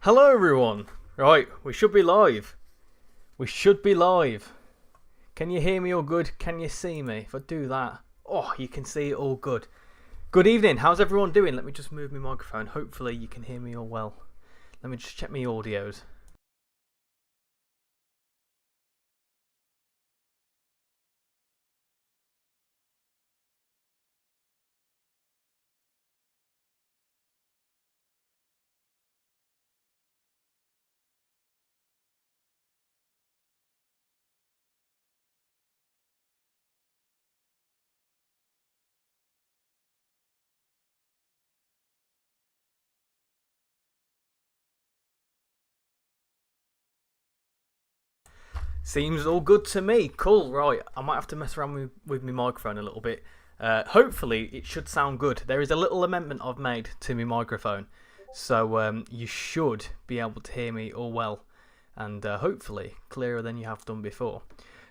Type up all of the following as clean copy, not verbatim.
Hello everyone. Right, we should be live. We should be live. Can you hear me all good? Can you see me? If I do that, oh, you can see it all good. Good evening. How's everyone doing? Let me just move my microphone. Hopefully you can hear me all well. Let me just check my audios. Seems all good to me. Cool, right. I might have to mess around with my microphone a little bit. Hopefully it should sound good. There is a little amendment I've made to my microphone. So you should be able to hear me all well. And hopefully clearer than you have done before.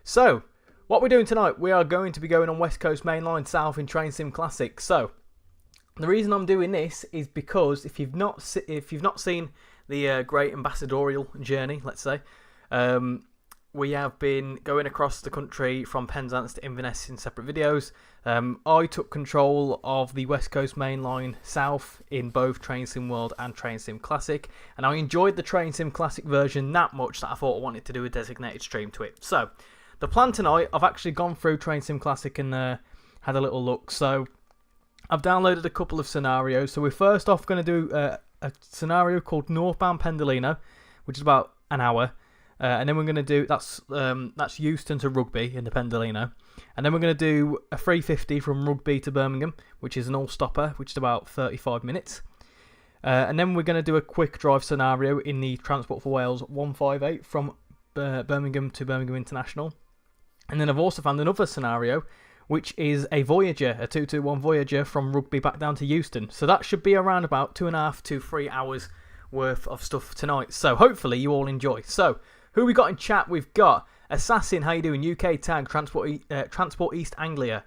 So, what we're doing tonight, we are going to be going on West Coast Mainline South in Train Sim Classic. So, the reason I'm doing this is because if you've not seen the great ambassadorial journey, let's say, we have been going across the country from Penzance to Inverness in separate videos. I took control of the West Coast Mainline South in both Train Sim World and Train Sim Classic, and I enjoyed the Train Sim Classic version that much that I thought I wanted to do a designated stream to it. So, the plan tonight, I've actually gone through Train Sim Classic and had a little look. So, I've downloaded a couple of scenarios. So, we're first off going to do a scenario called Northbound Pendolino, which is about an hour. And then we're going to do, that's Euston to Rugby in the Pendolino. And then we're going to do a 350 from Rugby to Birmingham, which is an all-stopper, which is about 35 minutes. And then we're going to do a quick drive scenario in the Transport for Wales 158 from Birmingham to Birmingham International. And then I've also found another scenario, which is a Voyager, a 221 Voyager from Rugby back down to Euston. So that should be around about 2.5 to 3 hours worth of stuff tonight. So hopefully you all enjoy. So, who we got in chat? We've got Assassin, how you doing? UK Tag, Transport East Anglia.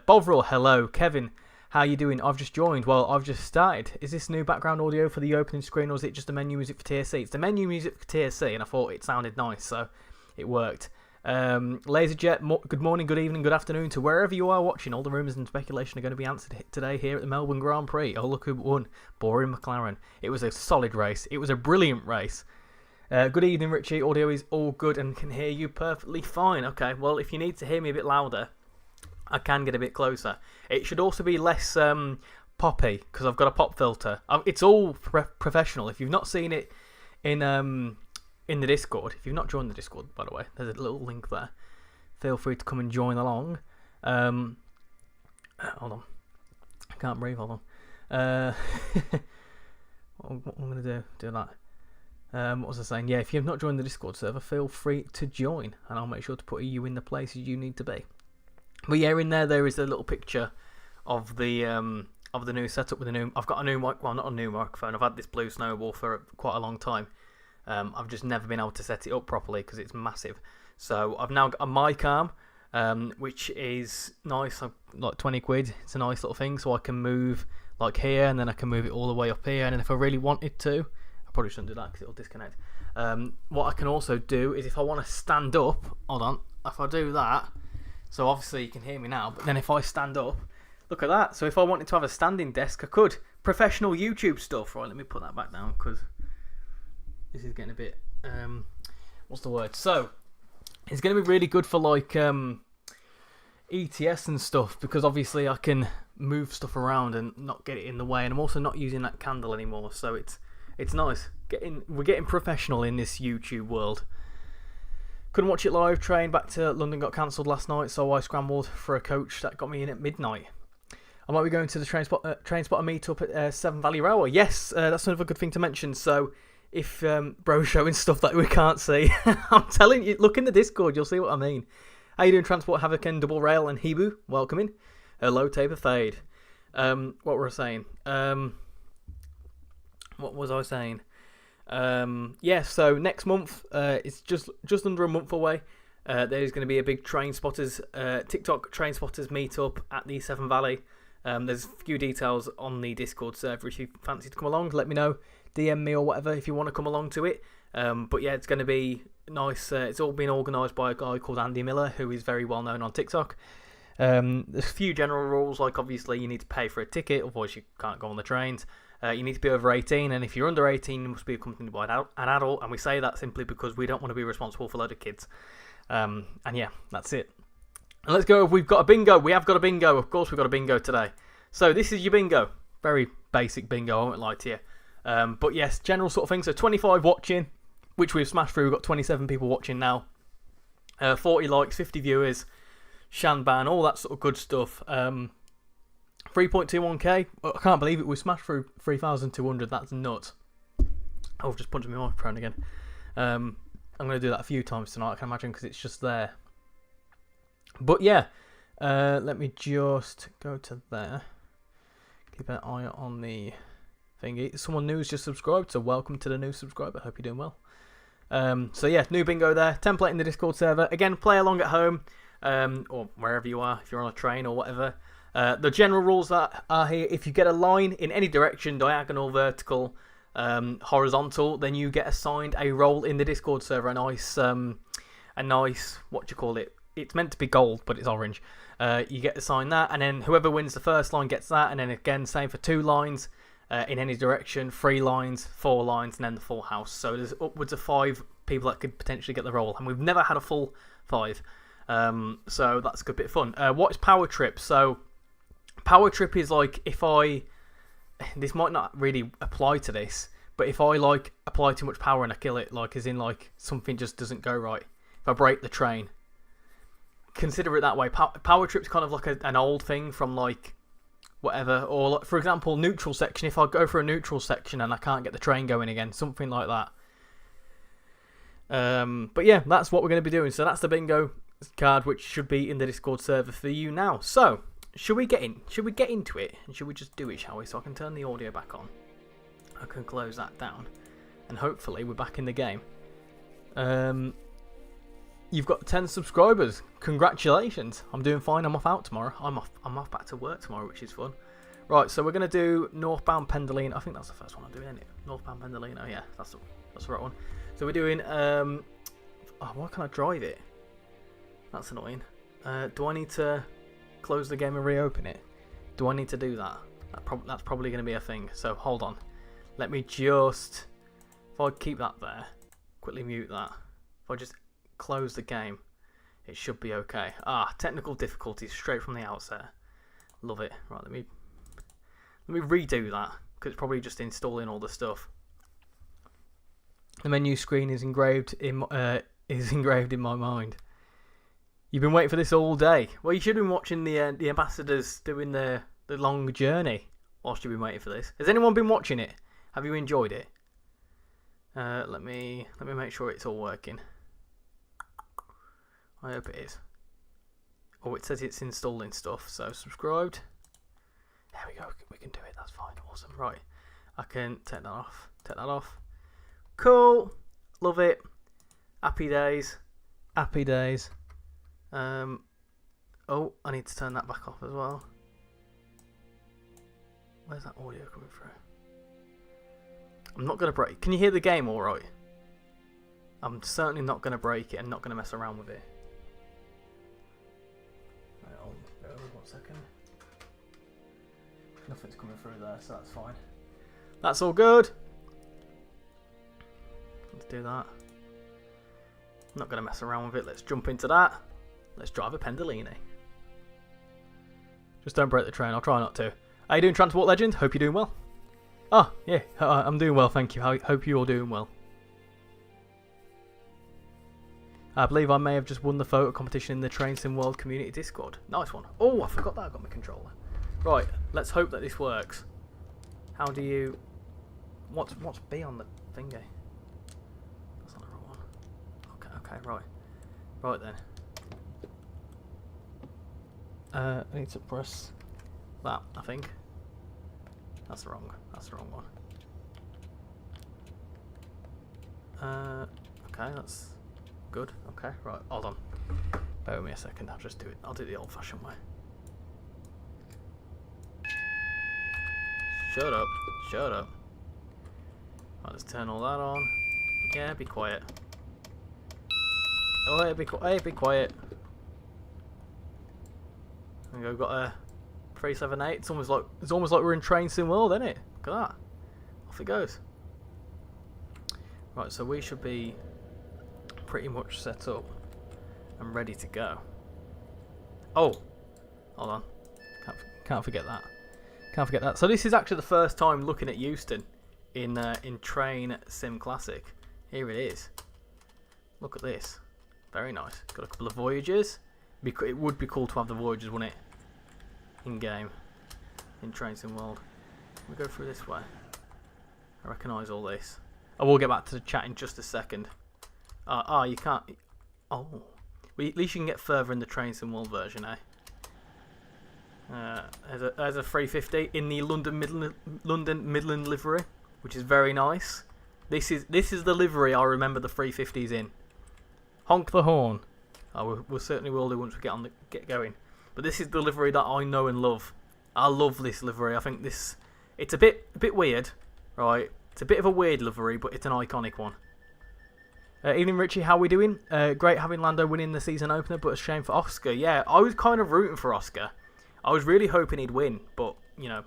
Bovril, hello. Kevin, how you doing? I've just joined. Well, I've just started. Is this new background audio for the opening screen, or is it just the menu music for TSC? It's the menu music for TSC, and I thought it sounded nice, so it worked. Laserjet, good morning, good evening, good afternoon to wherever you are watching. All the rumours and speculation are going to be answered today here at the Melbourne Grand Prix. Oh, look who won. Boring McLaren. It was a solid race. It was a brilliant race. Good evening, Richie. Audio is all good and can hear you perfectly fine. Okay, well, if you need to hear me a bit louder, I can get a bit closer. It should also be less poppy, because I've got a pop filter. It's all professional. If you've not seen it in the Discord, if you've not joined the Discord, by the way, there's a little link there. Feel free to come and join along. Hold on. I can't breathe, hold on. What I'm going to do that. What was I saying? Yeah, if you have not joined the Discord server, feel free to join, and I'll make sure to put you in the places you need to be. But yeah, in there is a little picture of the new setup with the new. I've got a new mic. Well, not a new microphone. I've had this Blue Snowball for quite a long time. I've just never been able to set it up properly because it's massive. So I've now got a mic arm, which is nice, like 20 quid. It's a nice little thing, so I can move like here, and then I can move it all the way up here. And then if I really wanted to. Probably shouldn't do that because it'll disconnect. What I can also do is if I want to stand up, hold on, if I do that, so obviously you can hear me now, but then if I stand up, look at that. So if I wanted to have a standing desk, I could. Professional YouTube stuff. Right, let me put that back down because this is getting a bit, what's the word? So it's going to be really good for like ETS and stuff, because obviously I can move stuff around and not get it in the way, and I'm also not using that candle anymore, so it's nice. We're getting professional in this YouTube world. Couldn't watch it live. Train back to London got cancelled last night, so I scrambled for a coach that got me in at midnight. I might be going to the train spotter meetup at Severn Valley Railway. Yes, that's another good thing to mention. So if bro's showing stuff that we can't see, I'm telling you, look in the Discord, you'll see what I mean. How you doing, Transport Havoc and Double Rail and Hebu? Welcome in. Hello, Taper Fade. What were I saying? What was I saying? Yeah, so next month, it's just under a month away. There's going to be a big Train Spotters, TikTok Train Spotters meetup at the Severn Valley. There's a few details on the Discord server. If you fancy to come along, let me know. DM me or whatever if you want to come along to it. But yeah, it's going to be nice. It's all been organised by a guy called Andy Miller, who is very well known on TikTok. There's a few general rules, like obviously you need to pay for a ticket, otherwise you can't go on the trains. You need to be over 18, and if you're under 18, you must be accompanied by an adult. And we say that simply because we don't want to be responsible for a load of kids. And yeah, that's it. And let's go. We've got a bingo. We have got a bingo. Of course, we've got a bingo today. So this is your bingo. Very basic bingo. I won't lie to you. But yes, general sort of thing. So 25 watching, which we've smashed through. We've got 27 people watching now. 40 likes, 50 viewers, Shanban, all that sort of good stuff. 3.21k. I can't believe it. We smashed through 3,200. That's nuts. I've just punched my microphone again. I'm going to do that a few times tonight, I can imagine, because it's just there. But yeah, let me just go to there. Keep an eye on the thingy. Someone new's just subscribed, so welcome to the new subscriber. Hope you're doing well. So yeah, new bingo there. Template in the Discord server. Again, play along at home, or wherever you are, if you're on a train or whatever. The general rules that are here: if you get a line in any direction, diagonal, vertical, horizontal, then you get assigned a role in the Discord server. A nice, what do you call it? It's meant to be gold, but it's orange. You get assigned that, and then whoever wins the first line gets that, and then again, same for 2 lines in any direction, 3 lines, 4 lines, and then the full house. So there's upwards of 5 people that could potentially get the role, and we've never had a full 5. So that's a good bit of fun. What is Power Trip? So Power Trip is like this might not really apply to this, but if I like apply too much power and I kill it, like as in like something just doesn't go right, if I break the train, consider it that way. Power Trip's kind of like an old thing from like whatever, or like, for example, neutral section. If I go for a neutral section and I can't get the train going again, something like that. But yeah, that's what we're going to be doing. So that's the bingo card, which should be in the Discord server for you now. So should we get into it, and should we just do it, shall we? So I can turn the audio back on. I can close that down, and hopefully we're back in the game. You've got 10 subscribers. Congratulations. I'm doing fine. I'm off out tomorrow. I'm off back to work tomorrow, which is fun. Right, so we're going to do Northbound Pendolino. I think that's the first one I'm doing, isn't it? Northbound Pendolino. Yeah, that's the right one. So we're doing... why can't I drive it? That's annoying. Do I need to close the game and reopen it? Do I need to do that? That's probably going to be a thing. So hold on. Let me just... If I keep that there, quickly mute that. If I just close the game, it should be okay. Technical difficulties straight from the outset. Love it. Right, let me redo that, because it's probably just installing all the stuff. The menu screen is engraved in my mind. You've been waiting for this all day. Well, you should have been watching the ambassadors doing the long journey whilst you've been waiting for this. Has anyone been watching it? Have you enjoyed it? Let me make sure it's all working. I hope it is. Oh, it says it's installing stuff, so subscribed. There we go, we can do it, that's fine, awesome. Right, I can take that off. Cool, love it. Happy days. Oh, I need to turn that back off as well. Where's that audio coming through? I'm not going to break. Can you hear the game alright? I'm certainly not going to break it and not going to mess around with it. Right, I'll go over 1 second. Nothing's coming through there, so that's fine. That's all good. Let's do that. I'm not going to mess around with it. Let's jump into that. Let's drive a Pendolino. Just don't break the train. I'll try not to. How you doing, Transport Legend? Hope you're doing well. Oh, yeah. I'm doing well, thank you. Hope you're all doing well. I believe I may have just won the photo competition in the Train Sim World Community Discord. Nice one. Oh, I forgot that I got my controller. Right, let's hope that this works. How do you... What's B on the thingy? That's not the right one. Okay, right. Right then. I need to press that, I think. That's the wrong one. Okay, that's good. Okay, right, hold on. Bear with me a second, I'll just do it. I'll do it the old-fashioned way. Shut up. Right, let's turn all that on. Yeah, be quiet. Oh, hey, be quiet. We've got a 378. It's almost like we're in Train Sim World, isn't it? Look at that. Off it goes. Right, so we should be pretty much set up and ready to go. Oh, hold on. Can't forget that. Can't forget that. So this is actually the first time looking at Euston in Train Sim Classic. Here it is. Look at this. Very nice. Got a couple of Voyagers. It would be cool to have the Voyagers, wouldn't it? In game, in Train Sim World. We go through this way. I recognise all this. I will get back to the chat in just a second. You can't. Oh, well, at least you can get further in the Train Sim World version, eh? There's a 350 in the London Midland livery, which is very nice. This is the livery I remember the 350s in. Honk the horn. Oh, we certainly will do once we get going. But this is the livery that I know and love. I love this livery. I think it's a bit weird, right? It's a bit of a weird livery, but it's an iconic one. Evening, Richie. How we doing? Great having Lando winning the season opener, but a shame for Oscar. Yeah, I was kind of rooting for Oscar. I was really hoping he'd win, but, you know,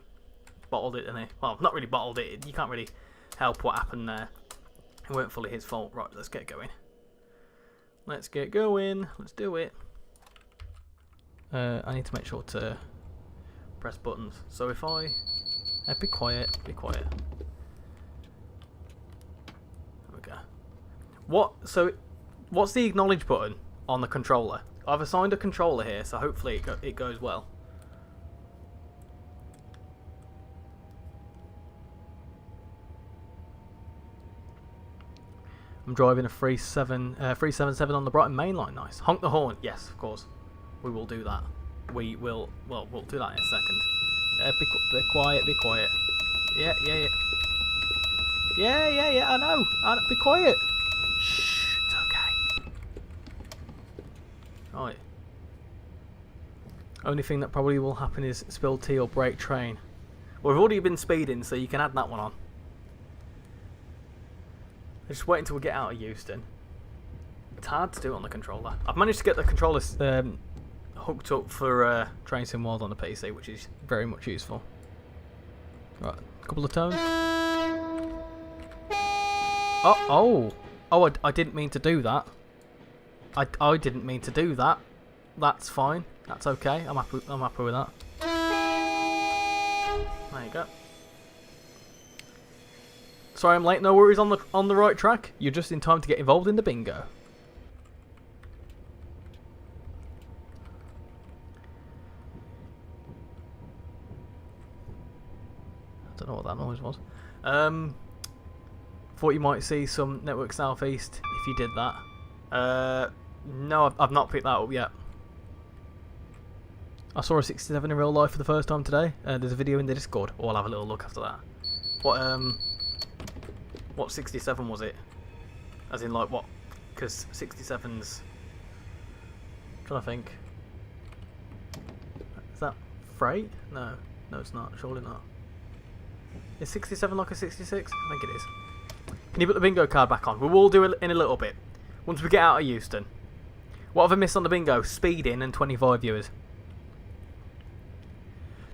bottled it, didn't he? Well, not really bottled it. You can't really help what happened there. It weren't fully his fault. Right, let's get going. Let's get going. Let's do it. I need to make sure to press buttons. So if I... be quiet. Be quiet. There we go. What's the acknowledge button on the controller? I've assigned a controller here, so hopefully it goes well. I'm driving a 377 on the Brighton main line. Nice. Honk the horn. Yes, of course. We will do that. We will. Well, we'll do that in a second. Be quiet. Be quiet. Yeah. Yeah. I know. Be quiet. Shh. It's okay. Right. Only thing that probably will happen is spill tea or break train. Well, we've already been speeding, so you can add that one on. Just wait until we get out of Euston. It's hard to do it on the controller. I've managed to get the controller hooked up for Train Sim World on the PC, which is very much useful. Right, a couple of tones. Oh! I didn't mean to do that. I didn't mean to do that. That's fine. That's okay. I'm happy with that. There you go. Sorry I'm late, no worries on the right track. You're just in time to get involved in the bingo. I don't know what that noise was. Thought you might see some Network Southeast if you did that. No, I've not picked that up yet. I saw a 67 in real life for the first time today. There's a video in the Discord. I'll have a little look after that. What 67 was it? As in, like, what? Because 67's... I'm trying to think. Is that freight? No, it's not. Surely not. Is 67 like a 66? I think it is. Can you put the bingo card back on? We will do it in a little bit. Once we get out of Euston. What have I missed on the bingo? Speeding and 25 viewers.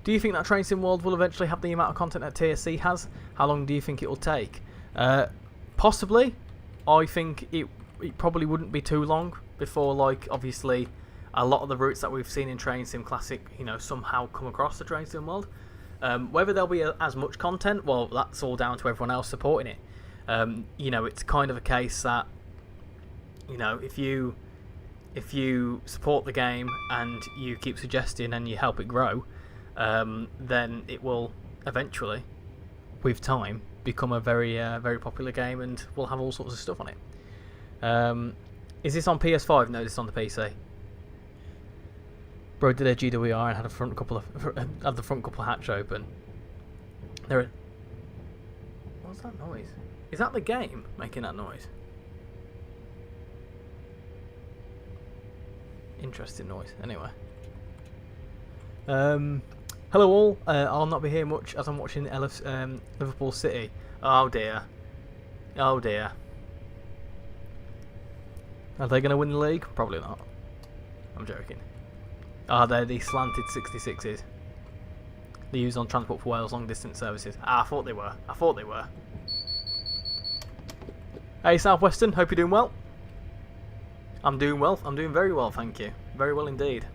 Do you think that Train Sim World will eventually have the amount of content that TSC has? How long do you think it will take? Possibly. I think it probably wouldn't be too long before, like, obviously a lot of the routes that we've seen in Train Sim Classic, you know, somehow come across the Train Sim World. Whether there'll be as much content, well, that's all down to everyone else supporting it. You know, it's kind of a case that, you know, if you support the game and you keep suggesting and you help it grow, then it will eventually, with time, become a very very popular game, and we'll have all sorts of stuff on it. Is this on PS5? No, this is on the PC. Bro did a GWR and had the front couple hatch open. What's that noise? Is that the game making that noise? Interesting noise. Anyway. Hello all. I'll not be here much as I'm watching Liverpool City. Oh dear. Oh dear. Are they going to win the league? Probably not. I'm joking. Ah, they're the slanted 66s. They're used on Transport for Wales long distance services. Ah, I thought they were. I thought they were. Hey Southwestern, hope you're doing well. I'm doing well. I'm doing very well, thank you. Very well indeed.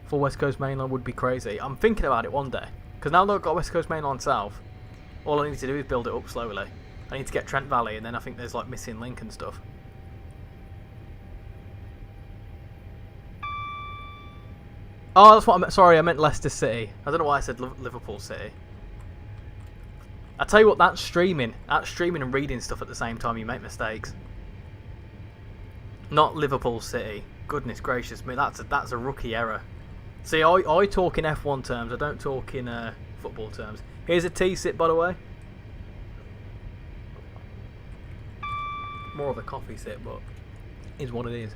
Full West Coast Mainline would be crazy. I'm thinking about it one day. Because now that I've got West Coast Mainline South, all I need to do is build it up slowly. I need to get Trent Valley, and then I think there's like missing link and stuff. Oh, that's what I meant. Sorry, I meant Leicester City. I don't know why I said Liverpool City. I tell you what, that's streaming. That's streaming and reading stuff at the same time. You make mistakes. Not Liverpool City. Goodness gracious me, that's a rookie error. See, I talk in F1 terms. I don't talk in football terms. Here's a T-sit, by the way. More of a coffee sit, but is what it is.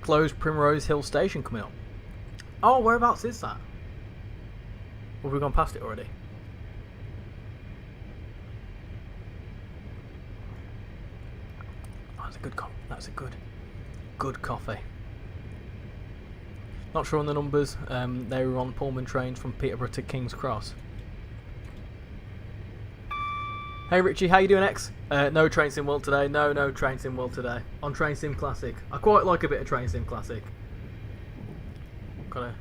Closed Primrose Hill Station coming up. Oh, whereabouts is that? Have we gone past it already? Oh, that's a good coffee. That's a good coffee. Not sure on the numbers. They were on Pullman trains from Peterborough to King's Cross. Hey Richie, how you doing, X? No Train Sim World today. No Train Sim World today. On Train Sim Classic. I quite like a bit of Train Sim Classic. Got a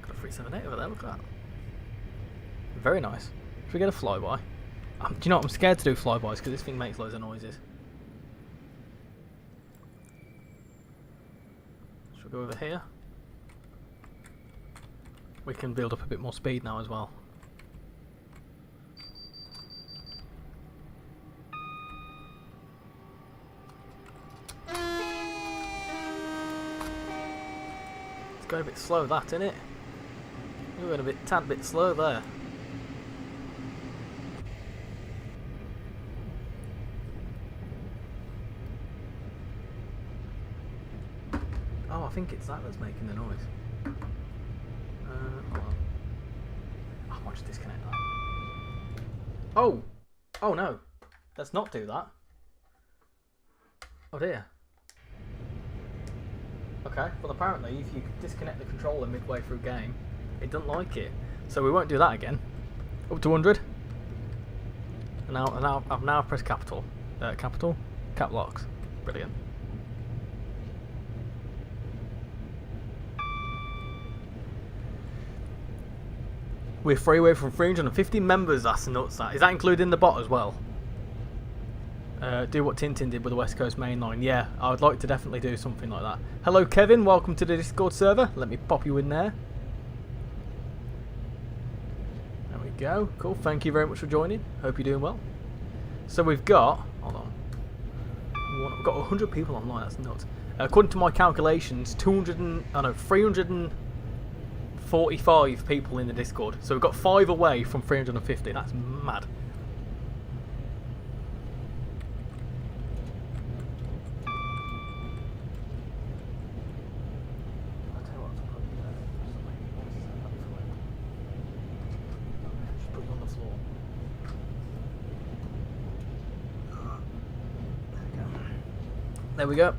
378 over there. Look at that. Very nice. Should we get a flyby? Do you know what? I'm scared to do flybys because this thing makes loads of noises. Should we go over here? We can build up a bit more speed now as well. Going a bit slow, that, innit? We're going a tad bit slow there. Oh, I think it's that that's making the noise. Hold on. I might just disconnect that. Oh! Oh no! Let's not do that. Oh dear. Okay, well apparently if you disconnect the controller midway through game, it doesn't like it. So we won't do that again. Up to 100. And now I've now pressed capital. Capital? Cap locks. Brilliant. We're freeway from 350 members, that's nuts that. Is that including the bot as well? Do what Tintin did with the West Coast Mainline. Yeah, I would like to definitely do something like that. Hello Kevin, welcome to the Discord server. Let me pop you in there. There we go. Cool, thank you very much for joining. Hope you're doing well. So we've got, hold on. We've got 100 people online, that's nuts. According to my calculations, 345 people in the Discord. So we've got 5 away from 350. That's mad. There we go.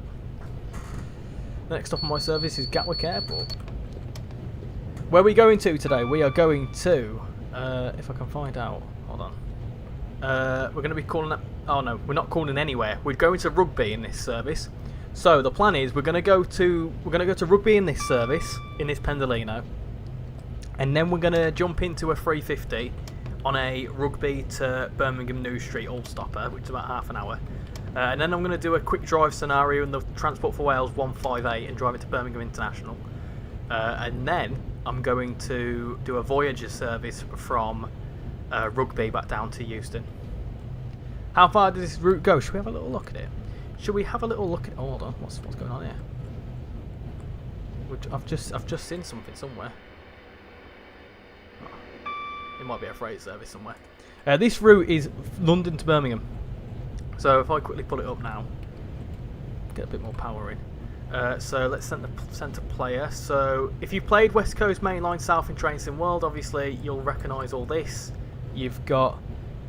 Next stop on my service is Gatwick Airport. Where are we going to today? We are going to, if I can find out, hold on. We're going to be calling up, oh no, we're not calling anywhere. We're going to Rugby in this service. So the plan is we're going to go to Rugby in this service, in this Pendolino. And then we're going to jump into a 350 on a Rugby to Birmingham New Street all-stopper, which is about half an hour. And then I'm going to do a quick drive scenario in the Transport for Wales 158 and drive it to Birmingham International. And then I'm going to do a Voyager service from Rugby back down to Euston. How far does this route go? Should we have a little look at it? Should we have a little look at it? Oh, hold on, what's going on here? I've just seen something somewhere. Oh, it might be a freight service somewhere. This route is London to Birmingham. So if I quickly pull it up now, get a bit more power in. So let's send to player. So if you played West Coast Mainline South in Train Sim World, obviously you'll recognise all this. you've got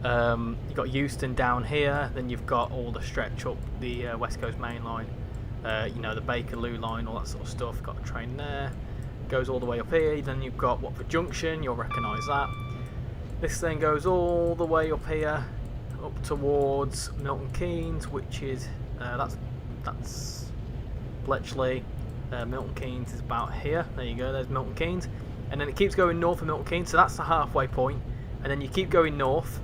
Euston down here, then you've got all the stretch up the West Coast Main Line, you know, the Bakerloo line, all that sort of stuff. Got a train there, goes all the way up here. Then you've got Watford Junction, you'll recognise that. This then goes all the way up here, up towards Milton Keynes, which is that's Bletchley. Milton Keynes is about here. There you go. There's Milton Keynes, and then it keeps going north of Milton Keynes. So that's the halfway point, and then you keep going north.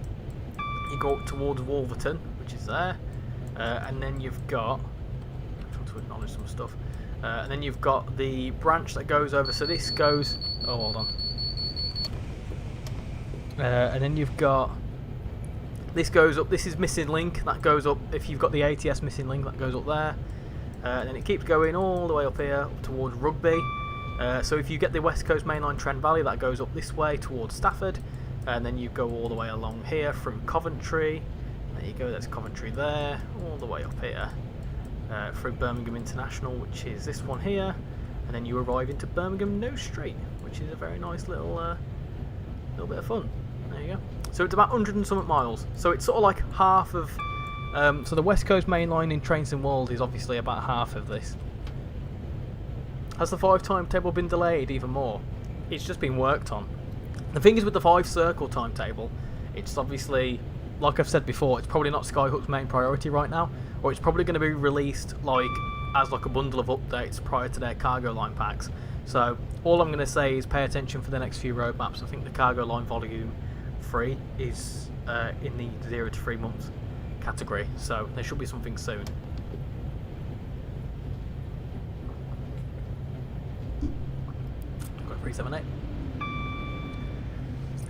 You go up towards Wolverton, which is there, and then you've got. I'm trying to acknowledge some stuff, and then you've got the branch that goes over. So this goes. Oh, hold on. And then you've got. This goes up. This is missing link. That goes up. If you've got the ATS missing link, that goes up there. And then it keeps going all the way up here up towards Rugby. So if you get the West Coast Main Line Trent Valley, that goes up this way towards Stafford, and then you go all the way along here through Coventry. There you go, there's Coventry there, all the way up here through Birmingham International, which is this one here, and then you arrive into Birmingham New Street, which is a very nice little bit of fun. There you go. So it's about 100 and something miles. So it's sort of like half of. So the West Coast Main Line in Trains and World is obviously about half of this. Has the 5 timetable been delayed even more? It's just been worked on. The thing is with the 5 circle timetable, it's obviously, like I've said before, it's probably not Skyhook's main priority right now, or it's probably going to be released as a bundle of updates prior to their cargo line packs. So all I'm going to say is pay attention for the next few roadmaps. I think the cargo line volume 3 is in the 0 to 3 months category, so there should be something soon. Got 378.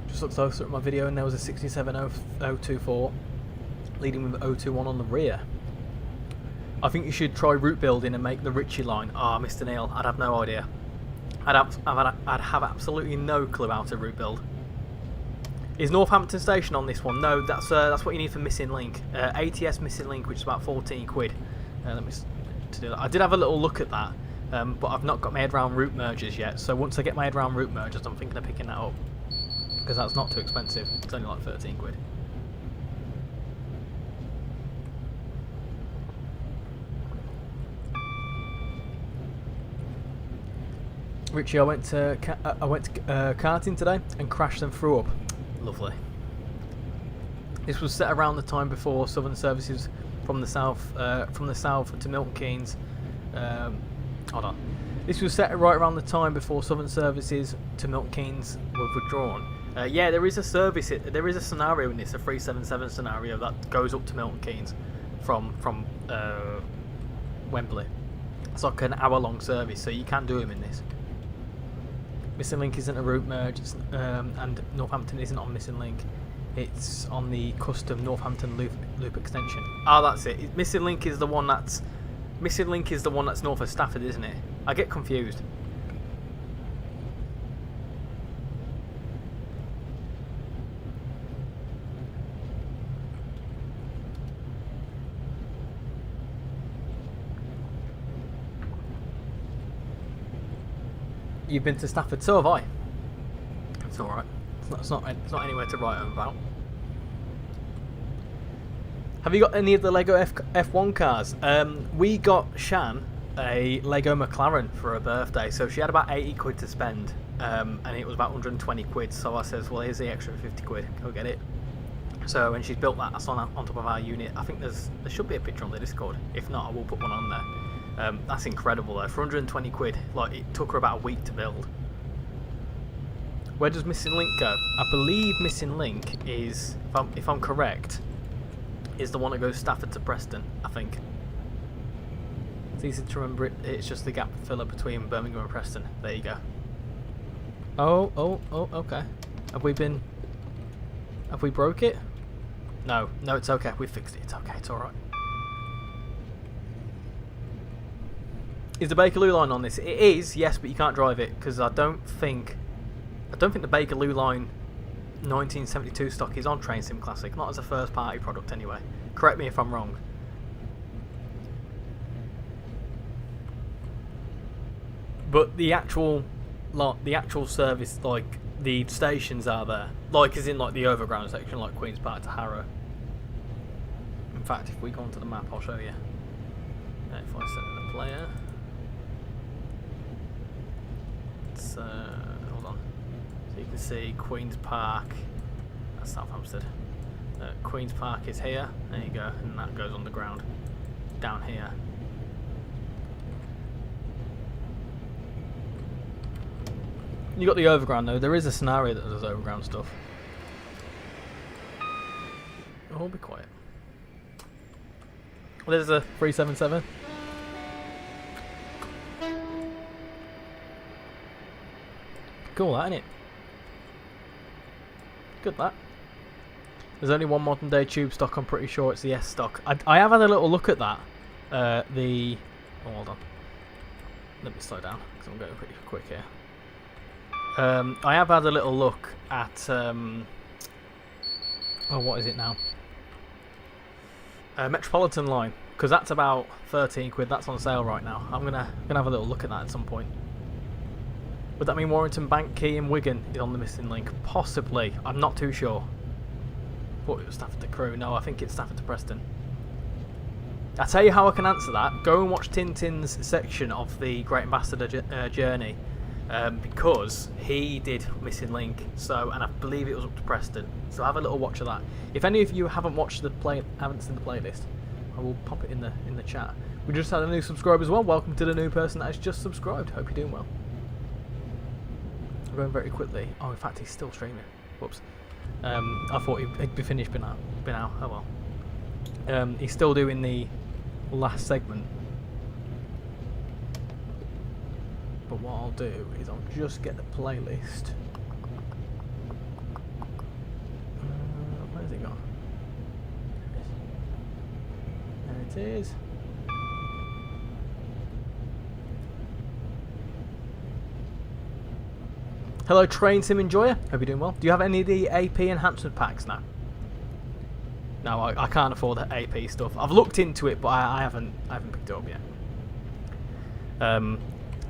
Just looked closer at my video and there was a 67024 leading with 021 on the rear. I think you should try route building and make the Richie line. Ah, Mr. Neil, I'd have no idea. I'd have absolutely no clue how to route build. Is Northampton Station on this one? No, that's what you need for missing link. ATS missing link, which is about 14 quid. Let me to do that. I did have a little look at that, but I've not got my head around route mergers yet. So once I get my head around route mergers, I'm thinking of picking that up because that's not too expensive. It's only like 13 quid. Richie, I went to karting today and crashed and threw up. Lovely. This was set around the time before Southern services from the south to Milton Keynes. Hold on. This was set right around the time before Southern services to Milton Keynes were withdrawn. Yeah, there is a service. There is a scenario in this, a 377 scenario that goes up to Milton Keynes from Wembley. It's like an hour-long service, so you can do them in this. Missing Link isn't a route merge, and Northampton isn't on Missing Link. It's on the custom Northampton loop extension. Ah, that's it. Missing Link is the one that's north of Stafford, isn't it? I get confused. You've been to Stafford, so have I. It's alright. It's not anywhere to write home about. Have you got any of the Lego F1 cars? We got Shan a Lego McLaren for her birthday, so she had about 80 quid to spend, and it was about 120 quid, so I says, well, here's the extra 50 quid, go get it. So when she's built that, that's on top of our unit. I think there should be a picture on the Discord. If not, I will put one on there. That's incredible though, for 120 quid. Like, it took her about a week to build. Where does Missing Link go? I believe Missing Link is, if I'm correct, is the one that goes Stafford to Preston, I think. It's easy to remember it. It's just the gap filler between Birmingham and Preston. There you go. Oh, okay. Have we broke it? No, it's okay. We fixed it. It's okay. It's alright. Is the Bakerloo line on this? It is, yes, but you can't drive it because I don't think the Bakerloo line 1972 stock is on Train Sim Classic, not as a first party product anyway. Correct me if I'm wrong. But the actual service, like the stations are there. Like, as in, like, the overground section, like Queen's Park to Harrow. In fact, if we go onto the map, I'll show you. If I set in the player... It's, hold on. So you can see Queen's Park. That's South Hampstead. Queen's Park is here. There you go. And that goes underground. Down here. You got the overground though. There is a scenario that does overground stuff. Oh, be quiet. There's a 377. Cool, that, innit? Good, that. There's only one modern day tube stock. I'm pretty sure it's the S stock. I have had a little look at that. Oh, hold on. Let me slow down because I'm going pretty quick here. I have had a little look at what is it now? Metropolitan line, because that's about 13 quid. That's on sale right now. I'm gonna have a little look at that at some point. Would that mean Warrington, Bank Key and Wigan is on the missing link? Possibly. I'm not too sure. Thought it was Stafford to Crewe. No, I think it's Stafford to Preston. I'll tell you how I can answer that. Go and watch Tintin's section of the Great Ambassador journey. Because he did Missing Link, and I believe it was up to Preston. So have a little watch of that. If any of you haven't watched haven't seen the playlist, I will pop it in the chat. We just had a new subscriber as well. Welcome to the new person that has just subscribed. Hope you're doing well. I'm going very quickly. Oh, in fact, he's still streaming. Whoops. I thought he'd be finished by now. Oh well. He's still doing the last segment. But what I'll do is I'll just get the playlist. Where's it gone? There it is. Hello, Train Sim Enjoyer. Hope you're doing well. Do you have any of the AP enhancement packs now? No, I can't afford the AP stuff. I've looked into it, but I haven't picked it up yet.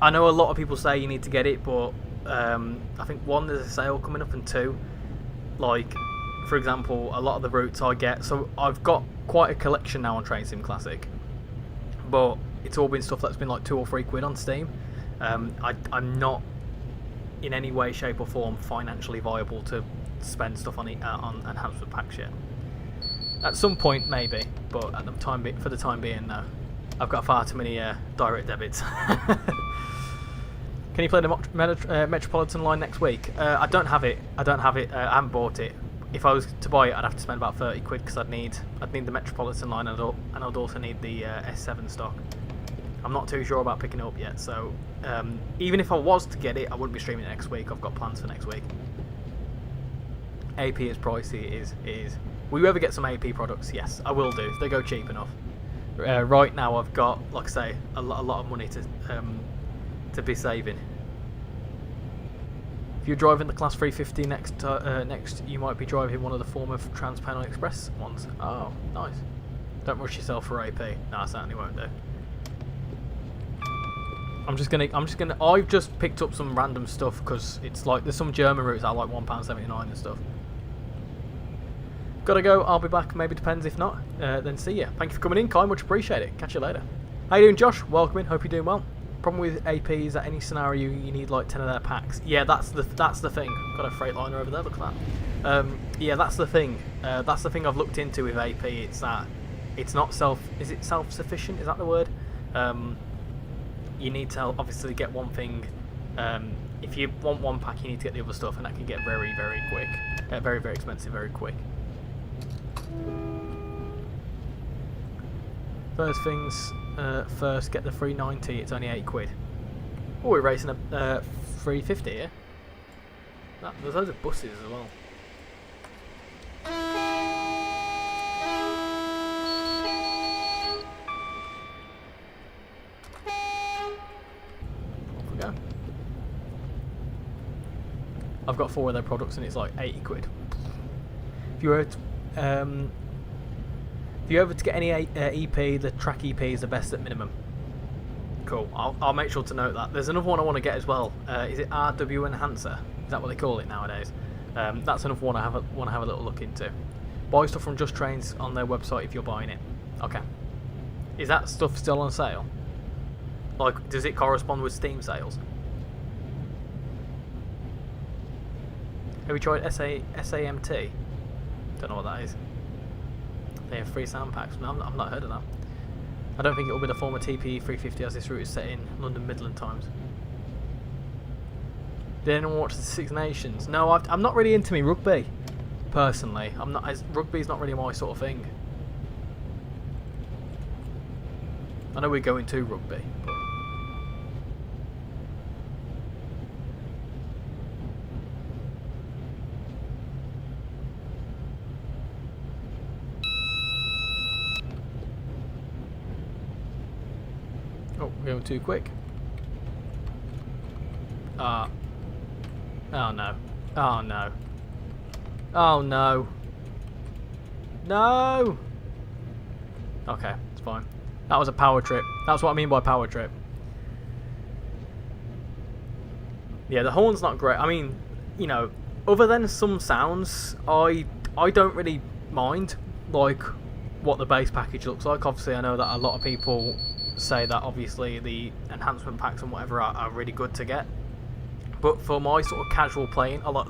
I know a lot of people say you need to get it, but I think one, there's a sale coming up, and two, like, for example, a lot of the routes I get, so I've got quite a collection now on Train Sim Classic, but it's all been stuff that's been like 2 or 3 quid on Steam. I'm not in any way, shape or form financially viable to spend stuff on enhancement packs yet. At some point maybe, but at the for the time being, no. I've got far too many direct debits. Can you play the Metropolitan line next week? I don't have it. I haven't bought it. If I was to buy it, I'd have to spend about 30 quid because I'd need the Metropolitan line and I'd also need the S7 stock. I'm not too sure about picking it up yet, so even if I was to get it, I wouldn't be streaming it next week. I've got plans for next week. AP is pricey. It is. Will you ever get some AP products? Yes, I will do if they go cheap enough. Right now, I've got, like I say, a lot of money to be saving. If you're driving the Class 350 next, you might be driving one of the former Trans-Pennine Express ones. Oh, nice. Don't rush yourself for AP. No, I certainly won't do. I've just picked up some random stuff because it's like there's some German routes that are like £1.79 and stuff. Gotta go, I'll be back, maybe depends, if not, then see ya. Thank you for coming in, Kai, much appreciate it. Catch you later. How you doing, Josh? Welcome in, hope you're doing well. Problem with AP is that any scenario you need like 10 of their packs. Yeah, that's the thing. Got a Freightliner over there, look at that. Yeah, that's the thing. That's the thing I've looked into with AP, it's that it's not self-sufficient, is that the word? You need to obviously get one thing. If you want one pack, you need to get the other stuff, and that can get very, very quick. Very, very expensive, very quick. First things first, get the 390. It's only 8 quid. Oh, we're racing a 350 here. There's loads of buses as well. Off we go. I've got 4 of their products and it's like 80 quid. If you were to get any EP, the track EP is the best at minimum. Cool. I'll make sure to note that. There's another one I want to get as well. Is it RW Enhancer? Is that what they call it nowadays? That's another one I want to have a little look into. Buy stuff from Just Trains on their website if you're buying it. Okay. Is that stuff still on sale? Like, does it correspond with Steam sales? Have you tried SAMT? Don't know what that is. They have free sound packs. No, I've not heard of that. I don't think it will be the former TPE 350 as this route is set in London Midland times. Did anyone watch the Six Nations? No, I'm not really into me rugby. Personally, I'm not. Rugby's not really my sort of thing. I know we're going to rugby, but oh, we're going too quick. Oh no. Oh no. Oh no. No! Okay, it's fine. That was a power trip. That's what I mean by power trip. Yeah, the horn's not great. I mean, you know, other than some sounds, I don't really mind, like, what the base package looks like. Obviously, I know that a lot of people say that, obviously, the enhancement packs and whatever are really good to get. But for my sort of casual playing, I'll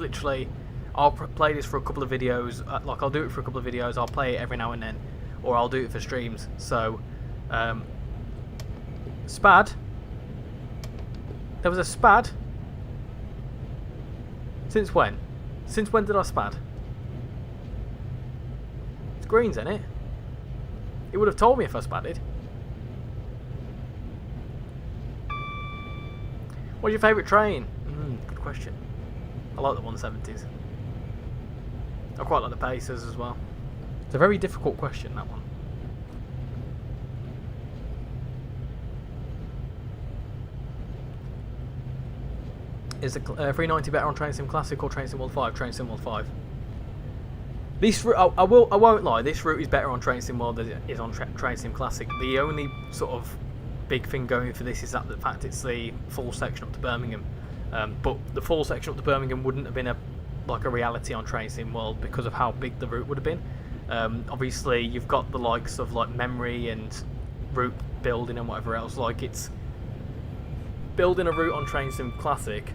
play this for a couple of videos. Like, I'll do it for a couple of videos. I'll play it every now and then, or I'll do it for streams. So, Spad. There was a Spad. Since when? Since when did I Spad? It's greens, isn't it? It would have told me if I Spadded. What's your favourite train? Good question. I like the 170s. I quite like the Pacers as well. It's a very difficult question, that one. Is the 390 better on Train Sim Classic or Train Sim World 5? Train Sim World 5. This route, I won't lie, this route is better on Train Sim World than it is on Train Sim Classic. The only sort of big thing going for this is that the fact it's the full section up to Birmingham. But the full section up to Birmingham wouldn't have been a reality on Train Sim World because of how big the route would have been. Obviously, you've got the likes of like memory and route building and whatever else. Like, it's building a route on Train Sim Classic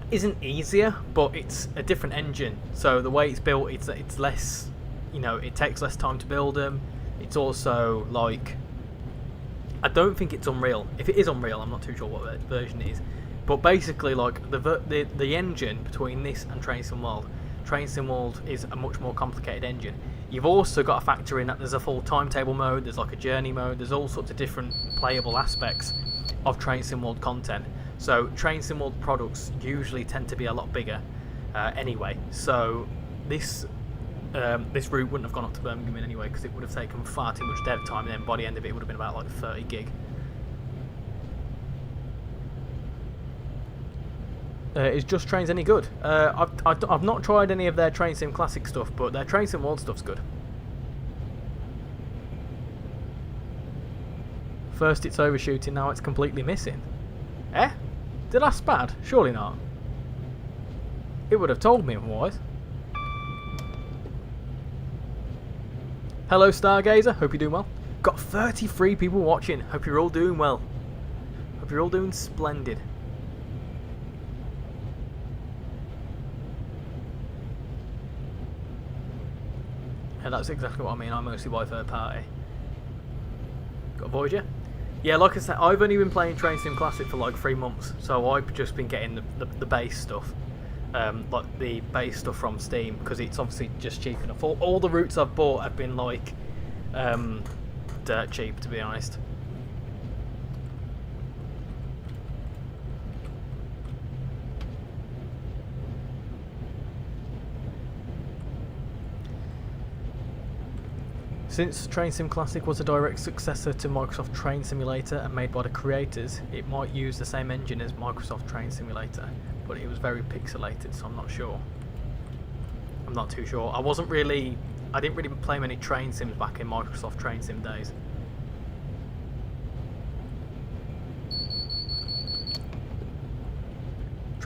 isn't easier, but it's a different engine. So the way it's built, it's less, you know, it takes less time to build them. It's also like, I don't think it's Unreal. If it is Unreal, I'm not too sure what version it is. But basically, like, the engine between this and Train Sim World is a much more complicated engine. You've also got to factor in that there's a full timetable mode, there's like a journey mode, there's all sorts of different playable aspects of Train Sim World content. So Train Sim World products usually tend to be a lot bigger anyway. So this route wouldn't have gone up to Birmingham in anyway, because it would have taken far too much dev time, and then by the end of it, it would have been about like 30 gig. Is Just Trains any good? I've not tried any of their Train Sim Classic stuff, but their Train Sim World stuff's good. First it's overshooting, now it's completely missing. Eh? Did I Spad? Surely not. It would have told me otherwise. Hello Stargazer, hope you're doing well. Got 33 people watching, hope you're all doing well. Hope you're all doing splendid. Yeah, that's exactly what I mean, I mostly buy third party. Got Voyager? Yeah, like I said, I've only been playing Train Sim Classic for like 3 months, so I've just been getting the base stuff. Like the base stuff from Steam, because it's obviously just cheap enough. All the routes I've bought have been like dirt cheap, to be honest. Since Train Sim Classic was a direct successor to Microsoft Train Simulator and made by the creators, it might use the same engine as Microsoft Train Simulator, but it was very pixelated, so I'm not sure. I'm not too sure. I didn't really play many train sims back in Microsoft Train Sim days.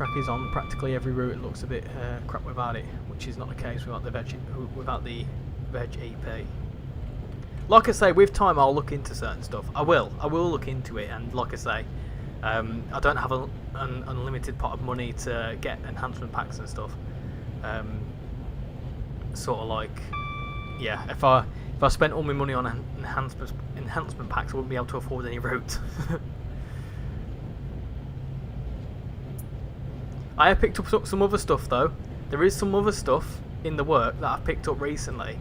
track is on practically every route. It looks a bit crap without it, which is not the case without the Veg EP. Like I say, with time I'll look into certain stuff. I will look into it, and like I say, I don't have an unlimited pot of money to get enhancement packs and stuff. Sort of like, yeah, if I spent all my money on enhancement packs, I wouldn't be able to afford any routes. I have picked up some other stuff though. There is some other stuff in the work that I've picked up recently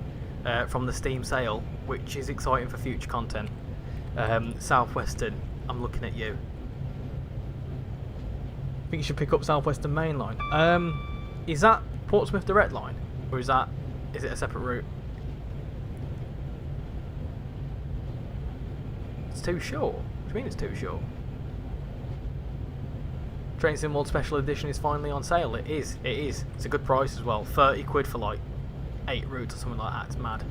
from the Steam sale, which is exciting for future content. Southwestern, I'm looking at you. I think you should pick up Southwestern Main Line. Is that Portsmouth Direct Line, or is it a separate route? It's too short. What do you mean it's too short? Train Sim World Special Edition is finally on sale. It is. It's a good price as well. 30 quid for like 8 routes or something like that. It's mad.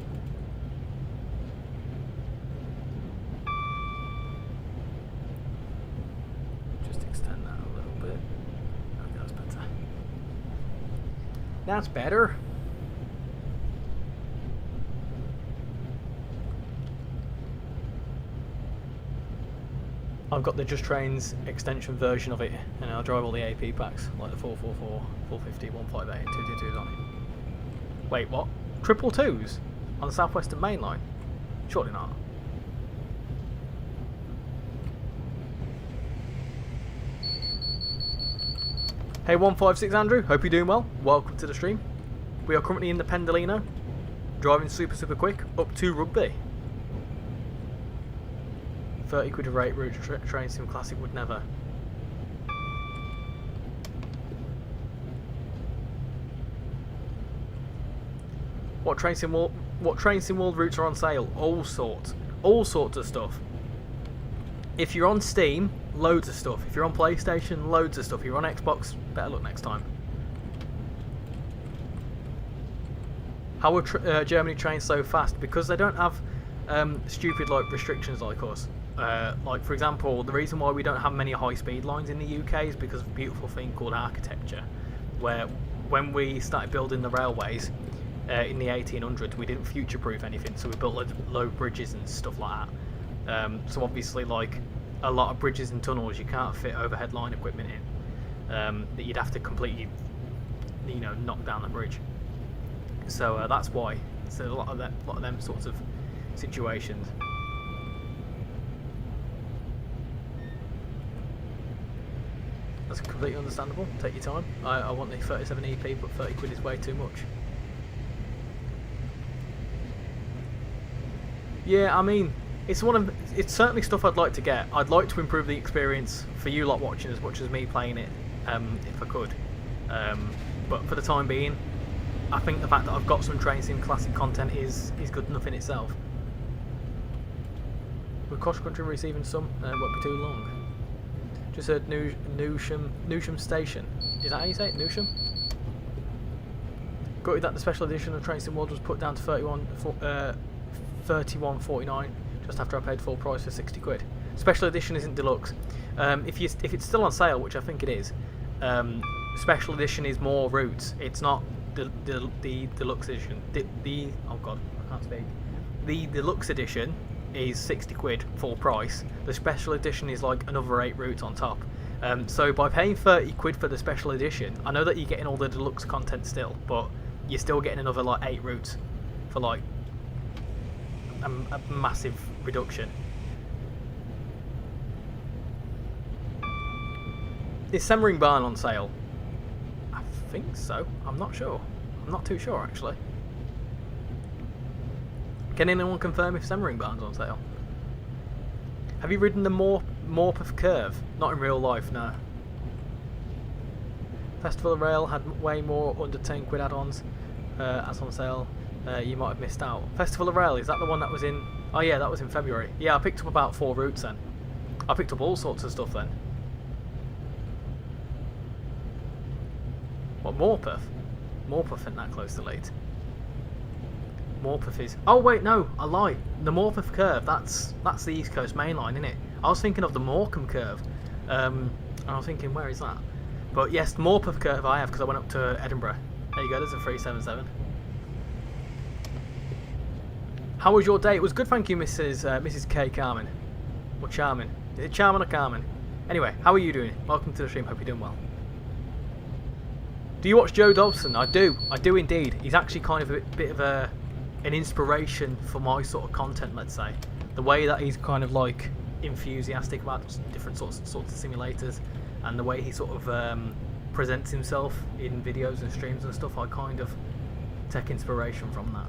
Just extend that a little bit. Okay, that's better. That's better. I've got the Just Trains extension version of it, and I'll drive all the AP packs, like the 444, 450, 158, 222s on it. Wait, what? Triple twos? On the Southwestern Main Line? Surely not. Hey 156 Andrew, hope you're doing well. Welcome to the stream. We are currently in the Pendolino, driving super quick up to Rugby. 30 quid a rate route Train Sim Classic would never. What Train Sim World routes are on sale? All sorts of stuff. If you're on Steam, loads of stuff. If you're on PlayStation, loads of stuff. If you're on Xbox, better look next time. How are Germany trains so fast? Because they don't have stupid like restrictions like us. Like for example, the reason why we don't have many high-speed lines in the UK is because of a beautiful thing called architecture, where when we started building the railways in the 1800s, we didn't future-proof anything, so we built low bridges and stuff like that. So obviously, like a lot of bridges and tunnels, you can't fit overhead line equipment in. That you'd have to completely, knock down the bridge. So that's why. So a lot of them sorts of situations. That's completely understandable. Take your time. I want the 37 EP, but 30 quid is way too much. Yeah, I mean, it's certainly stuff I'd like to get. I'd like to improve the experience for you lot watching as much as me playing it, if I could. But for the time being, I think the fact that I've got some Train Sim Classic content is good enough in itself. With Cross Country receiving some, won't be too long. Just heard Newsham Station. Is that how you say it? Newsham? Gutted that the special edition of Train Sim World was put down to 31.49 just after I paid full price for 60 quid. Special edition isn't deluxe. If it's still on sale, which I think it is, special edition is more routes. It's not the deluxe edition. Oh god, I can't speak. The deluxe edition is 60 quid full price. The special edition is like another 8 routes on top. So by paying 30 quid for the special edition, I know that you're getting all the deluxe content still, but you're still getting another like 8 routes for like a massive reduction. Is Semmering Barn on sale? I think so. I'm not sure. I'm not too sure actually. Can anyone confirm if Semmering Barn's on sale? Have you ridden the Morpeth Curve? Not in real life, no. Festival of Rail had way more under 10 quid add-ons as on sale. You might have missed out. Festival of Rail, is that the one that was in... Oh yeah, that was in February. Yeah, I picked up about 4 routes then. I picked up all sorts of stuff then. What, Morpeth? Morpeth isn't that close to Leeds. Morpeth is... Oh wait, no, I lie. The Morpeth Curve, that's the East Coast Main Line, isn't it? I was thinking of the Morecambe Curve. And I was thinking, where is that? But yes, more puff curve I have because I went up to Edinburgh. There you go, there's a 377. How was your day? It was good, thank you, Mrs. K. Carmen. Or Charmin. Is it Charmin or Carmen? Anyway, how are you doing? Welcome to the stream, hope you're doing well. Do you watch Joe Dobson? I do indeed. He's actually kind of a bit of an inspiration for my sort of content, let's say. The way that he's kind of like enthusiastic about different sorts of simulators, and the way he sort of presents himself in videos and streams and stuff, I kind of take inspiration from that.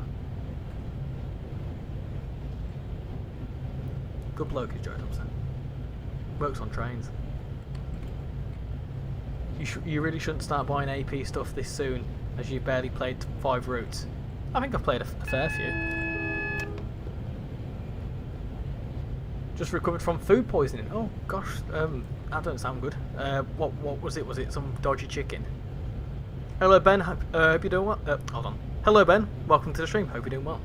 Good bloke is Joe Dobson. Works on trains. You really shouldn't start buying AP stuff this soon, as you barely played 5 routes. I think I've played a fair few. Just recovered from food poisoning. Oh gosh, that don't sound good. What was it? Was it some dodgy chicken? Hello Ben, hope you're doing well. Hold on. Hello Ben, welcome to the stream. Hope you're doing well.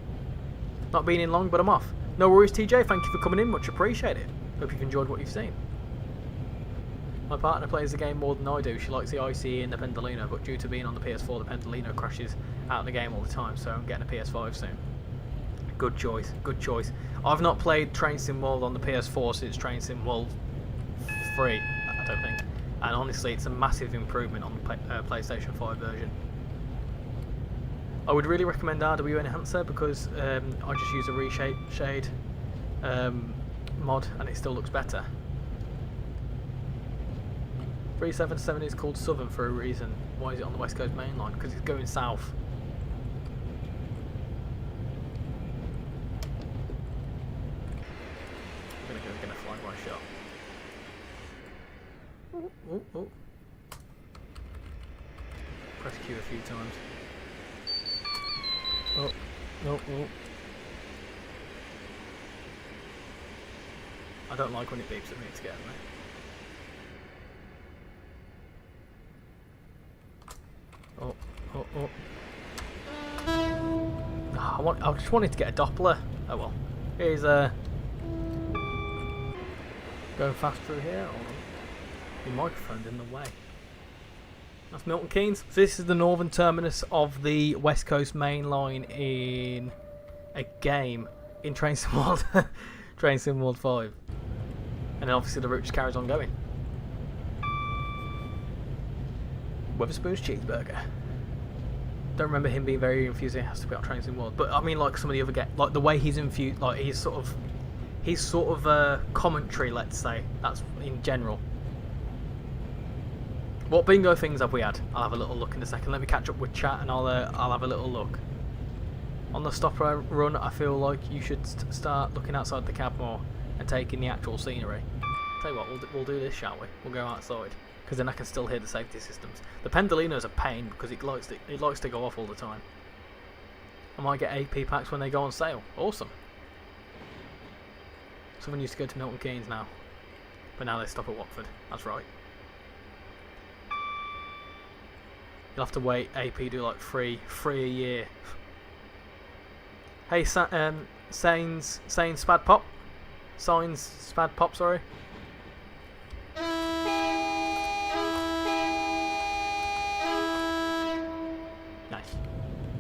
Not been in long, but I'm off. No worries, TJ. Thank you for coming in. Much appreciated. Hope you've enjoyed what you've seen. My partner plays the game more than I do. She likes the ICE and the Pendolino, but due to being on the PS4, the Pendolino crashes out of the game all the time, so I'm getting a PS5 soon. Good choice, good choice. I've not played Train Sim World on the PS4 since Train Sim World 3, I don't think. And honestly, it's a massive improvement on the PlayStation 5 version. I would really recommend RW Enhancer because I just use a reshade mod and it still looks better. 377 is called Southern for a reason. Why is it on the West Coast main line? Because it's going south. I'm gonna fly one shot. Oh. Press Q a few times. Oh. I don't like when it beeps at me, it's getting me. Oh. I just wanted to get a Doppler. Oh well. Here's going fast through here. Hold on. Your microphone's in the way. That's Milton Keynes. So this is the northern terminus of the West Coast main line in a game in Train Sim World. Train Sim World 5. And then obviously the route just carries on going. Weatherspoon's cheeseburger. Don't remember him being very enthusiastic about Train Sim World, but I mean like some of the other like the way he's infused, like he's sort of commentary, let's say. That's in general. What bingo things have we had? I'll have a little look in a second. Let me catch up with chat and I'll have a little look. On the stop run, I feel like you should start looking outside the cab more and taking the actual scenery. Tell you what, we'll do this, shall we? We'll go outside. Because then I can still hear the safety systems. The Pendolino's a pain because it likes to go off all the time. I might get AP packs when they go on sale. Awesome. Someone used to go to Milton Keynes now, but now they stop at Watford. That's right. You'll have to wait. AP do like free a year. Hey, Sains Spad Pop. Signs Spad Pop. Sorry. Nice.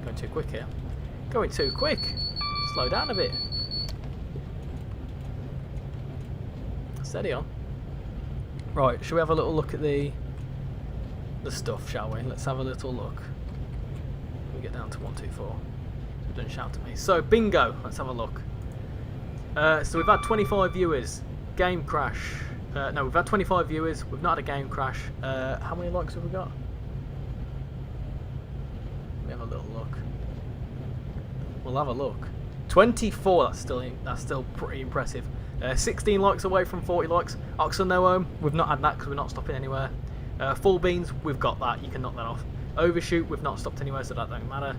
Going too quick here. Going too quick. Slow down a bit. Steady on. Right, shall we have a little look at the stuff, shall we? Let's have a little look. We get down to 124. So don't shout at me. So bingo. Let's have a look. So we've had 25 viewers. Game crash. No, we've had 25 viewers. We've not had a game crash. How many likes have we got? Let me have a little look. We'll have a look. 24. That's still pretty impressive. 16 likes away from 40 likes. Oxen No Home. We've not had that because we're not stopping anywhere. Full Beans. We've got that. You can knock that off. Overshoot. We've not stopped anywhere, so that don't matter.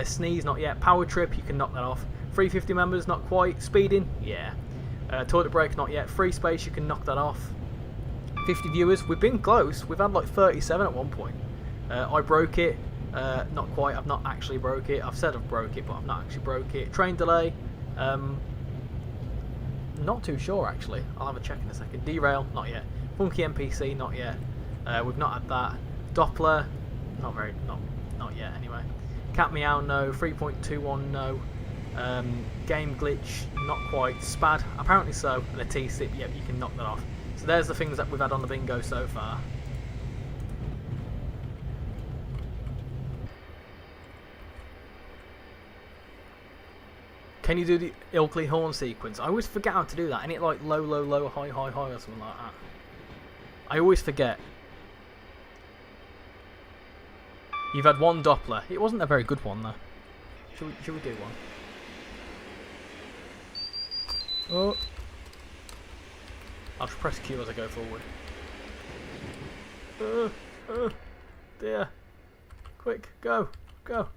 Sneeze. Not yet. Power Trip. You can knock that off. 350 members. Not quite. Speeding. Yeah. Toilet break, not yet. Free space, you can knock that off. 50 viewers, we've been close. We've had like 37 at one point. I broke it. Not quite. I've not actually broke it. I've said I've broke it, but I've not actually broke it. Train delay. Not too sure actually. I'll have a check in a second. Derail, not yet. Funky NPC, not yet. We've not had that. Doppler, not yet anyway. Cat Meow, no. 3.21, no. Game glitch, not quite. Spad, apparently so. And a T-sip, yep, you can knock that off. So there's the things that we've had on the bingo so far. Can you do the Ilkley horn sequence? I always forget how to do that. Ain't it like low, low, low, high, high, high or something like that? I always forget. You've had one Doppler. It wasn't a very good one though. Should we do one? Oh. I'll just press Q as I go forward. Dear. Quick, go, go.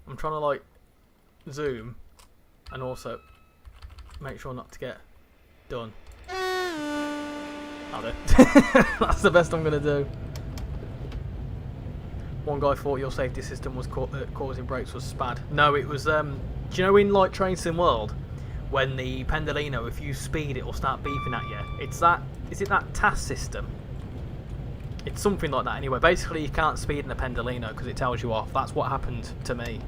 I'm trying to like zoom and also make sure not to get done. I'll do. That's the best I'm going to do. One guy thought your safety system was causing breaks was Spad. No, it was, do you know in like Train Sim World, when the Pendolino, if you speed it will start beeping at you? It's that, is it that TAS system? It's something like that anyway. Basically you can't speed in a Pendolino because it tells you off. That's what happened to me.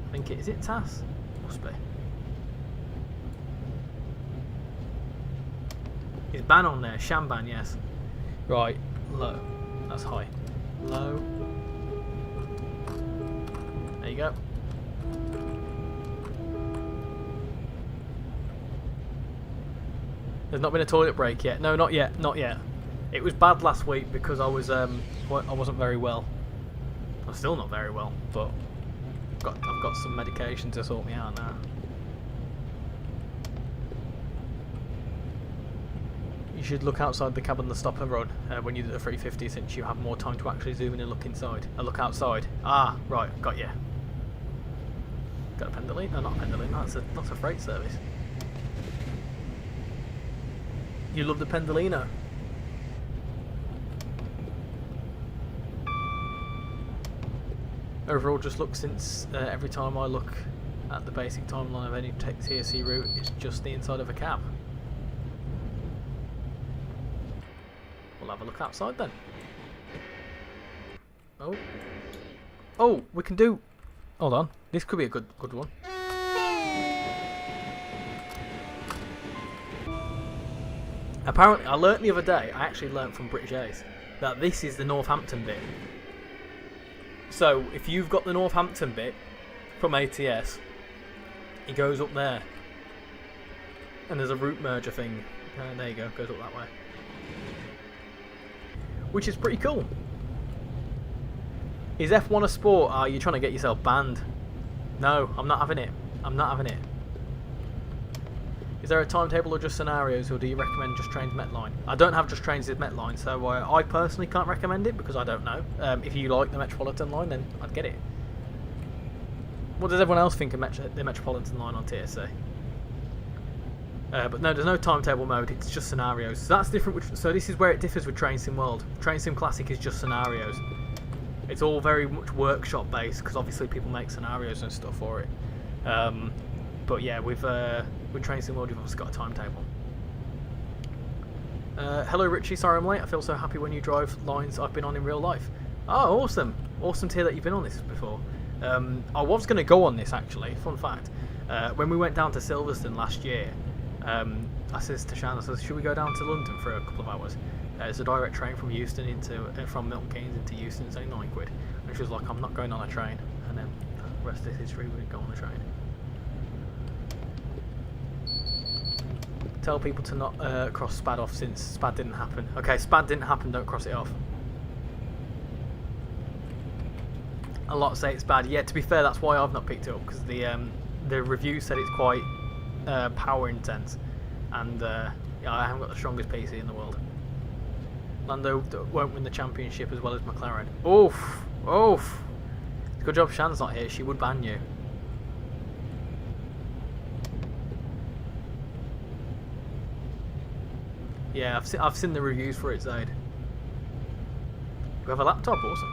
I think is it TAS? Must be. Is ban on there? Shamban, yes. Right, low. That's high. Low. There you go. There's not been a toilet break yet. No, not yet. Not yet. It was bad last week because I was I wasn't very well. I'm still not very well, but I've got some medication to sort me out now. You should look outside the cab on the stop and run when you do the 350, since you have more time to actually zoom in and look inside. Look outside. Ah, right, got you. Got a Pendolino? No, not a Pendolino. That's a freight service. You love the Pendolino. Overall, just look, since every time I look at the basic timeline of any TSC route, it's just the inside of a cab. We'll have a look outside then. Oh. Oh, we can do... Hold on. This could be a good one. Apparently, I learnt the other day, I actually learnt from RichyRail, that this is the Northampton bit. So, if you've got the Northampton bit from ATS, it goes up there. And there's a route merger thing. There you go, goes up that way. Which is pretty cool. Is F1 a sport? Are you trying to get yourself banned? No, I'm not having it. I'm not having it. Is there a timetable or just scenarios, or do you recommend Just Trains Metline? I don't have Just Trains with Metline, so I personally can't recommend it because I don't know. If you like the Metropolitan line, then I'd get it. What does everyone else think of the Metropolitan line on TSC? But no, there's no timetable mode, it's just scenarios. So that's different. So this is where it differs with Train Sim World. Train Sim Classic is just scenarios. It's all very much workshop based because obviously people make scenarios and stuff for it. But yeah, with Train Sim World, you've obviously got a timetable. Hello Richie, sorry I'm late. I feel so happy when you drive lines I've been on in real life. Oh, awesome. Awesome to hear that you've been on this before. I was going to go on this actually, fun fact. When we went down to Silverstone last year, I says to Shan, I says, should we go down to London for a couple of hours? It's a direct train from Euston from Milton Keynes into Euston, it's only £9. And she was like, I'm not going on a train. And then the rest of history, we didn't go on the train. Tell people to not cross Spad off since Spad didn't happen. Okay, Spad didn't happen, don't cross it off. A lot say it's bad. Yeah, to be fair, that's why I've not picked it up, because the review said it's quite power intense, and yeah, I haven't got the strongest PC in the world. Lando won't win the championship as well as McLaren. Oof, oof. Good job Shan's not here, she would ban you. Yeah, I've seen the reviews for it, Zaid. You have a laptop? Awesome.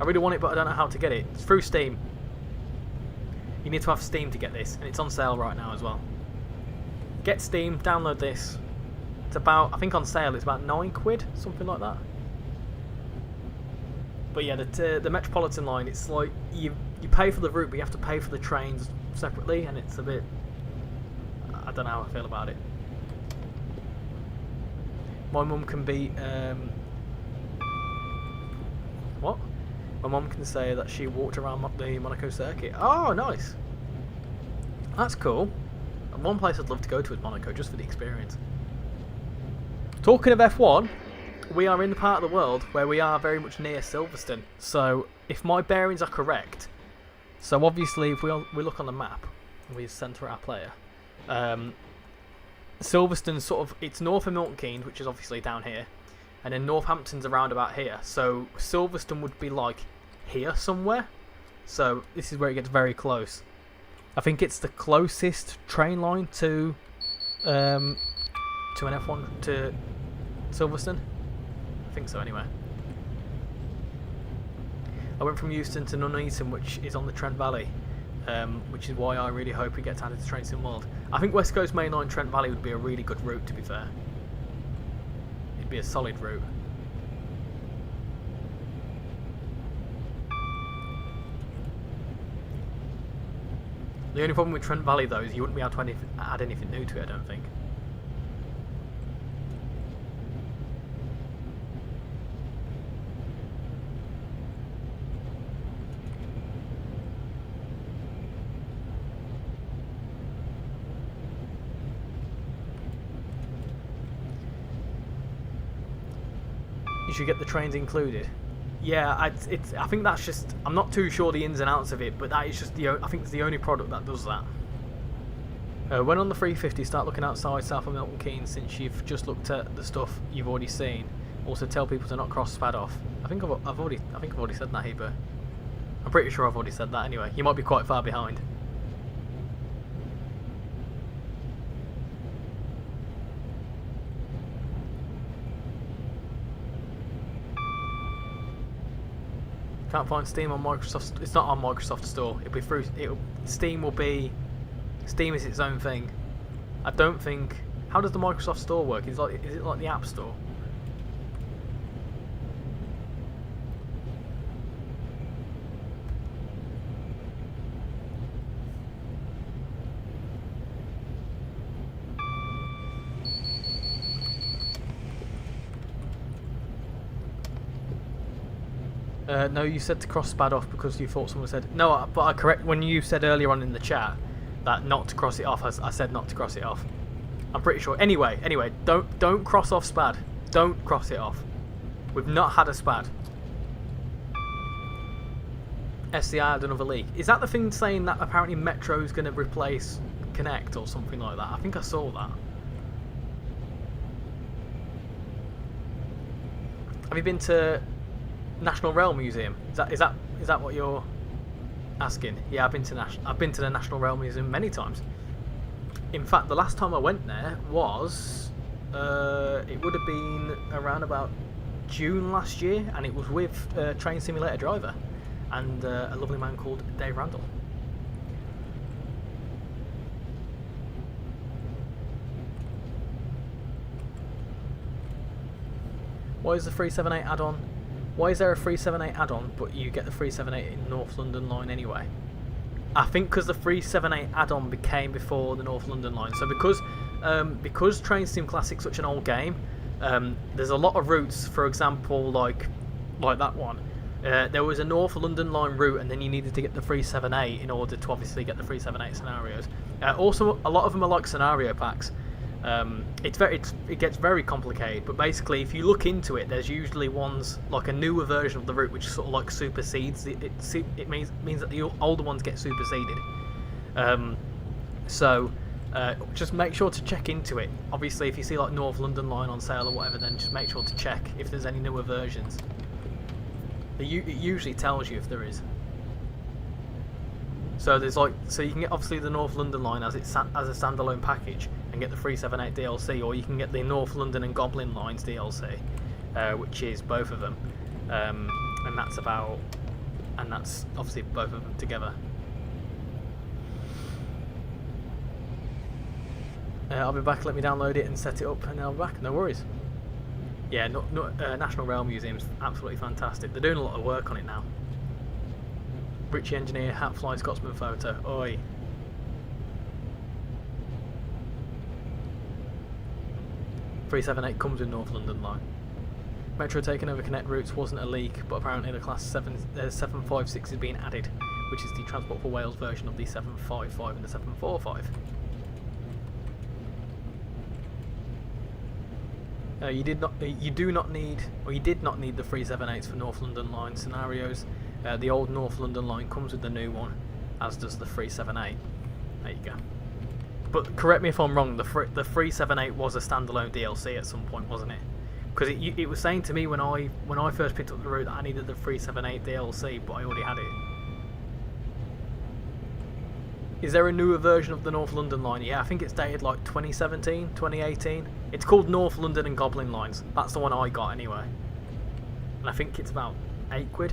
I really want it, but I don't know how to get it. It's through Steam. You need to have Steam to get this, and it's on sale right now as well. Get Steam, download this, It's about, I think on sale it's about £9, something like that. But yeah, the Metropolitan line, it's like you pay for the route, but you have to pay for the trains separately, and it's a bit, I don't know how I feel about it. My mum can be what? My mum can say that she walked around the Monaco circuit. Oh, nice. That's cool. One place I'd love to go to is Monaco, just for the experience. Talking of F1, we are in the part of the world where we are very much near Silverstone. So, if my bearings are correct, so obviously if we look on the map, we centre our player. Silverstone's sort of, it's north of Milton Keynes, which is obviously down here, and then Northampton's around about here. So Silverstone would be like here somewhere. So this is where it gets very close. I think it's the closest train line to an F1 to Silverstone. I think so anyway. I went from Euston to Nuneaton, which is on the Trent Valley, which is why I really hope it gets added to Train Sim World. I think West Coast Main Line Trent Valley would be a really good route, to be fair. It'd be a solid route. The only problem with Trent Valley though is you wouldn't be able to add anything new to it, I don't think. You should get the trains included. Yeah, I think that's just, I'm not too sure the ins and outs of it, but that is just I think it's the only product that does that. When on the 350, start looking outside south of Milton Keynes, since you've just looked at the stuff you've already seen. Also tell people to not cross Spad off. I think I've already said that, Heber. I'm pretty sure I've already said that anyway. You might be quite far behind. Can't find Steam on Microsoft. It's not on Microsoft Store. It'll be through. Steam will be. Steam is its own thing. I don't think. How does the Microsoft Store work? Is it like the App Store? No, you said to cross Spad off because you thought someone said... No, but I correct... When you said earlier on in the chat that not to cross it off, I said not to cross it off. I'm pretty sure. Anyway, don't cross off Spad. Don't cross it off. We've not had a Spad. SCI had another leak. Is that the thing saying that apparently Metro's going to replace Connect or something like that? I think I saw that. Have you been to National Rail Museum? Is that what you're asking? Yeah, I've been to the National Rail Museum many times. In fact, the last time I went there was it would have been around about June last year, and it was with Train Simulator Driver and a lovely man called Dave Randall. Why is the 378 add-on? Why is there a 378 add-on, but you get the 378 in North London line anyway? I think because the 378 add-on became before the North London line. So because Train Sim Classic's such an old game, there's a lot of routes. For example, like that one, there was a North London line route, and then you needed to get the 378 in order to obviously get the 378 scenarios. Also, a lot of them are like scenario packs. It gets very complicated, but basically if you look into it, there's usually ones like a newer version of the route which sort of like supersedes it means that the older ones get superseded. So just make sure to check into it. Obviously if you see like North London line on sale or whatever, then just make sure to check if there's any newer versions. It usually tells you if there is. So there's so you can get obviously the North London line as a standalone package and get the 378 DLC, or you can get the North London and Goblin lines DLC, which is both of them, and that's obviously both of them together. I'll be back. Let me download it and set it up, and I'll be back. No worries. Yeah, National Rail Museum's absolutely fantastic. They're doing a lot of work on it now. Richie Engineer, Hatfly Scotsman photo. Oi. .378 comes with North London line. Metro taking over Connect routes wasn't a leak, but apparently the Class 756 is being added, which is the Transport for Wales version of the 755 and the 745. You did not need the 378s for North London line scenarios. The old North London line comes with the new one, as does the 378. There you go. But correct me if I'm wrong. The 378 was a standalone DLC at some point, wasn't it? Because it was saying to me when I first picked up the route that I needed the 378 DLC, but I already had it. Is there a newer version of the North London line? Yeah, I think it's dated like 2017, 2018. It's called North London and Goblin lines. That's the one I got anyway. And I think it's about £8.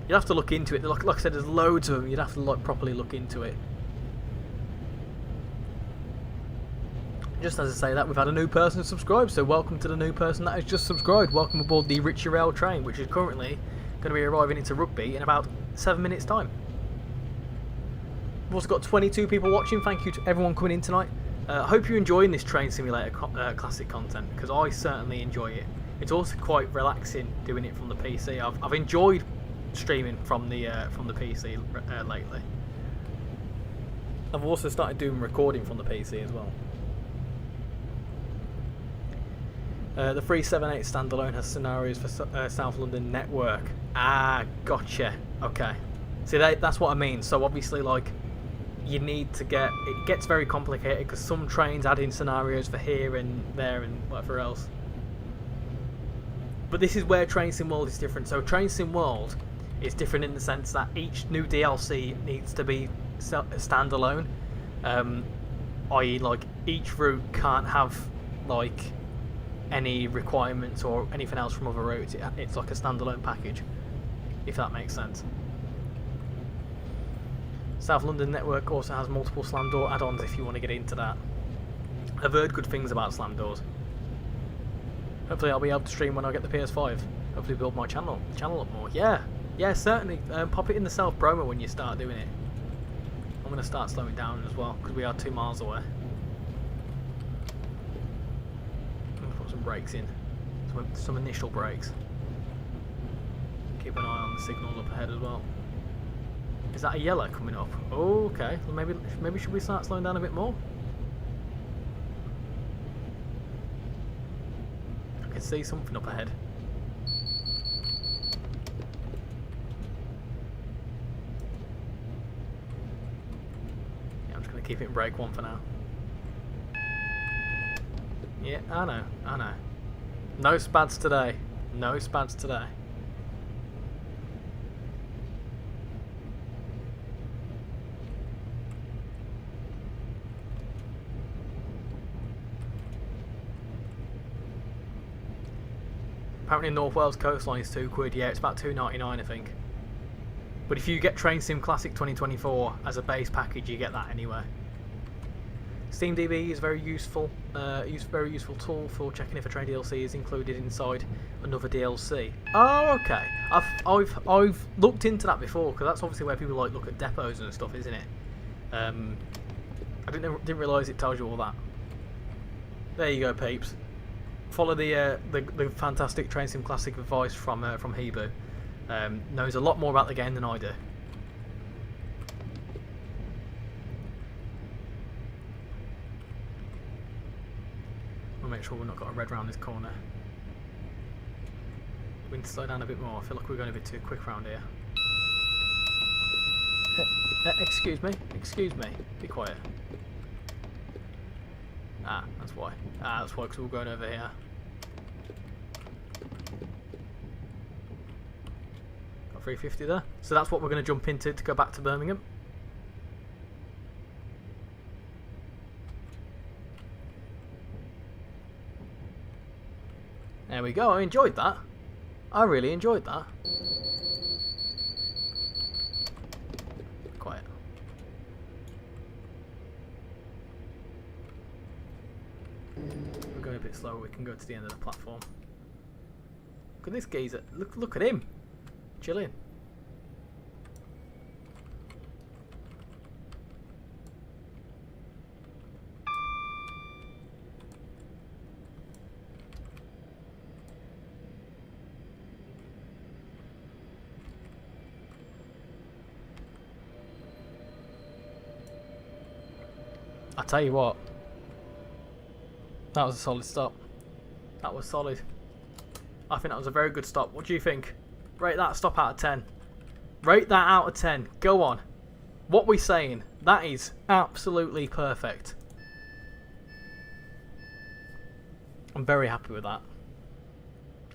You'd have to look into it. Like I said, there's loads of them. You'd have to properly look into it. Just as I say that, we've had a new person subscribe, so welcome to the new person that has just subscribed. Welcome aboard the RichyRail train, which is currently going to be arriving into Rugby in about 7 minutes' time. We've also got 22 people watching. Thank you to everyone coming in tonight. I hope you're enjoying this Train Simulator classic content, because I certainly enjoy it. It's also quite relaxing doing it from the PC. I've enjoyed streaming from the PC lately. I've also started doing recording from the PC as well. The 378 standalone has scenarios for South London network. Ah, gotcha. Okay. See, that's what I mean. So obviously, like, you need to it gets very complicated because some trains add in scenarios for here and there and whatever else. But this is where Train Sim World is different. So Train Sim World is different in the sense that each new DLC needs to be standalone. I.e., like, each route can't have like any requirements or anything else from other routes. It's like a standalone package, if that makes sense. South London network also has multiple slam door add-ons if you want to get into that. I've heard good things about slam doors. Hopefully I'll be able to stream when I get the PS5. Hopefully build my channel up more. Yeah, certainly. Pop it in the self promo when you start doing it. I'm going to start slowing down as well because we are 2 miles away. Brakes in, some initial brakes. Keep an eye on the signal up ahead as well. Is that a yellow coming up? Oh, okay. Well, maybe should we start slowing down a bit more? I can see something up ahead. Yeah, I'm just going to keep it in brake 1 for now. Yeah, I know. No spads today. No spads today. Apparently North Wales coastline is £2. Yeah, it's about £2.99 I think. But if you get Train Sim Classic 2024 as a base package, you get that anyway. SteamDB is very useful tool for checking if a train DLC is included inside another DLC. Oh, okay. I've looked into that before because that's obviously where people like look at depots and stuff, isn't it? I didn't realise it tells you all that. There you go, peeps. Follow the fantastic Train Sim Classic advice from Hebu. Knows a lot more about the game than I do. Make sure we've not got a red round this corner. We need to slow down a bit more. I feel like we're going a bit too quick round here. Excuse me. Be quiet. That's why. That's why, because we're going over here. Got 350 there. So that's what we're going to jump into to go back to Birmingham. There we go, I enjoyed that. I really enjoyed that. Quiet. We're going a bit slower. We can go to the end of the platform. Look at this geezer. Look at him. Chilling. I tell you what, that was a solid stop. That was solid. I think that was a very good stop. What do you think? Rate that stop out of 10. Rate that out of 10. Go on. What we saying? That is absolutely perfect. I'm very happy with that.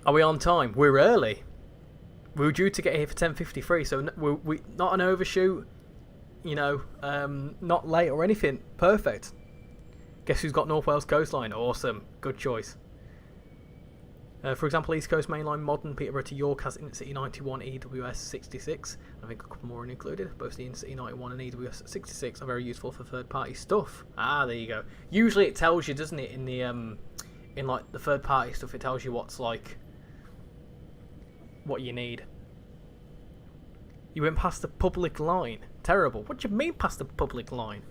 Are we on time? We're early. We were due to get here for 10:53, so we not an overshoot. You know, not late or anything. Perfect. Guess who's got North Wales coastline? Awesome. Good choice. For example, East Coast Mainline Modern Peterborough to York has Intercity 91 EWS 66. I think a couple more are included. Both the Intercity 91 and EWS 66 are very useful for third-party stuff. Ah, there you go. Usually it tells you, doesn't it, in the in like the third-party stuff, it tells you what's like what you need. You went past the public line. Terrible. What do you mean past the public line?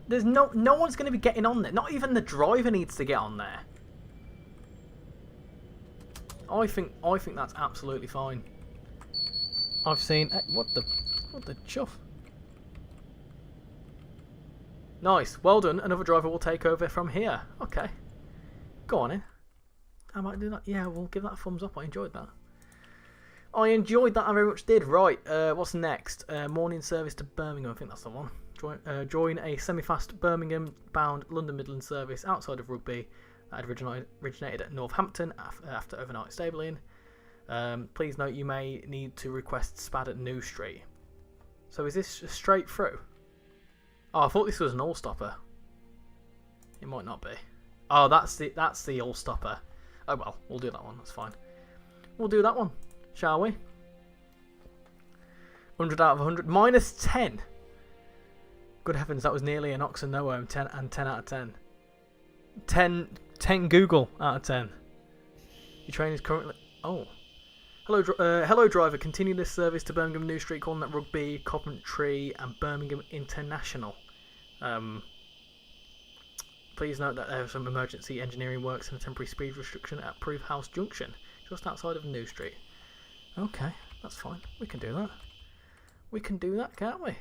There's no one's going to be getting on there. Not even the driver needs to get on there. I think that's absolutely fine. I've seen what the chuff. Nice. Well done. Another driver will take over from here. Okay. Go on in. I might do that. Yeah, we'll give that a thumbs up. I enjoyed that. I very much did. Right, what's next? Morning service to Birmingham. I think that's the one. Join a semi-fast Birmingham-bound London Midland service outside of Rugby that had originated at Northampton after overnight stabling. Please note you may need to request SPAD at New Street. So is this straight through? Oh, I thought this was an all-stopper. It might not be. Oh, that's the all-stopper. Oh well, we'll do that one. That's fine. We'll do that one. Shall we? 100 out of 100. Minus 10. Good heavens, that was nearly an Ox and no and 10 out of 10. 10 Google out of 10. Your train is currently... Oh. Hello driver. Continue this service to Birmingham New Street, calling at Rugby, Coventry and Birmingham International. Please note that there are some emergency engineering works and a temporary speed restriction at Proof House Junction, just outside of New Street. Okay, that's fine. We can do that. We can do that, can't we?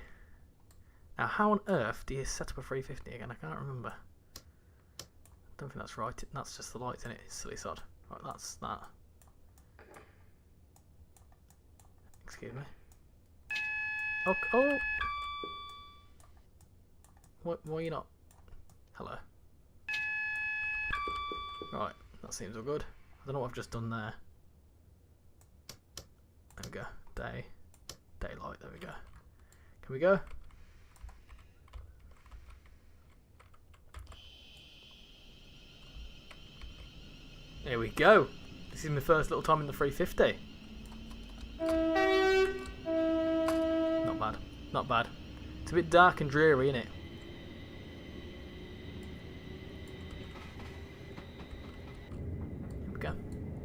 Now, how on earth do you set up a 350 again? I can't remember. I don't think that's right. That's just the lights in it. It's silly sod. Right, that's that. Excuse me. Oh. Why are you not? Hello. Right, that seems all good. I don't know what I've just done there. There we go. Daylight. There we go. Can we go? There we go. This is my first little time in the 350. Not bad. Not bad. It's a bit dark and dreary, isn't it?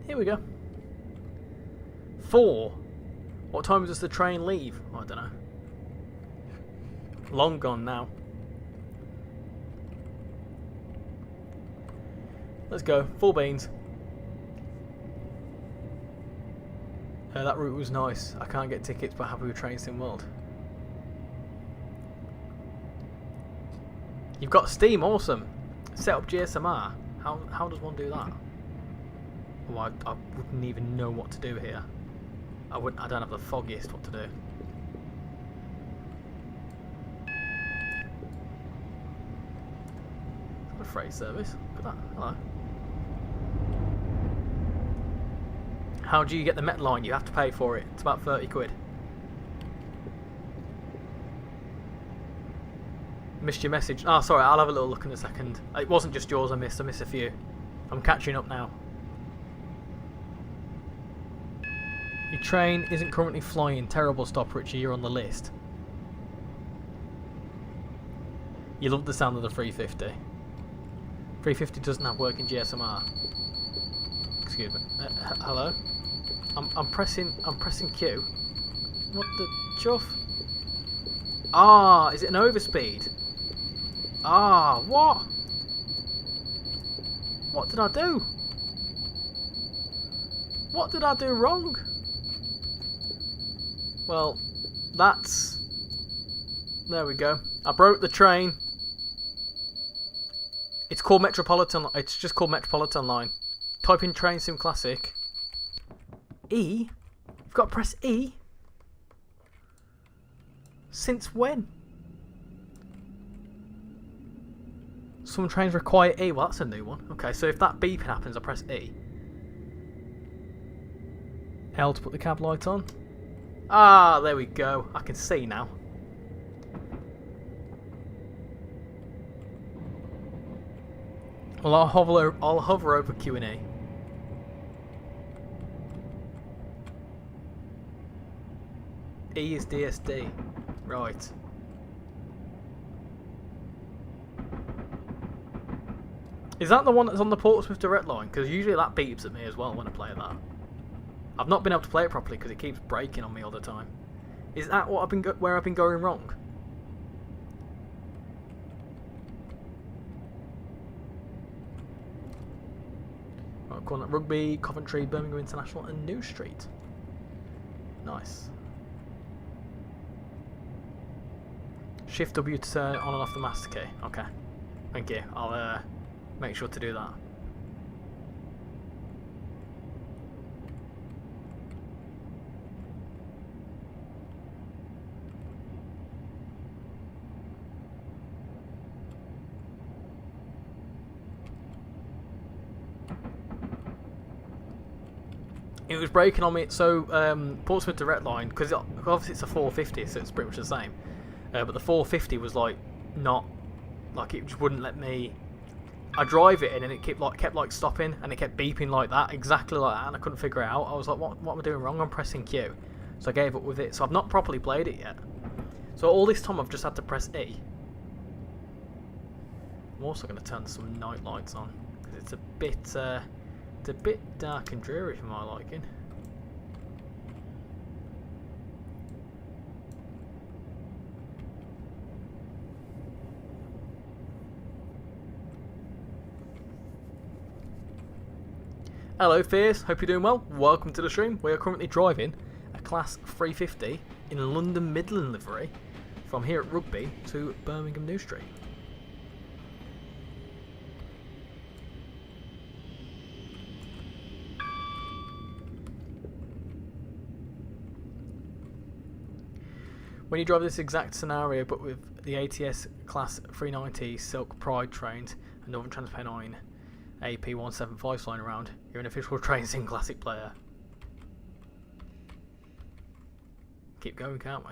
Here we go. 4. What time does the train leave? Oh, I don't know. Long gone now. Let's go. Full beans. That route was nice. I can't get tickets, but happy with Train Sim World. You've got Steam, awesome. Set up GSMR. How does one do that? Oh, I wouldn't even know what to do here. I don't have the foggiest what to do. A freight service. Look at that. Hello. How do you get the Met line? You have to pay for it. It's about 30 quid. Missed your message. Oh, sorry. I'll have a little look in a second. It wasn't just yours I missed. I missed a few. I'm catching up now. Your train isn't currently flying. Terrible stop, Richie. You're on the list. You love the sound of the 350. 350 doesn't have working GSMR. Excuse me. Hello? I'm pressing Q. What the chuff? Ah, is it an overspeed? Ah, what? What did I do? What did I do wrong? Well, that's... There we go. I broke the train. It's called Metropolitan. It's just called Metropolitan Line. Type in Train Sim Classic. E? You've got to press E? Since when? Some trains require E. Well, that's a new one. Okay, so if that beeping happens, I press E. L to put the cab light on. Ah, there we go. I can see now. Well, I'll hover over Q and E. E is DSD. Right. Is that the one that's on the Portsmouth Direct line? Because usually that beeps at me as well when I play that. I've not been able to play it properly because it keeps breaking on me all the time. Is that what where I've been going wrong? Right, calling it Rugby, Coventry, Birmingham International, and New Street. Nice. Shift W to turn on and off the master key. Okay. Thank you. I'll make sure to do that. It was breaking on me. So Portsmouth Direct Line, because obviously it's a 450, so it's pretty much the same. But the 450 was like not, like it just wouldn't let me. I drive it in and it kept like stopping and it kept beeping like that, exactly like that, and I couldn't figure it out. I was like, what am I doing wrong? I'm pressing Q, so I gave up with it. So I've not properly played it yet. So all this time I've just had to press E. I'm also going to turn some night lights on because it's a bit dark and dreary for my liking. Hello Fierce, hope you're doing well. Welcome to the stream. We are currently driving a Class 350 in London Midland livery from here at Rugby to Birmingham New Street. When you drive this exact scenario but with the ATS Class 390 Silk Pride trains and Northern Transpennine AP175 flying around, you're an official Train Sim Classic player. Keep going, can't we?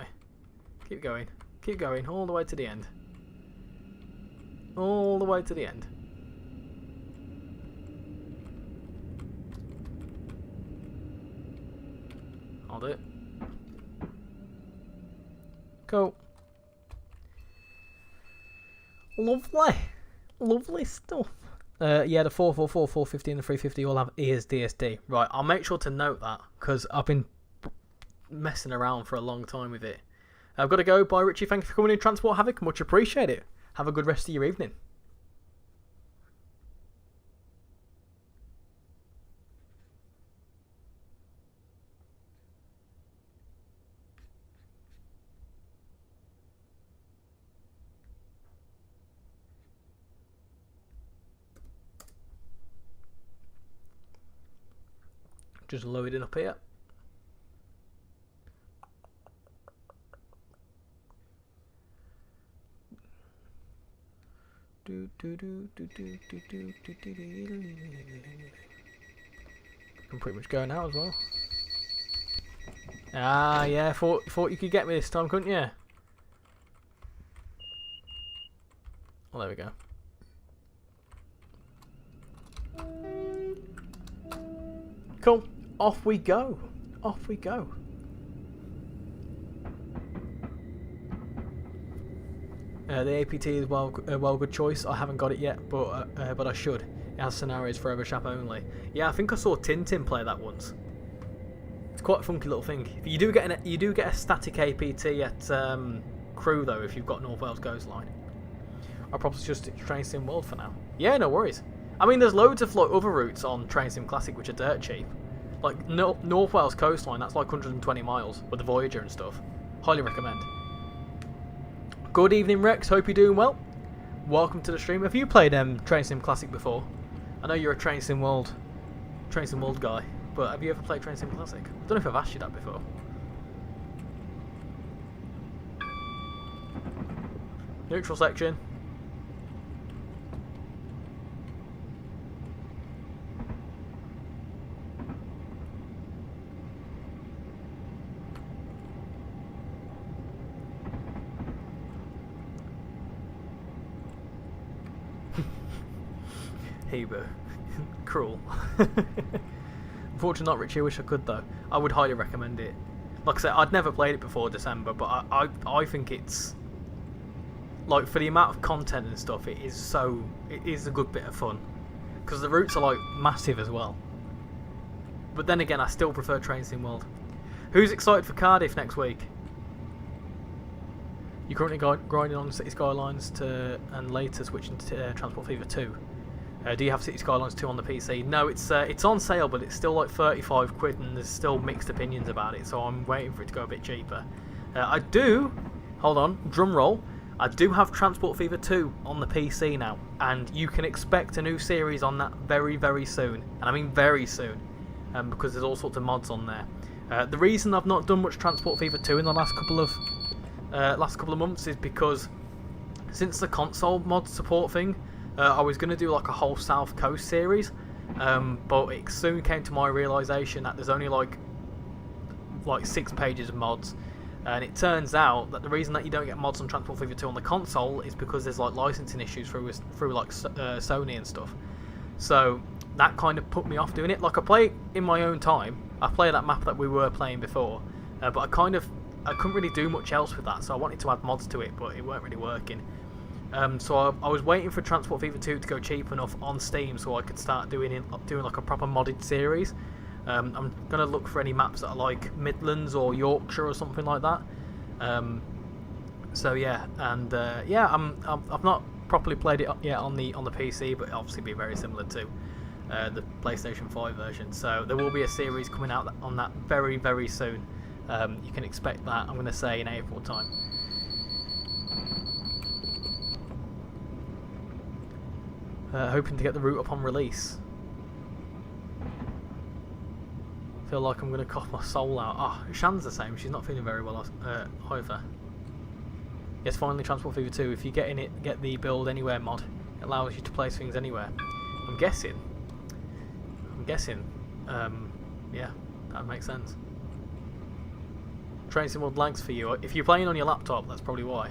Keep going, all the way to the end. All the way to the end. I'll do it. Cool. Lovely. Lovely stuff. Yeah, the 444, 450 and the 350 all have E as DSD. Right, I'll make sure to note that because I've been messing around for a long time with it. I've got to go. Bye, Richie. Thank you for coming in. Transport Havoc. Much appreciate it. Have a good rest of your evening. Just loading up here. I'm pretty much going out as well. Ah, yeah, thought you could get me this time, couldn't you? Oh, there we go. Cool. Off we go. Off we go. The APT is a well good choice. I haven't got it yet, but I should. It has scenarios for Overshap only. Yeah, I think I saw Tintin play that once. It's quite a funky little thing. You do get a static APT at Crew though if you've got North Wales Coastline. I'll probably just stick to Train Sim World for now. Yeah, no worries. I mean, there's loads of like other routes on Train Sim Classic which are dirt cheap. Like North Wales Coastline, that's like 120 miles with the Voyager and stuff. Highly recommend. Good evening, Rex. Hope you're doing well. Welcome to the stream. Have you played Train Sim Classic before? I know you're a Train Sim World guy, but have you ever played Train Sim Classic? I don't know if I've asked you that before. Neutral section. Heber. Cruel. Unfortunately not Richie, I wish I could though. I would highly recommend it. Like I said, I'd never played it before December, but I think it's like, for the amount of content and stuff, it is a good bit of fun. Because the routes are like massive as well. But then again, I still prefer Train Sim World. Who's excited for Cardiff next week? You're currently grinding on City Skylines and later switching to Transport Fever 2. Do you have City Skylines 2 on the PC? No, it's on sale, but it's still like 35 quid, and there's still mixed opinions about it, so I'm waiting for it to go a bit cheaper. I do, hold on, drum roll, I do have Transport Fever 2 on the PC now, and you can expect a new series on that very, very soon, and I mean very soon, because there's all sorts of mods on there. The reason I've not done much Transport Fever 2 in the last couple of months is because since the console mod support thing, I was going to do like a whole South Coast series, but it soon came to my realisation that there's only like 6 pages of mods, and it turns out that the reason that you don't get mods on Transport Fever 2 on the console is because there's like licensing issues through like Sony and stuff. So that kind of put me off doing it. Like, I play it in my own time. I play that map that we were playing before, but I couldn't really do much else with that, so I wanted to add mods to it, but it weren't really working. So I was waiting for Transport Fever 2 to go cheap enough on Steam so I could start doing like a proper modded series. I'm going to look for any maps that are like Midlands or Yorkshire or something like that. So yeah, and yeah, I've not properly played it yet on the PC, but it'll obviously be very similar to the PlayStation 5 version. So there will be a series coming out on that very, very soon. You can expect that, I'm going to say, in April time. Hoping to get the route up on release. Feel like I'm going to cough my soul out. Ah, oh, Shan's the same. She's not feeling very well either. Yes, finally Transport Fever 2. If you get the Build Anywhere mod, it allows you to place things anywhere. I'm guessing. Yeah, that makes sense. Train Sim World lags for you. If you're playing on your laptop, that's probably why.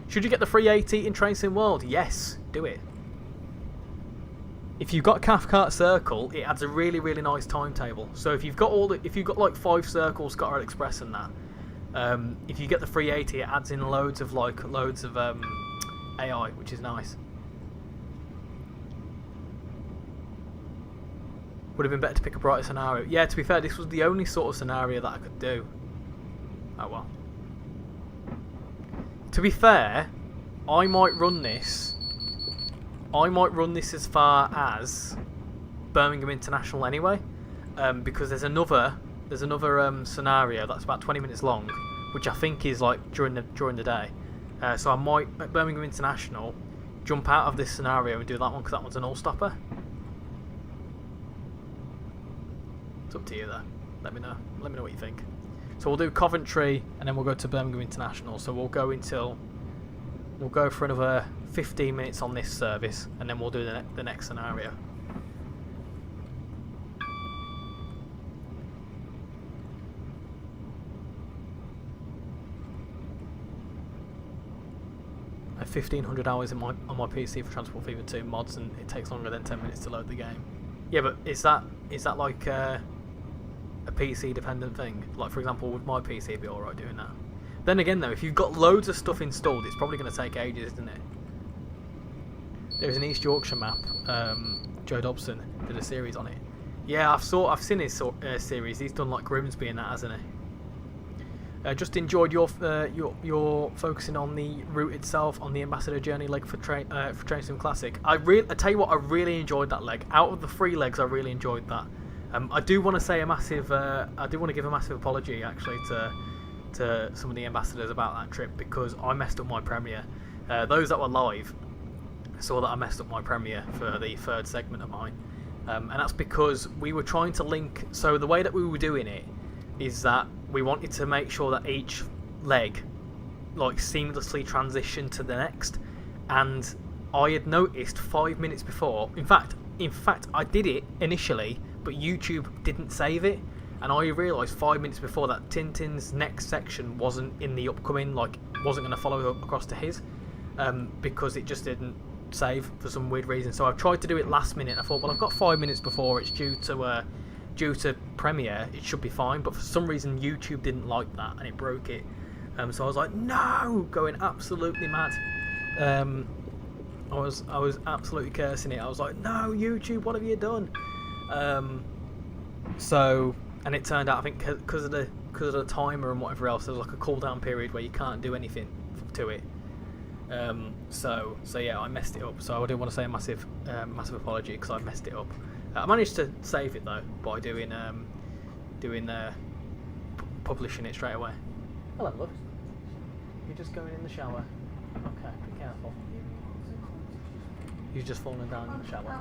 Should you get the free AT in Train Sim World? Yes, do it. If you've got Cathcart Circle, it adds a really, really nice timetable. So if you've got like 5 circles, Scotland Express and that, if you get the free 80, it adds in loads of AI, which is nice. Would have been better to pick a brighter scenario. Yeah, to be fair, this was the only sort of scenario that I could do. Oh well. To be fair, I might run this as far as Birmingham International anyway, because there's another scenario that's about 20 minutes long, which I think is like during the day. So I might, at Birmingham International, jump out of this scenario and do that one, because that one's an all-stopper. It's up to you though. Let me know what you think. So we'll do Coventry and then we'll go to Birmingham International. So we'll go for another 15 minutes on this service, and then we'll do the next scenario. I have 1,500 hours on my PC for Transport Fever 2 mods, and it takes longer than 10 minutes to load the game. Yeah, but is that like a PC dependent thing? Like, for example, would my PC be alright doing that? Then again though, if you've got loads of stuff installed, it's probably going to take ages, isn't it? There's an East Yorkshire map. Joe Dobson did a series on it. Yeah, I've seen his series. He's done like Grimsby and that, hasn't he? Just enjoyed your focusing on the route itself, on the Ambassador Journey leg for Train Sim Classic. I tell you what, I really enjoyed that leg. Out of the 3 legs, I really enjoyed that. I do want to say I do want to give a massive apology actually to some of the ambassadors about that trip, because I messed up my premiere. Those that were live saw that I messed up my premiere for the 3rd segment of mine, and that's because we were trying to link. So the way that we were doing it is that we wanted to make sure that each leg like seamlessly transitioned to the next, and I had noticed 5 minutes before. In fact, I did it initially, but YouTube didn't save it, and I realised 5 minutes before that Tintin's next section wasn't in the upcoming, like wasn't going to follow across to his, because it just didn't save for some weird reason. So I tried to do it last minute. I thought, well, I've got 5 minutes before it's due to premiere, it should be fine. But for some reason, YouTube didn't like that and it broke it. So I was like, no, going absolutely mad. I was absolutely cursing it. I was like, no, YouTube, what have you done? And it turned out, I think, because of the timer and whatever else, there's like a cooldown period where you can't do anything to it. So yeah, I messed it up. So I do want to say a massive apology because I messed it up. I managed to save it though by doing publishing it straight away. Hello, love. You're just going in the shower. Okay, be careful. You've just fallen down in the shower.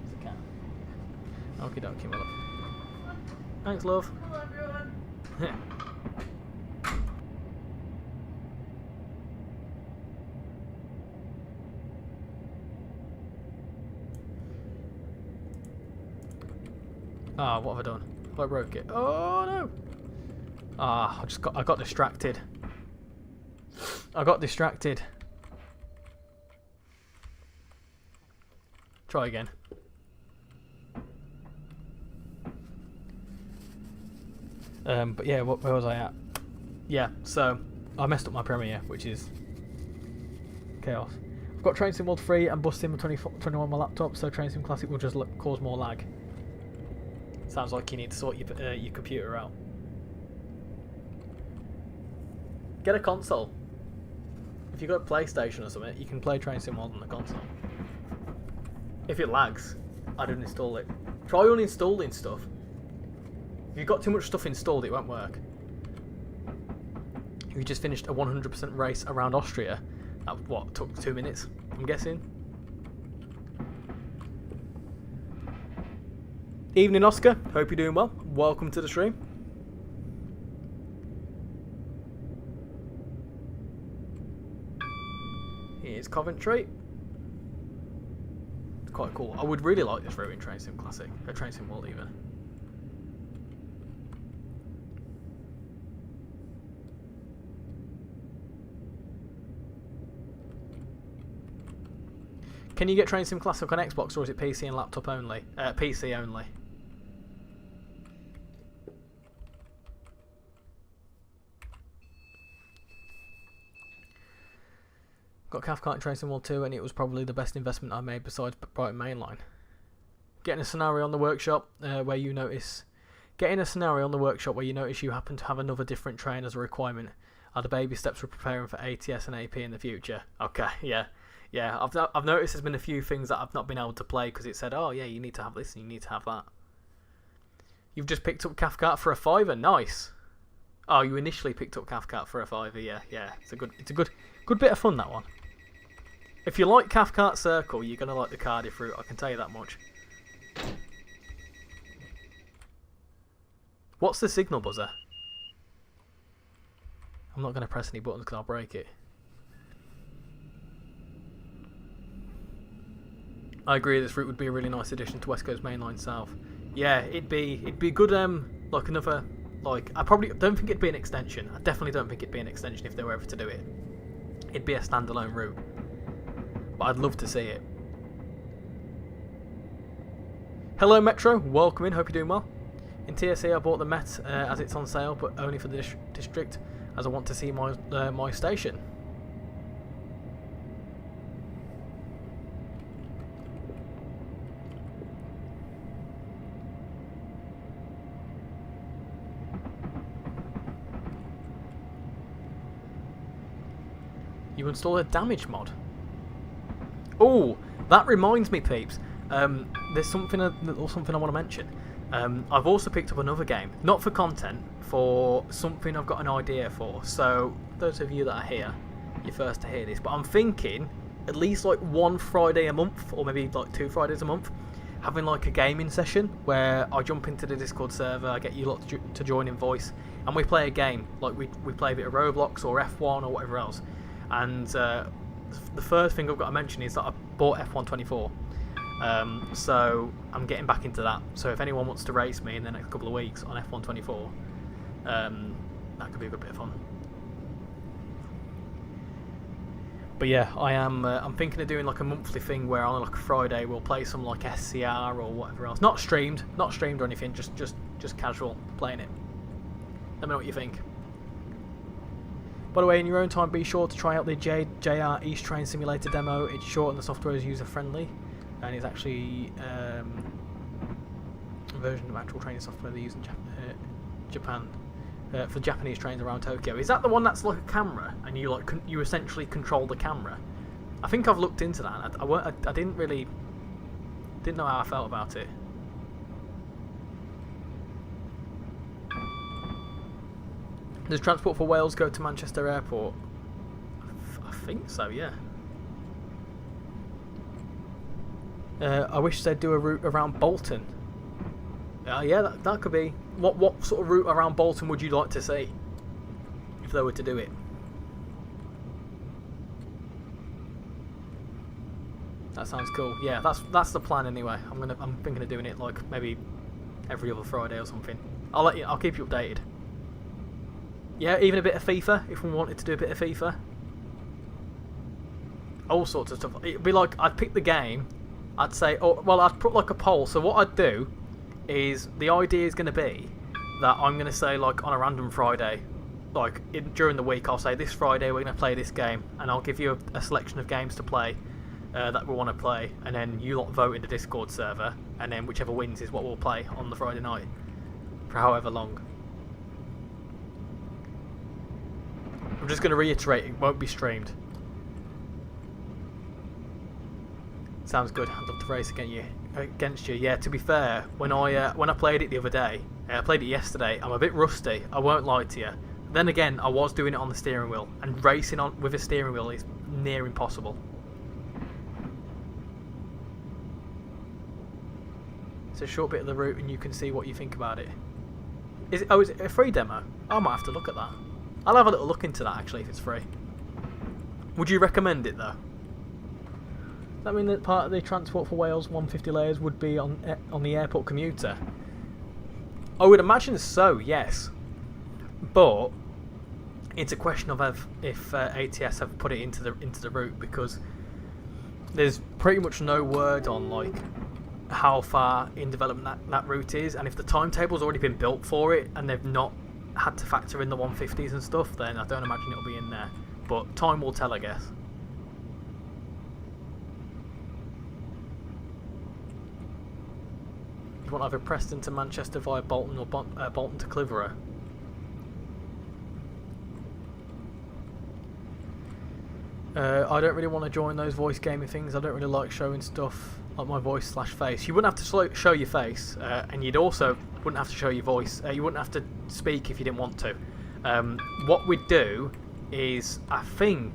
It's a cat. Okie dokie, my love. Thanks, love. Hello, everyone. Ah, what have I done? I broke it. Oh no! Ah, I got distracted. Try again. But yeah, where was I at? Yeah, so I messed up my premiere, which is chaos. I've got Train Sim World 3 and Bus Sim 21 on my laptop, so Train Sim Classic will just cause more lag. Sounds like you need to sort your computer out. Get a console. If you've got a PlayStation or something, you can play Train Sim World on the console. If it lags, I'd uninstall it. Try uninstalling stuff. If you've got too much stuff installed, it won't work. If you just finished a 100% race around Austria, that took 2 minutes, I'm guessing. Evening, Oscar. Hope you're doing well. Welcome to the stream. Here's Coventry. It's quite cool. I would really like this route in Train Sim Classic. Train Sim World even. Can you get Train Sim Classic on Xbox, or is it PC and laptop only? PC only. Got Cathcart in Train Sim World 2, and it was probably the best investment I made besides Brighton Mainline. Getting a scenario on the workshop where you notice you happen to have another different train as a requirement are the baby steps for preparing for ATS and AP in the future. Okay, yeah. Yeah, I've noticed there's been a few things that I've not been able to play because it said, oh yeah, you need to have this and you need to have that. You've just picked up Cathcart for a £5, nice. Oh, you initially picked up Cathcart for a £5, yeah. It's a good bit of fun, that one. If you like Cathcart Circle, you're gonna like the Cardiff route, I can tell you that much. What's the signal buzzer? I'm not gonna press any buttons because I'll break it. I agree. This route would be a really nice addition to West Coast Mainline South. Yeah, it'd be good. Like another. Like I probably don't think it'd be an extension. I definitely don't think it'd be an extension if they were ever to do it. It'd be a standalone route. But I'd love to see it. Hello Metro, welcome in. Hope you're doing well. In TSE, I bought the Met as it's on sale, but only for the district. as I want to see my station. You install a damage mod. Oh, that reminds me, peeps. There's something I want to mention. I've also picked up another game, not for content, for something I've got an idea for. So those of you that are here, you're first to hear this. But I'm thinking at least like one Friday a month, or maybe like 2 Fridays a month, having like a gaming session where I jump into the Discord server, I get you lot to join in voice, and we play a game. Like we play a bit of Roblox or F1 or whatever else. And the first thing I've got to mention is that I bought F1 24. So I'm getting back into that. So if anyone wants to race me in the next couple of weeks on F1 24, that could be a good bit of fun. But yeah, I'm thinking of doing like a monthly thing where on like a Friday we'll play some like SCR or whatever else. Not streamed or anything. Just casual playing it. Let me know what you think. By the way, in your own time, be sure to try out the JR East Train Simulator demo. It's short and the software is user-friendly, and it's actually a version of actual training software they use in Japan for Japanese trains around Tokyo. Is that the one that's like a camera, and you essentially control the camera? I think I've looked into that. I didn't know how I felt about it. Does Transport for Wales go to Manchester Airport? I think so, yeah. I wish they'd do a route around Bolton. Yeah, that could be. What sort of route around Bolton would you like to see if they were to do it? That sounds cool. Yeah, that's the plan anyway. I'm thinking of doing it like maybe every other Friday or something. I'll keep you updated. Yeah, even a bit of FIFA, if we wanted to do a bit of FIFA. All sorts of stuff. It'd be like, I'd pick the game, I'd say, I'd put like a poll. So what I'd do is, the idea is going to be that I'm going to say like on a random Friday, like during the week, I'll say this Friday we're going to play this game, and I'll give you a selection of games to play that we want to play, and then you lot vote in the Discord server, and then whichever wins is what we'll play on the Friday night, for however long. I'm just going to reiterate, it won't be streamed. Sounds good. I'd love to race against you. Yeah, to be fair, when I played it the other day, I played it yesterday, I'm a bit rusty, I won't lie to you. Then again, I was doing it on the steering wheel, and racing with a steering wheel is near impossible. It's a short bit of the route and you can see what you think about it. Is it a free demo? I might have to look at that. I'll have a little look into that actually if it's free. Would you recommend it though? Does that mean that part of the Transport for Wales 150 layers would be on the airport commuter? I would imagine so, yes. But it's a question of if ATS have put it into the route, because there's pretty much no word on like how far in development that route is, and if the timetable's already been built for it and they've not had to factor in the 150s and stuff, then I don't imagine it'll be in there. But time will tell, I guess. You want either Preston to Manchester via Bolton or Bolton to Clitheroe? I don't really want to join those voice gaming things. I don't really like showing stuff like my voice / face. You wouldn't have to show your face, and you'd also wouldn't have to show your voice. You wouldn't have to speak if you didn't want to. What we'd do is, I think,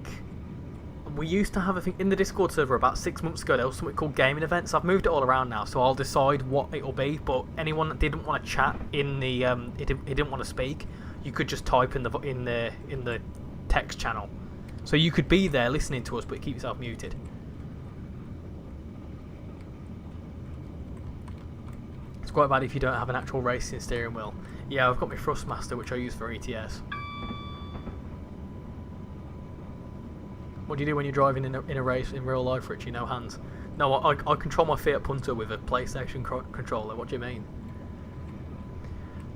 we used to have a thing in the Discord server about 6 months ago. There was something called gaming events. I've moved it all around now, so I'll decide what it'll be. But anyone that didn't want to chat in the, he didn't want to speak, you could just type in the text channel. So you could be there listening to us, but keep yourself muted. It's quite bad if you don't have an actual racing steering wheel. Yeah, I've got my Thrustmaster, which I use for ETS. What do you do when you're driving in a race in real life, Richie? No hands. No, I control my Fiat Punto with a PlayStation controller. What do you mean?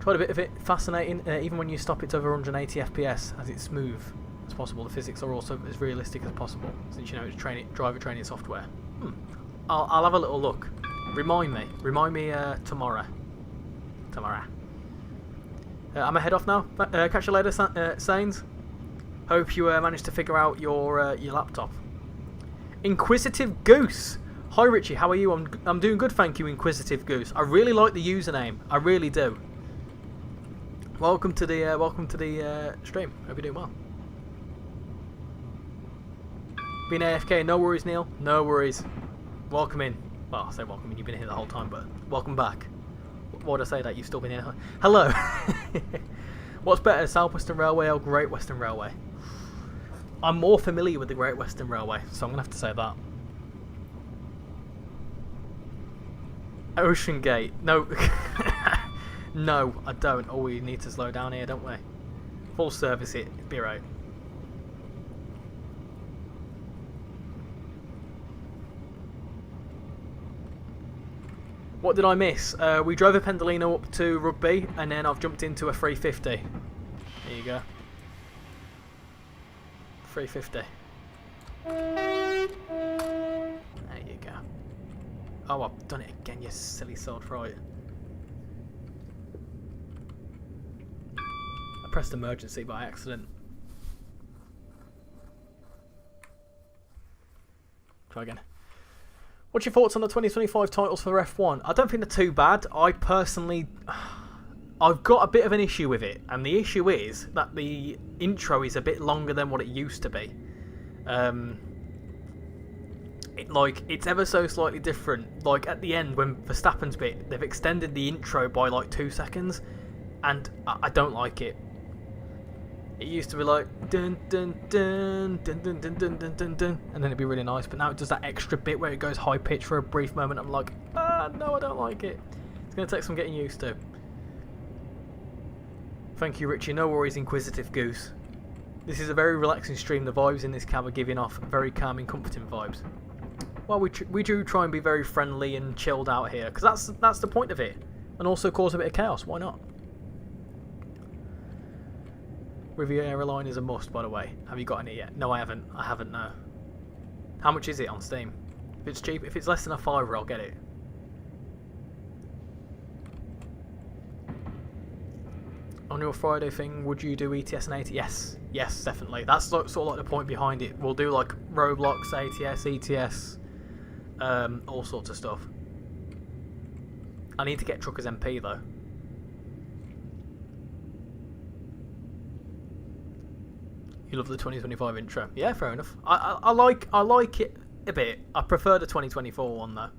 Quite a bit of it fascinating. Even when you stop, it's over 180 FPS, as it's smooth as possible. The physics are also as realistic as possible, since you know it's driver training software. I'll have a little look. Remind me tomorrow. I'm a head off now. Catch you later, Sains. Hope you managed to figure out your laptop. Inquisitive Goose. Hi Richie, how are you? I'm doing good, thank you, Inquisitive Goose. I really like the username. I really do. Welcome to the stream. Hope you're doing well. Been AFK, no worries, Neil. No worries. Welcome in. Well, I say welcome in. You've been here the whole time, but welcome back. Why would I say that? You've still been here. Hello. What's better, South Western Railway or Great Western Railway? I'm more familiar with the Great Western Railway, so I'm gonna have to say that. Ocean Gate. No. No, I don't. Oh, we need to slow down here, don't we? Full service it. Be right. What did I miss? We drove a Pendolino up to Rugby, and then I've jumped into a 350. There you go. 350. There you go. Oh, I've done it again, you silly sod. Right. I pressed emergency by accident. Try again. What's your thoughts on the 2025 titles for F1? I don't think they're too bad. I've got a bit of an issue with it, and the issue is that the intro is a bit longer than what it used to be. It's ever so slightly different. Like at the end, when Verstappen's bit, they've extended the intro by like 2 seconds, and I don't like it. It used to be like dun dun dun dun dun dun dun dun dun dun, and then it'd be really nice. But now it does that extra bit where it goes high pitch for a brief moment. I'm like, no, I don't like it. It's gonna take some getting used to. Thank you, Richie. No worries, Inquisitive Goose. This is a very relaxing stream. The vibes in this cab are giving off very calming, comforting vibes. Well, we do try and be very friendly and chilled out here, because that's the point of it, and also cause a bit of chaos. Why not? Riviera line is a must, by the way. Have you got any yet? No, I haven't. I haven't, no. How much is it on Steam? If it's cheap, if it's less than a £5, I'll get it. On your Friday thing, would you do ETS and ATS? Yes, definitely. That's sort of like the point behind it. We'll do like Roblox, ATS, ETS, all sorts of stuff. I need to get Truckers MP though. You love the 2025 intro? Yeah, fair enough. I like it a bit. I prefer the 2024 one though.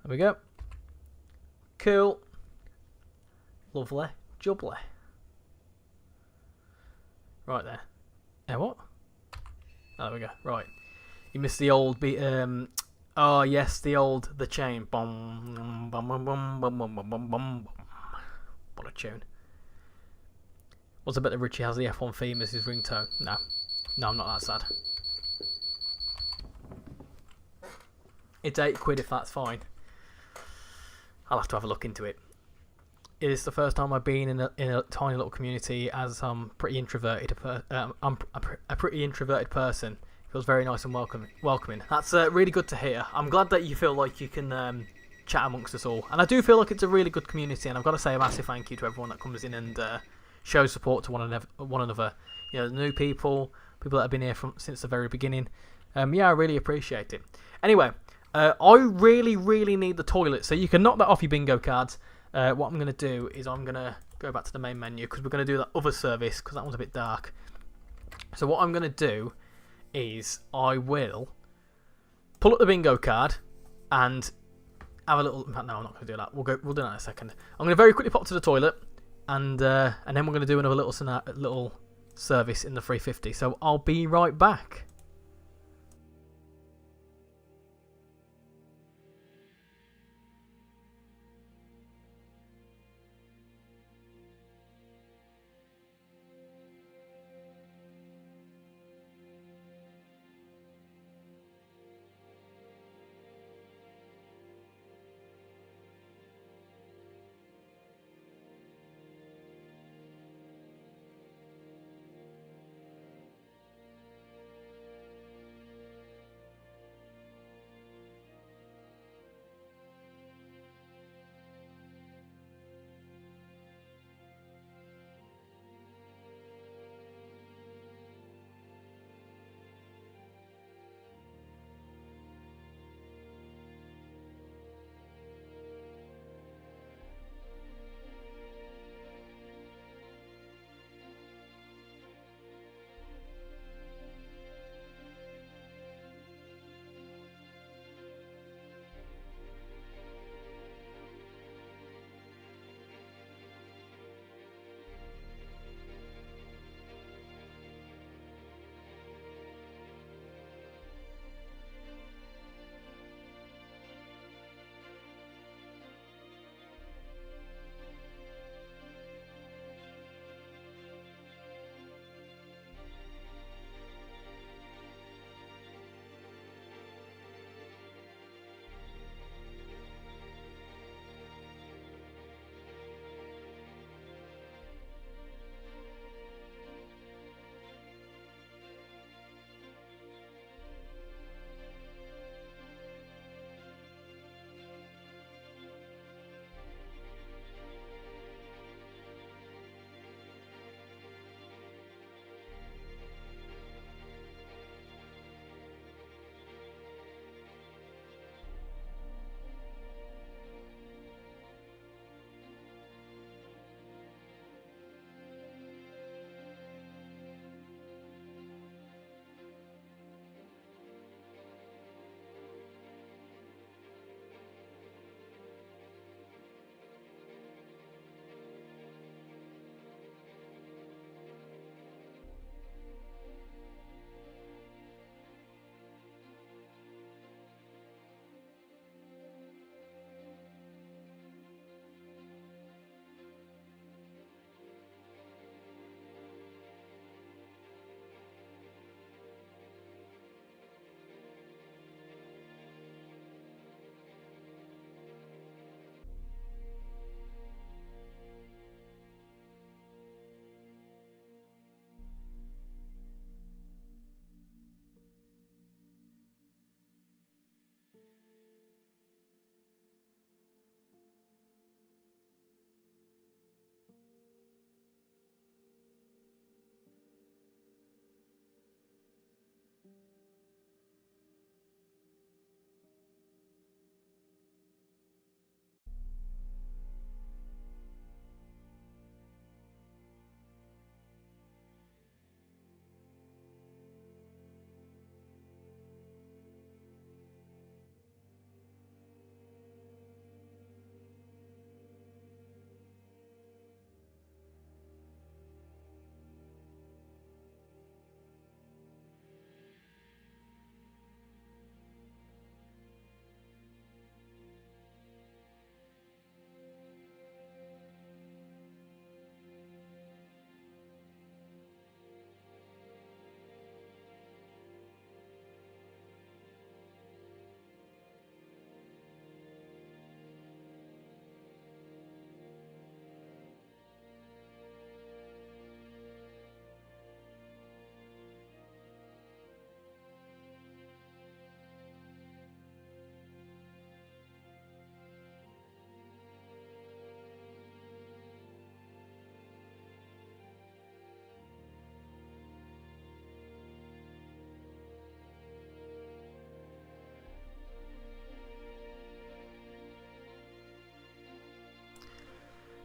There we go. Cool. Lovely. Jubbly. Right there. What? Oh, there we go. Right. You missed the old beat. Oh yes, the chain. Bum, bum, bum, bum, bum, bum, bum, bum, bum. What a tune. What's a bit that Richie has the F1 theme as his ringtone? No, I'm not that sad. It's £8 if that's fine. I'll have to have a look into it. It is the first time I've been in a tiny little community, as I'm pretty introverted. I'm a pretty introverted person. It feels very nice and welcoming. That's really good to hear. I'm glad that you feel like you can chat amongst us all, and I do feel like it's a really good community. And I've got to say a massive thank you to everyone that comes in and shows support to one another. You know, the new people that have been here since the very beginning. Yeah, I really appreciate it. Anyway. I really need the toilet, so you can knock that off your bingo cards. What I'm going to do is I'm going to go back to the main menu, because we're going to do that other service, because that one's a bit dark. So what I'm going to do is I will pull up the bingo card and have a little... In fact, no, I'm not going to do that. We'll do that in a second. I'm going to very quickly pop to the toilet, and then we're going to do another little service in the 350. So I'll be right back.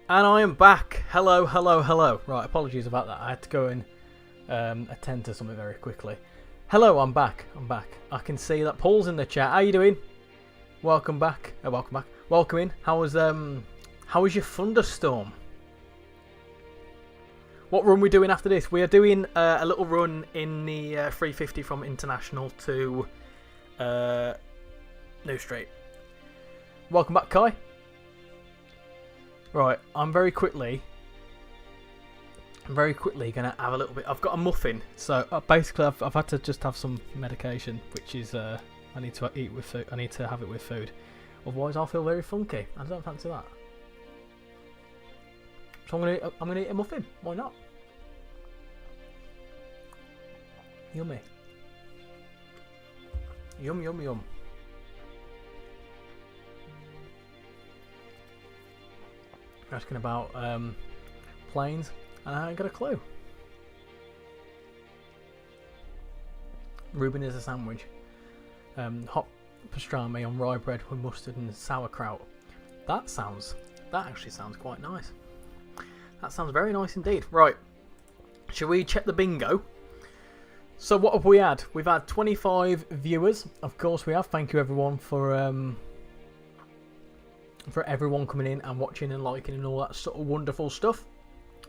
And I am back. Hello, hello, hello. Right, apologies about that. I had to go and attend to something very quickly. Hello, I'm back. I can see that Paul's in the chat. How you doing? Welcome back. Welcome back. Welcome in. How was your thunderstorm? What run are we doing after this? We are doing a little run in the 350 from International to New Street. Welcome back, Kai. Right, I'm very quickly gonna have a little bit. I've got a muffin, so basically I've had to just have some medication, which is I need to eat with food. I need to have it with food, otherwise I'll feel very funky. I don't fancy that. So I'm gonna eat a muffin. Why not? Yummy. Yum yum yum. Asking about planes, and I ain't got a clue. Reuben is a sandwich. Hot pastrami on rye bread with mustard and sauerkraut. That actually sounds quite nice. That sounds very nice indeed. Right, shall we check the bingo? So what have we had? We've had 25 viewers. Of course we have. Thank you everyone for everyone coming in and watching and liking and all that sort of wonderful stuff.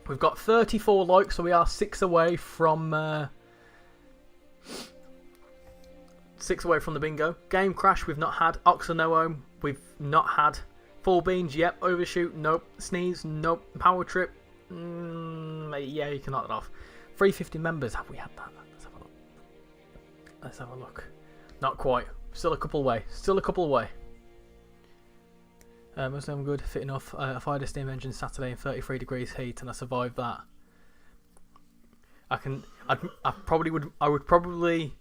We've got 34 likes, so we are 6 away from the bingo. Game crash we've not had. Oxanoome we've not had. Full beans, yep. Overshoot, nope. Sneeze, nope. Power trip, yeah, you can knock that off. 350 members, have we had that? Let's have a look. Not quite. Still a couple away. Most of them good, fit enough. I fired a steam engine Saturday in 33 degrees heat and I survived that. I would probably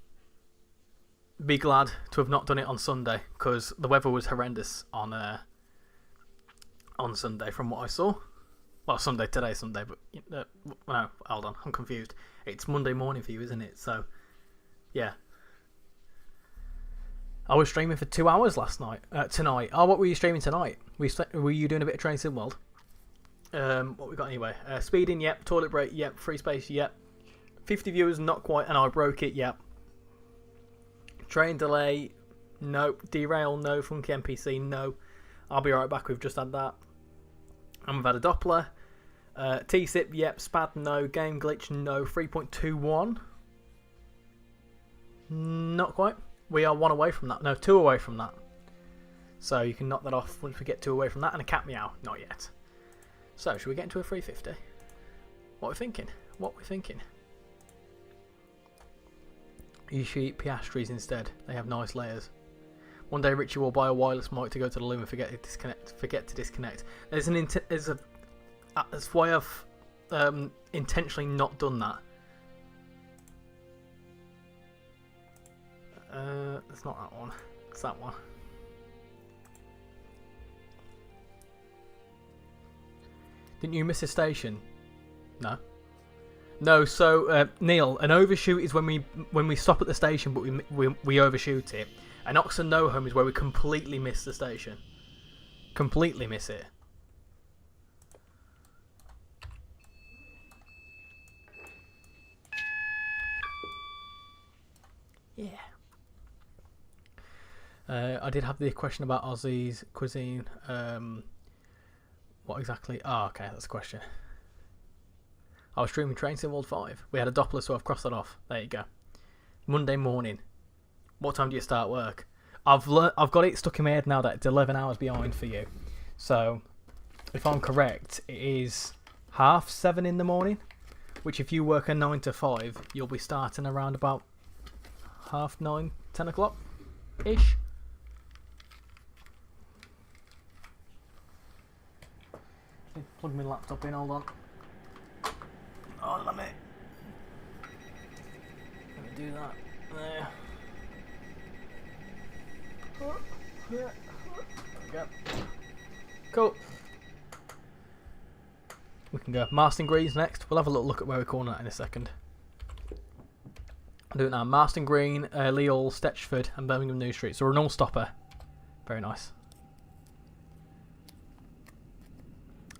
be glad to have not done it on Sunday because the weather was horrendous on Sunday from what I saw. Well, today's Sunday, but no, hold on, I'm confused. It's Monday morning for you, isn't it? So, yeah. I was streaming for 2 hours tonight. Oh, what were you streaming tonight? Were you doing a bit of Train Sim World? What we got anyway? Speeding, yep. Toilet break, yep. Free space, yep. 50 viewers, not quite, and I broke it, yep. Train delay, no. Derail, no. Funky NPC, no. I'll be right back, we've just had that. And we've had a Doppler. T-Sip, yep. Spad, no. Game glitch, no. 3.21. Not quite. We are 1 away from that. No, 2 away from that. So you can knock that off once we get 2 away from that. And a cat meow. Not yet. So, should we get into a 350? What are we thinking? You should eat piastries instead. They have nice layers. One day Richie will buy a wireless mic to go to the loo and forget to disconnect. There's that's why I've intentionally not done that. It's not that one. It's that one. Didn't you miss a station? No. No. So Neil, an overshoot is when we stop at the station, but we overshoot it. An Oxanoome is where we completely miss the station. Completely miss it. Yeah. I did have the question about Aussie's cuisine. What exactly? Oh, okay, that's a question. I was streaming Train Sim World 5. We had a Doppler, so I've crossed that off. There you go. Monday morning. What time do you start work? I've got it stuck in my head now that it's 11 hours behind for you. So, if I'm correct, it is 7:30 in the morning. Which, if you work a 9 to 5, you'll be starting around about 9:30, 10 o'clock ish. Plug my laptop in, hold on. Oh, let me do that. There. There we go. Cool. We can go. Marston Green's next. We'll have a little look at where we're calling that in a second. I'll do it now. Marston Green, Leal, Stetchford, and Birmingham New Street. So we're an all-stopper. Very nice.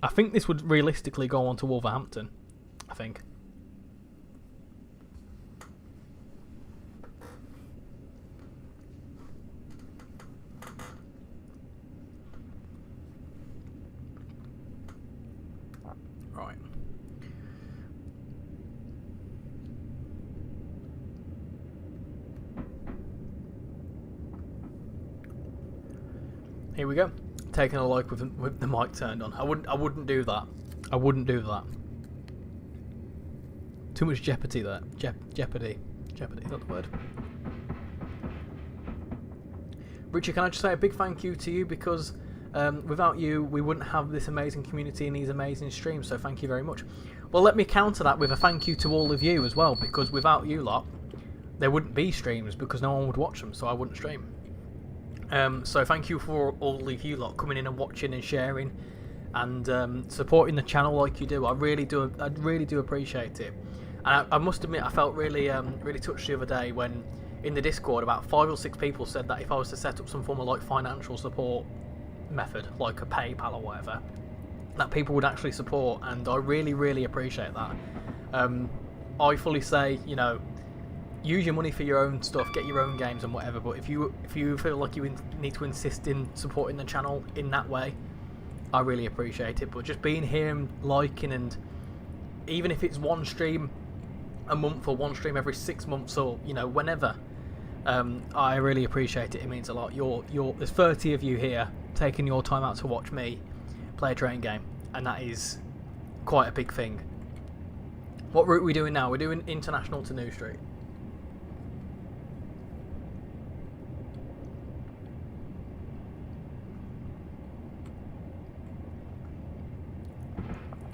I think this would realistically go on to Wolverhampton. I think. Right. Here we go. Taking a like with the mic turned on. I wouldn't do that. I wouldn't do that. Too much jeopardy there. Jeopardy. Jeopardy, is that the word? Richard, can I just say a big thank you to you, because without you we wouldn't have this amazing community and these amazing streams, so thank you very much. Well, let me counter that with a thank you to all of you as well, because without you lot there wouldn't be streams, because no one would watch them, so I wouldn't stream. So thank you for all of you lot coming in and watching and sharing and supporting the channel like you do. I really do appreciate it. And I must admit, I felt really touched the other day when in the Discord about 5 or 6 people said that if I was to set up some form of like financial support method, like a PayPal or whatever, that people would actually support, and I really appreciate that. I fully say, you know, use your money for your own stuff, get your own games and whatever, but if you feel like you need to insist in supporting the channel in that way, I really appreciate it. But just being here and liking, and even if it's one stream a month or one stream every 6 months, or you know, whenever, I really appreciate it. It means a lot. There's 30 of you here taking your time out to watch me play a train game, and that is quite a big thing. What route are we doing now? We're doing International to New Street.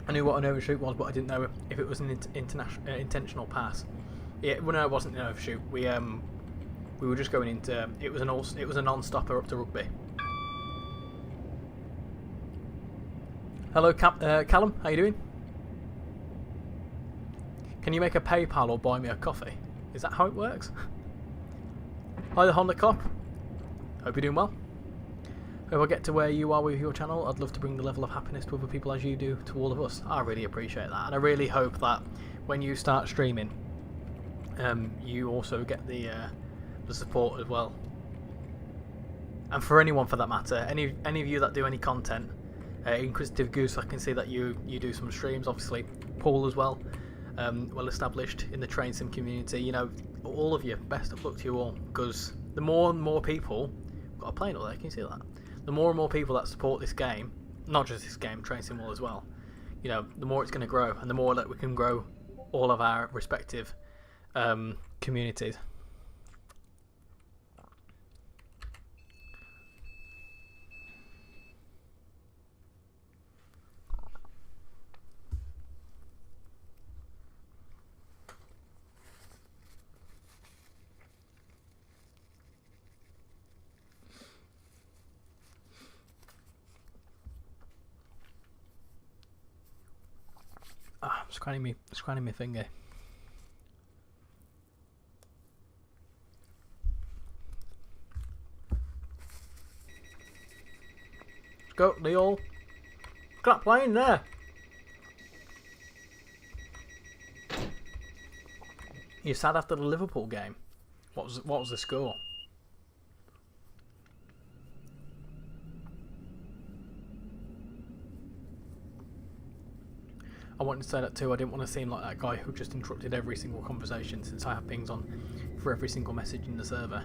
I knew what an overshoot was, but I didn't know if it was an intentional pass. Yeah, well, no, it wasn't an overshoot. We were just going into it was a non-stopper up to Rugby. Hello, Callum. How you doing? Can you make a PayPal or buy me a coffee? Is that how it works? Hi, the Honda Cop. Hope you're doing well. If I get to where you are with your channel, I'd love to bring the level of happiness to other people as you do to all of us. I really appreciate that, and I really hope that when you start streaming, you also get the support as well. And for anyone for that matter, any of you that do any content, Inquisitive Goose, I can see that you do some streams. Obviously, Paul as well, well established in the train sim community. You know, all of you, best of luck to you all, because the more and more people, got a plane up there, can you see that? The more and more people that support this game, not just this game, Train Sim as well, you know, the more it's going to grow, and the more that we can grow all of our respective communities. Scranning me finger. Let's go, Leo. Look at that plane there. You're sad after the Liverpool game. What was the score? I wanted to say that too. I didn't want to seem like that guy who just interrupted every single conversation, since I have pings on for every single message in the server.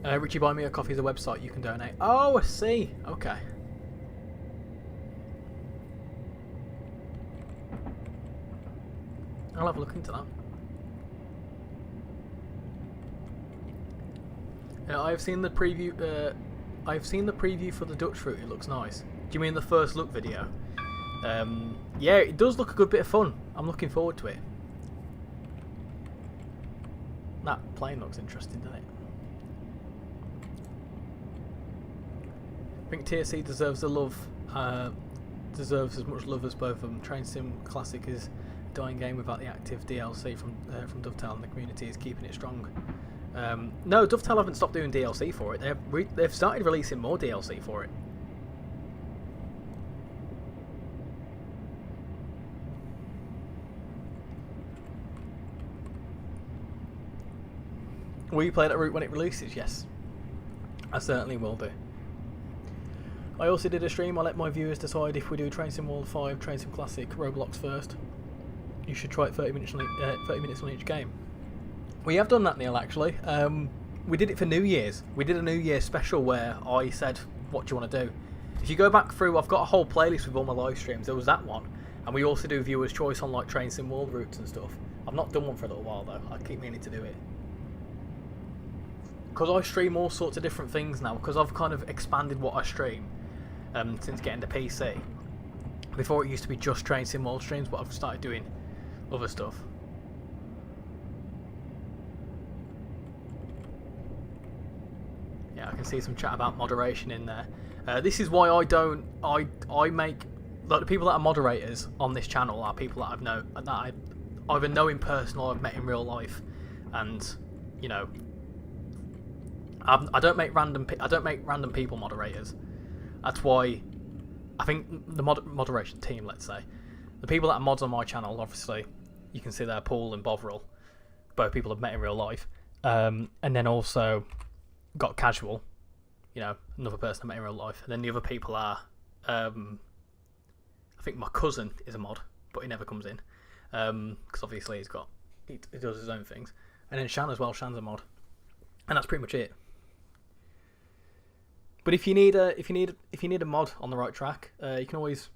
Richie, buy me a coffee is a website you can donate. Oh, I see. Okay. I'll have a look into that. I've seen the preview. I've seen the preview for the Dutch route. It looks nice. Do you mean the first look video? Yeah, it does look a good bit of fun. I'm looking forward to it. That plane looks interesting, doesn't it? I think TSC deserves the love. Deserves as much love as both of them. Train Sim Classic is a dying game without the active DLC from Dovetail, and the community is keeping it strong. No, Dovetail haven't stopped doing DLC for it. They've started releasing more DLC for it. Will you play that route when it releases? Yes, I certainly will do. I also did a stream. I let my viewers decide if we do Train Sim World 5, Train Sim Classic, Roblox first. You should try it 30 minutes on each game. We have done that, Neil, actually. We did it for New Year's. We did a New Year's special where I said, what do you want to do? If you go back through, I've got a whole playlist with all my live streams. There was that one. And we also do viewers' choice on like Train Sim World routes and stuff. I've not done one for a little while, though. I keep meaning to do it. Because I stream all sorts of different things now, because I've kind of expanded what I stream since getting the PC. Before it used to be just Train Sim World streams, but I've started doing other stuff. Yeah, I can see some chat about moderation in there. This is why I make, like, the people that are moderators on this channel are people that I either know in person or I've met in real life, and you know, I don't make random people moderators. That's why I think the moderation team, let's say, the people that are mods on my channel, obviously, you can see there, Paul and Bovril, both people I've met in real life, and then also got Casual, you know, another person I met in real life, and then the other people are, I think my cousin is a mod, but he never comes in, because obviously he does his own things, and then Shan as well. Shan's a mod, and that's pretty much it. But if you need a mod on the right track, you can always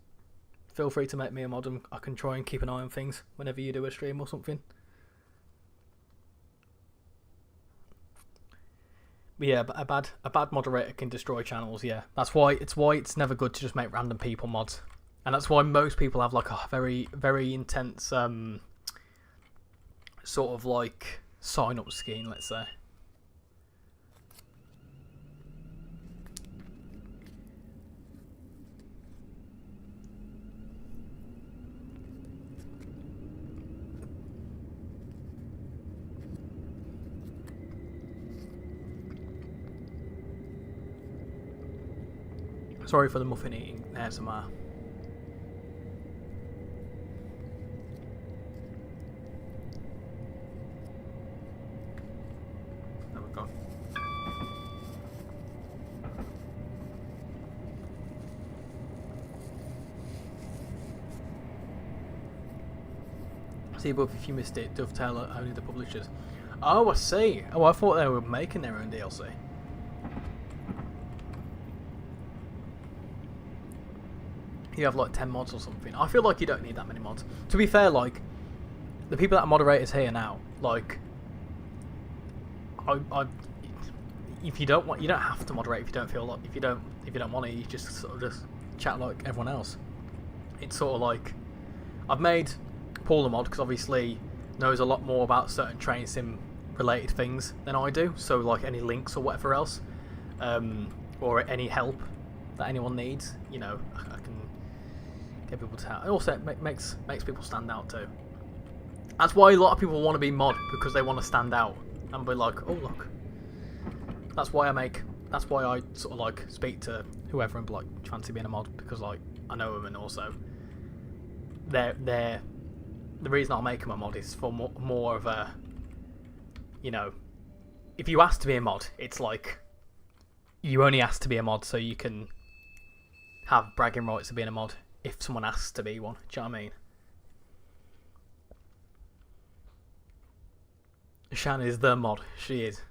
feel free to make me a mod, and I can try and keep an eye on things whenever you do a stream or something. But yeah, a bad moderator can destroy channels. Yeah, that's why it's never good to just make random people mods, and that's why most people have like a very, very intense sort of like sign up scheme, let's say. Sorry for the muffin eating ASMR. There we go. See above if you missed it, Dovetail are only the publishers. Oh, I see. Oh, I thought they were making their own DLC. You have like 10 mods or something. I feel like you don't need that many mods. To be fair, like, the people that are moderators here now, like, if you don't want, you don't have to moderate if you don't feel like, if you don't want it, you just sort of just chat like everyone else. It's sort of like, I've made Paul a mod because obviously knows a lot more about certain train sim related things than I do. So like any links or whatever else, or any help that anyone needs, you know, I can get people to help. And also it makes people stand out too. That's why a lot of people want to be mod, because they want to stand out and be like, oh look. That's why I sort of like speak to whoever and be like, do you fancy being a mod? Because like I know them, and also the reason I'll make them a mod is for more of a, you know, if you ask to be a mod, it's like you only ask to be a mod so you can have bragging rights of being a mod if someone asks to be one. Do you know what I mean? Shan is the mod. She is.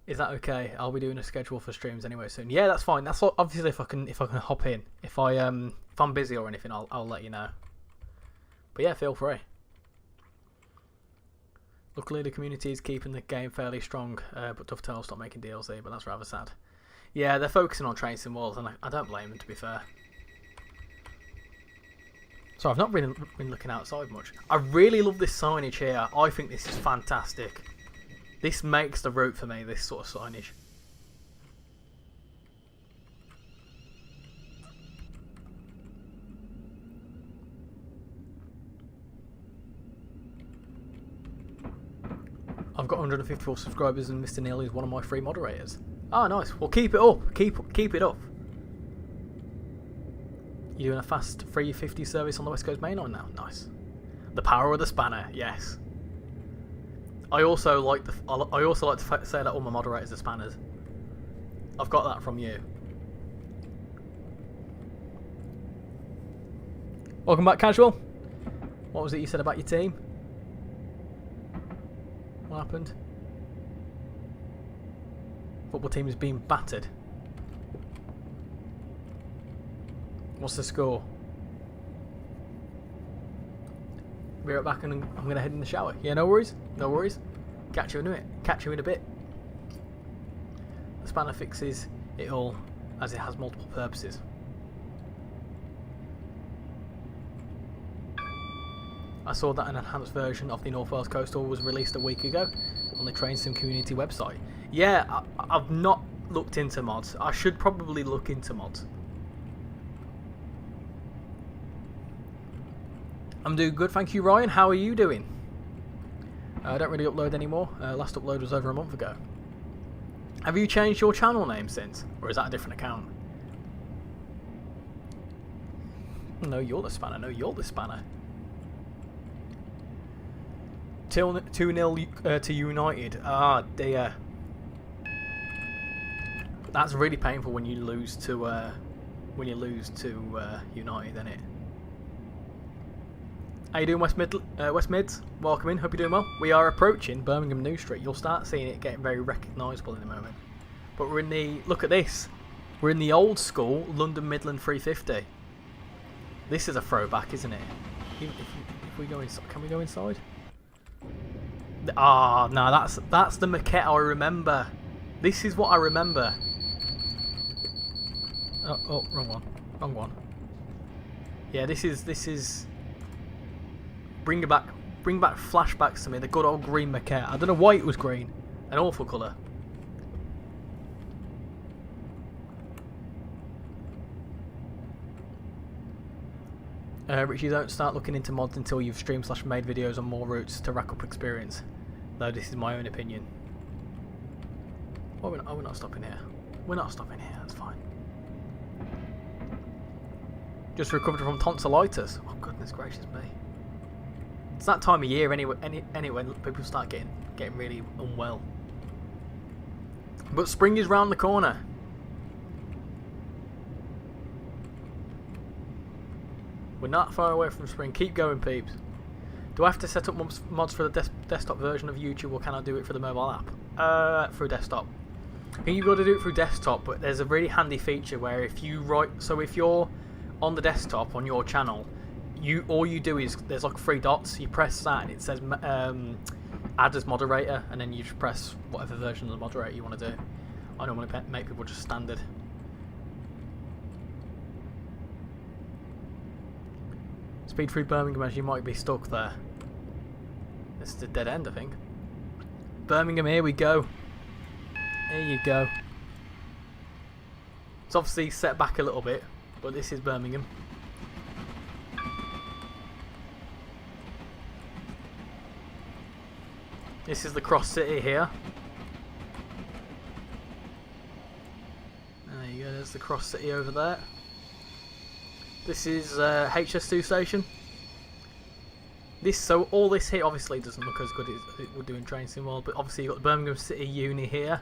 Is that okay? I'll be doing a schedule for streams anyway soon. Yeah, that's fine. That's obviously if I can hop in. If I'm busy or anything, I'll let you know. But yeah, feel free. Luckily, the community is keeping the game fairly strong, but Dovetail stopped making DLC, but that's rather sad. Yeah, they're focusing on Train Sim World, and I don't blame them, to be fair. So I've not really been looking outside much. I really love this signage here. I think this is fantastic. This makes the route for me, this sort of signage. I've got 154 subscribers and Mr. Neil is one of my free moderators. Oh, nice. Well, keep it up. Keep it up. You're doing a fast 350 service on the West Coast Main Line now. Nice. The power of the spanner. Yes. I also like to say that all my moderators are spanners. I've got that from you. Welcome back, Casual. What was it you said about your team? What happened? Football team is being battered. What's the score? Be right back, and I'm going to head in the shower. Yeah, no worries. No worries. Catch you in a bit. Catch you in a bit. The spanner fixes it all, as it has multiple purposes. I saw that an enhanced version of the North Wales Coastal was released a week ago on the Train Sim community website. Yeah, I've not looked into mods. I should probably look into mods. I'm doing good, thank you, Ryan. How are you doing? I don't really upload anymore. Last upload was over a month ago. Have you changed your channel name since? Or is that a different account? No, you're the spanner. No, you're the spanner. 2-0 to United. Ah, dear. That's really painful when you lose to United, isn't it? How you doing, West Mids? Welcome in. Hope you're doing well. We are approaching Birmingham New Street. You'll start seeing it getting very recognisable in a moment. But we're in the... Look at this. We're in the old school London Midland 350. This is a throwback, isn't it? If we go inside... Can we go inside? Ah, no, that's the maquette I remember. This is what I remember. Oh, wrong one. Wrong one. Yeah, this is... Bring back flashbacks to me. The good old green maquette. I don't know why it was green. An awful colour. Richie, don't start looking into mods until you've streamed/made videos on more routes to rack up experience. Though this is my own opinion. Oh, we're not stopping here. We're not stopping here. That's fine. Just recovered from tonsillitis. Oh goodness gracious me. It's that time of year anyway when people start getting really unwell. But spring is round the corner. We're not far away from spring. Keep going, peeps. Do I have to set up mods for the desktop version of YouTube, or can I do it for the mobile app? Through desktop. I think you've got to do it through desktop, but there's a really handy feature where if you're on the desktop on your channel, all you do is there's like 3 dots. You press that and it says add as moderator, and then you just press whatever version of the moderator you want to do. I don't want to make people just standard. Speed through Birmingham as you might be stuck there. This is a dead end, I think. Birmingham, here we go. There you go. It's obviously set back a little bit, but this is Birmingham. This is the cross city here. There you go, there's the cross city over there. This is HS2 station. So all this here obviously doesn't look as good as it would do in Train Sim World, but obviously you've got the Birmingham City Uni here.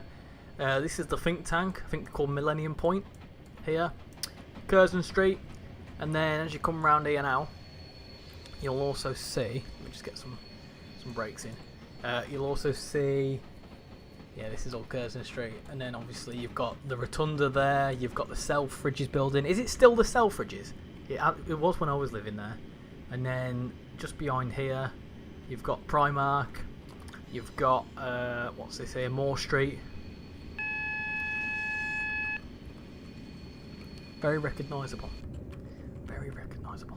This is the think tank, I think called Millennium Point here. Curzon Street, and then as you come round here now, you'll also see, let me just get some brakes in. You'll also see, yeah, this is all Curzon Street, and then obviously you've got the Rotunda there, you've got the Selfridges building. Is it still the Selfridges? It was when I was living there. And then just behind here, you've got Primark, you've got, what's this here, Moore Street. Very recognisable. Very recognisable.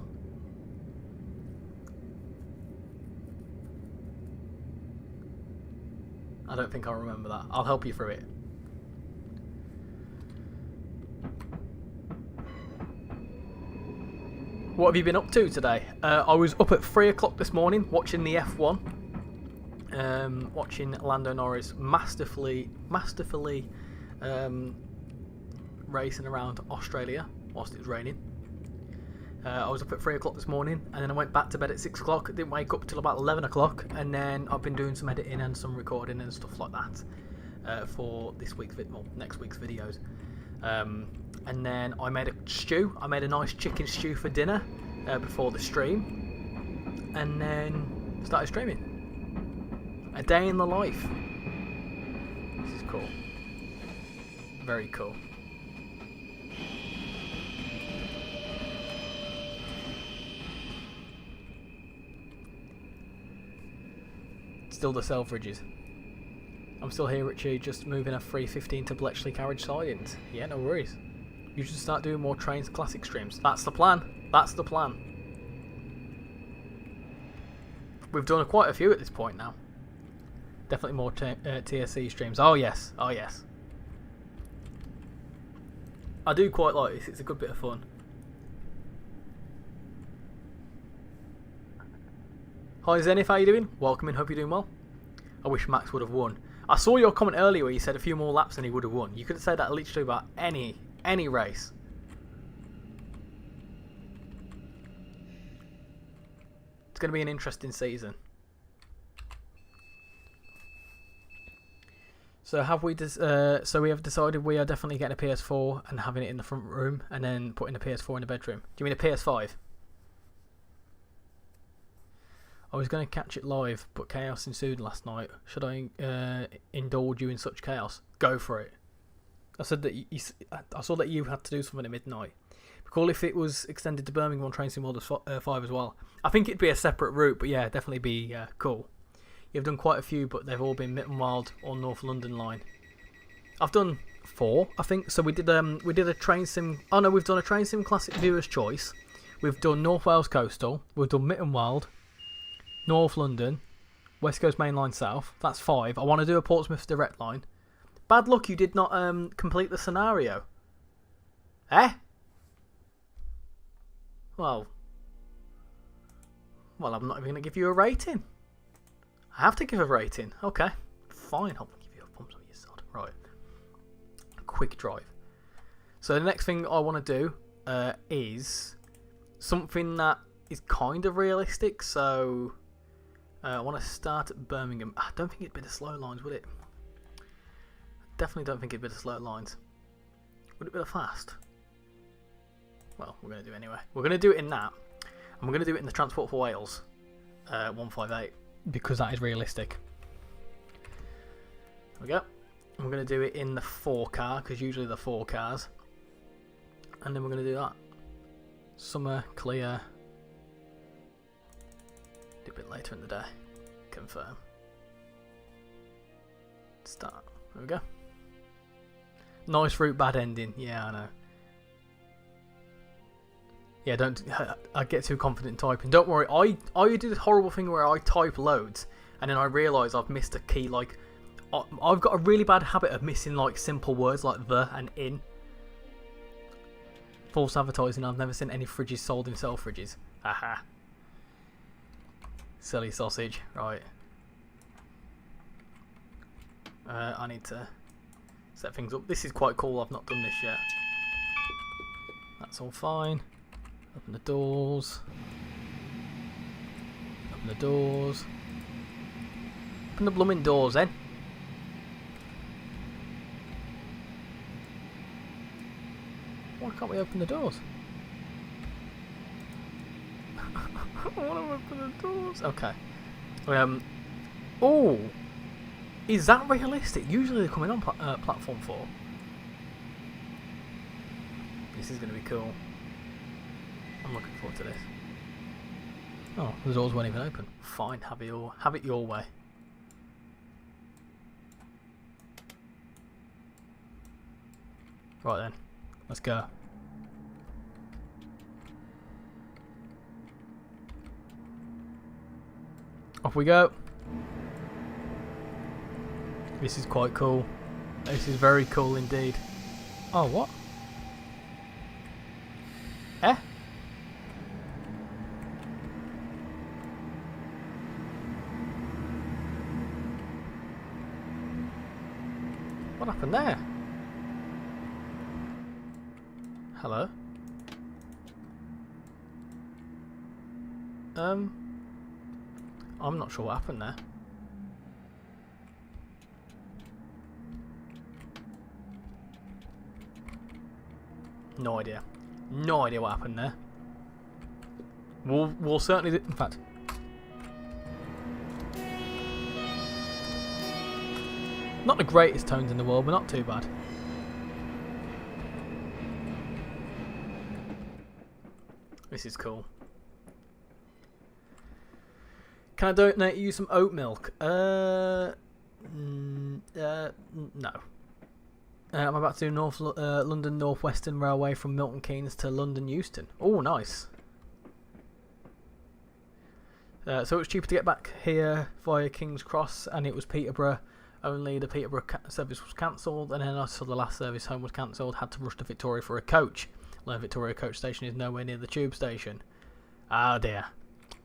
I don't think I'll remember that. I'll help you through it. What have you been up to today? I was up at 3 o'clock this morning watching the F1. Watching Lando Norris masterfully racing around Australia whilst it was raining. I was up at 3 o'clock this morning, and then I went back to bed at 6 o'clock. Didn't wake up till about 11 o'clock, and then I've been doing some editing and some recording and stuff like that for next week's videos. And then I made a stew. I made a nice chicken stew for dinner before the stream, and then started streaming. A day in the life. This is cool. Very cool. Still the Selfridges. I'm still here, Richie, just moving a 315 to Bletchley carriage sidings. Yeah, no worries. You should start doing more Trains Classic streams. That's the plan. That's the plan. We've done quite a few at this point now. Definitely more TSC streams. Oh yes, oh yes. I do quite like this. It's a good bit of fun. Hi Zenith, how you doing? Welcome in, hope you're doing well. I wish Max would have won. I saw your comment earlier where you said a few more laps and he would have won. You could have said that literally about any race. It's going to be an interesting season. So have we? So we have decided we are definitely getting a PS4 and having it in the front room, and then putting the PS4 in the bedroom. Do you mean a PS5? I was going to catch it live, but chaos ensued last night. Should I indulge you in such chaos? Go for it. I said that I saw that you had to do something at midnight. Be cool if it was extended to Birmingham on Train Sim World 5 as well. I think it'd be a separate route, but yeah, definitely be cool. You've done quite a few, but they've all been Mittenwald or North London line. I've done 4, I think. So we did a Train Sim. Oh no, we've done a Train Sim Classic Viewer's Choice. We've done North Wales Coastal. We've done Mittenwald, North London, West Coast Main Line South. That's 5. I want to do a Portsmouth Direct Line. Bad luck you did not complete the scenario. Eh? Well, I'm not even going to give you a rating. I have to give a rating. Okay. Fine, I'll give you a thumbs up, you sod. Right. Quick drive. So the next thing I want to do is something that is kind of realistic. So I want to start at Birmingham. I don't think it'd be the slow lines, would it? Definitely don't think it'd be the slow lines. Would it be the fast? Well, we're going to do it anyway. We're going to do it in that. And we're going to do it in the Transport for Wales 158. Because that is realistic. There we go. And we're going to do it in the 4 car. Because usually the 4 cars. And then we're going to do that. Summer, clear. Do a bit later in the day. Confirm. Start. There we go. Nice route, bad ending. Yeah, I know. Yeah, don't. I get too confident in typing. Don't worry. I do this horrible thing where I type loads and then I realise I've missed a key. Like, I've got a really bad habit of missing like simple words like the and in. False advertising. I've never seen any fridges sold in Selfridges. Haha. Silly sausage. Right. I need to set things up. This is quite cool. I've not done this yet. That's all fine. Open the doors. Open the doors. Open the blooming doors then. Why can't we open the doors? I want to open the doors. Okay. Oh, is that realistic? Usually they're coming on platform 4. This is going to be cool. I'm looking forward to this. Oh, the doors weren't even open. Fine, have it your way. Right then, let's go. Off we go. This is quite cool. This is very cool indeed. Oh, what? Eh? What happened there? Hello? I'm not sure what happened there. No idea. No idea what happened there. We'll certainly... In fact... Not the greatest tones in the world, but not too bad. This is cool. Can I donate you some oat milk? No. I'm about to do London North Western Railway from Milton Keynes to London Euston. Oh, nice. So it was cheaper to get back here via King's Cross, and it was Peterborough. Only the Peterborough service was cancelled, and then I saw the last service home was cancelled. Had to rush to Victoria for a coach. Learn Victoria coach station is nowhere near the tube station. Ah dear.